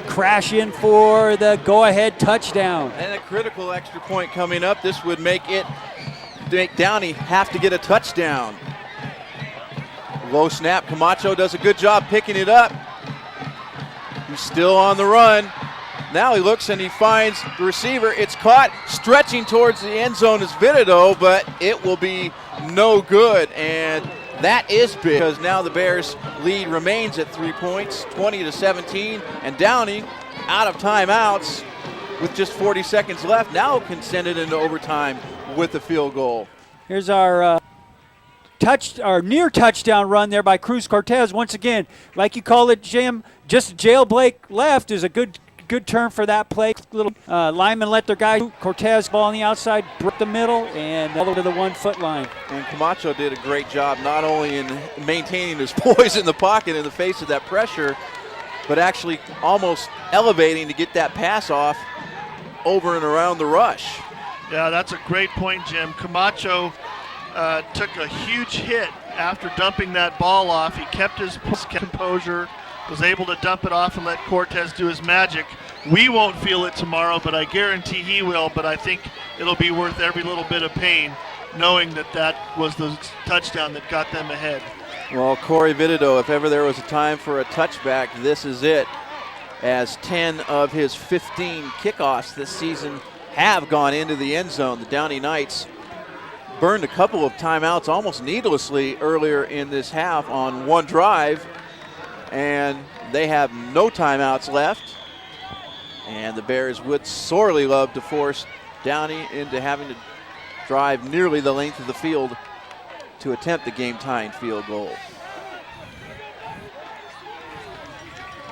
[SPEAKER 1] crash in for the go-ahead touchdown.
[SPEAKER 2] And a critical extra point coming up. This would make Downey have to get a touchdown. Low snap. Camacho does a good job picking it up. He's still on the run. Now he looks and he finds the receiver. It's caught, stretching towards the end zone is Vitado, but it will be no good. And that is big because now the Bears lead remains at 3 points, 20-17, and Downey out of timeouts with just 40 seconds left. Now can send it into overtime with the field goal.
[SPEAKER 1] Here's our near touchdown run there by Cruz Cortez. Once again, like you call it, Jim, just jailbreak left is a good term for that play. Little linemen let their guy Cortez ball on the outside, broke the middle, and all to the 1 foot line.
[SPEAKER 2] And Camacho did a great job not only in maintaining his poise in the pocket in the face of that pressure, but actually almost elevating to get that pass off over and around the rush.
[SPEAKER 3] Yeah, that's a great point, Jim. Camacho took a huge hit after dumping that ball off. He kept his composure, was able to dump it off and let Cortez do his magic. We won't feel it tomorrow, but I guarantee he will. But I think it'll be worth every little bit of pain knowing that that was the touchdown that got them ahead.
[SPEAKER 2] Well, Corey Vitado, if ever there was a time for a touchback, this is it, as 10 of his 15 kickoffs this season have gone into the end zone. The Downey Knights burned a couple of timeouts almost needlessly earlier in this half on one drive, and they have no timeouts left. And the Bears would sorely love to force Downey into having to drive nearly the length of the field to attempt the game-tying field goal.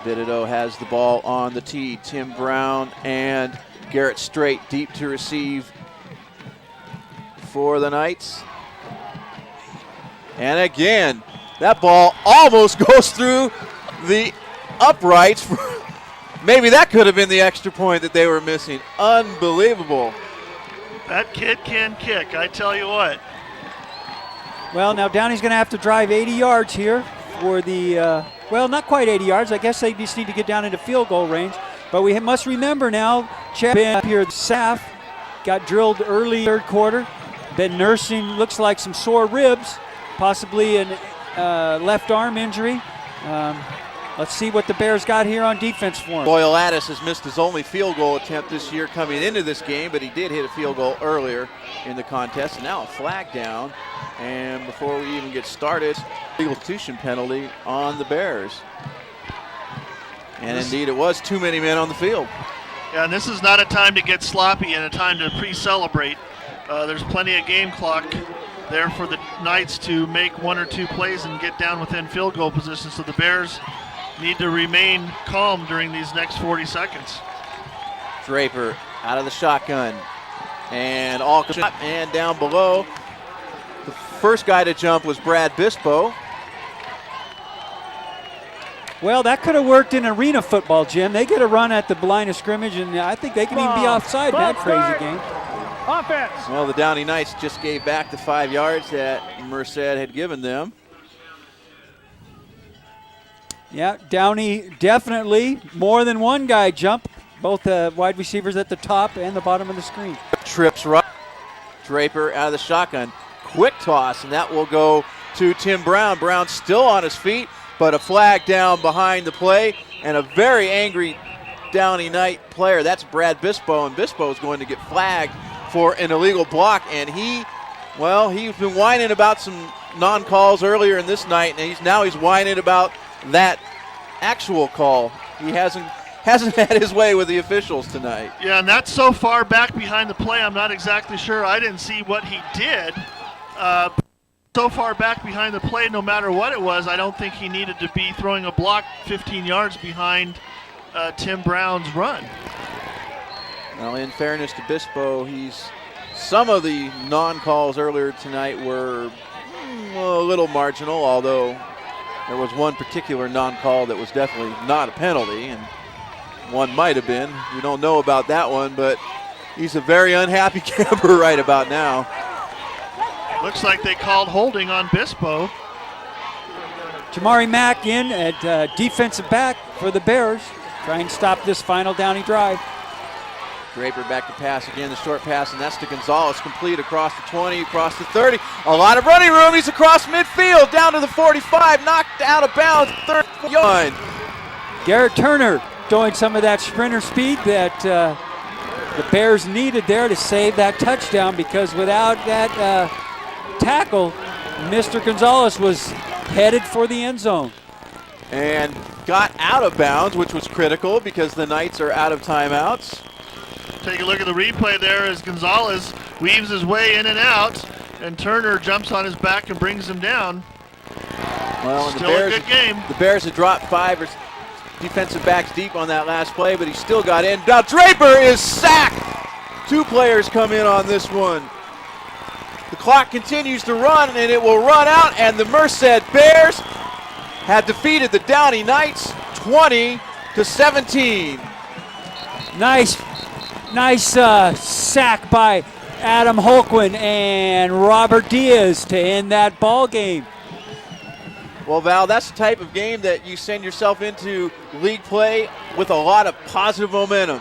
[SPEAKER 2] Vitado has the ball on the tee. Tim Brown and Garrett Strait deep to receive for the Knights. And again, that ball almost goes through the uprights. Maybe that could have been the extra point that they were missing. Unbelievable.
[SPEAKER 3] That kid can kick, I tell you what.
[SPEAKER 1] Well, now Downey's going to have to drive 80 yards here for the, well, not quite 80 yards. I guess they just need to get down into field goal range. But we must remember now, Chad up here, Saf got drilled early third quarter. Been nursing, looks like some sore ribs, possibly an left arm injury. Let's see what the Bears got here on defense for him.
[SPEAKER 2] Boyle Addis has missed his only field goal attempt this year coming into this game, but he did hit a field goal earlier in the contest. And now a flag down. And before we even get started, legal substitution penalty on the Bears. And indeed, it was too many men on the field.
[SPEAKER 3] Yeah, and this is not a time to get sloppy and a time to pre-celebrate. There's plenty of game clock there for the Knights to make one or two plays and get down within field goal position. So the Bears need to remain calm during these next 40 seconds.
[SPEAKER 2] Draper out of the shotgun. And all and down below. The first guy to jump was Brad Bispo.
[SPEAKER 1] Well, that could have worked in arena football, Jim. They get a run at the line of scrimmage, and I think they can even be offside in that crazy game.
[SPEAKER 4] Offense.
[SPEAKER 2] Well, the Downey Knights just gave back the 5 yards that Merced had given them.
[SPEAKER 1] Yeah, Downey definitely more than one guy jump. Both wide receivers at the top and the bottom of the screen.
[SPEAKER 2] Trips right. Draper out of the shotgun. Quick toss, and that will go to Tim Brown. Brown still on his feet. but a flag down behind the play, and a very angry Downey Knight player. That's Brad Bispo, and Bispo is going to get flagged for an illegal block, and he's been whining about some non-calls earlier in this night, and he's whining about that actual call. He hasn't had his way with the officials tonight.
[SPEAKER 3] Yeah, and that's so far back behind the play, I'm not exactly sure. I didn't see what he did. So far back behind the play, no matter what it was, I don't think he needed to be throwing a block 15 yards behind Tim Brown's run.
[SPEAKER 2] Well, in fairness to Bispo, some of the non-calls earlier tonight were a little marginal, although there was one particular non-call that was definitely not a penalty, and one might have been. We don't know about that one, but he's a very unhappy camper right about now.
[SPEAKER 3] Looks like they called holding on Bispo.
[SPEAKER 1] Jamari Mack in at defensive back for the Bears. Try and stop this final Downey drive.
[SPEAKER 2] Draper back to pass again, the short pass, and that's to Gonzalez, complete across the 20, across the 30. A lot of running room. He's across midfield, down to the 45, knocked out of bounds, 30 yard.
[SPEAKER 1] Garrett Turner showing some of that sprinter speed that the Bears needed there to save that touchdown, because without that tackle, Mr. Gonzalez was headed for the end zone.
[SPEAKER 2] And got out of bounds, which was critical because the Knights are out of timeouts.
[SPEAKER 3] Take a look at the replay there as Gonzalez weaves his way in and out, and Turner jumps on his back and brings him down.
[SPEAKER 2] Well,
[SPEAKER 3] Still a good game.
[SPEAKER 2] The Bears had dropped 5 defensive backs deep on that last play, but he still got in. Now Draper is sacked. 2 players come in on this one. The clock continues to run, and it will run out, and the Merced Bears have defeated the Downey Knights 20-17.
[SPEAKER 1] Nice sack by Adam Holquin and Robert Diaz to end that ball game.
[SPEAKER 2] Well, Val, that's the type of game that you send yourself into league play with a lot of positive momentum.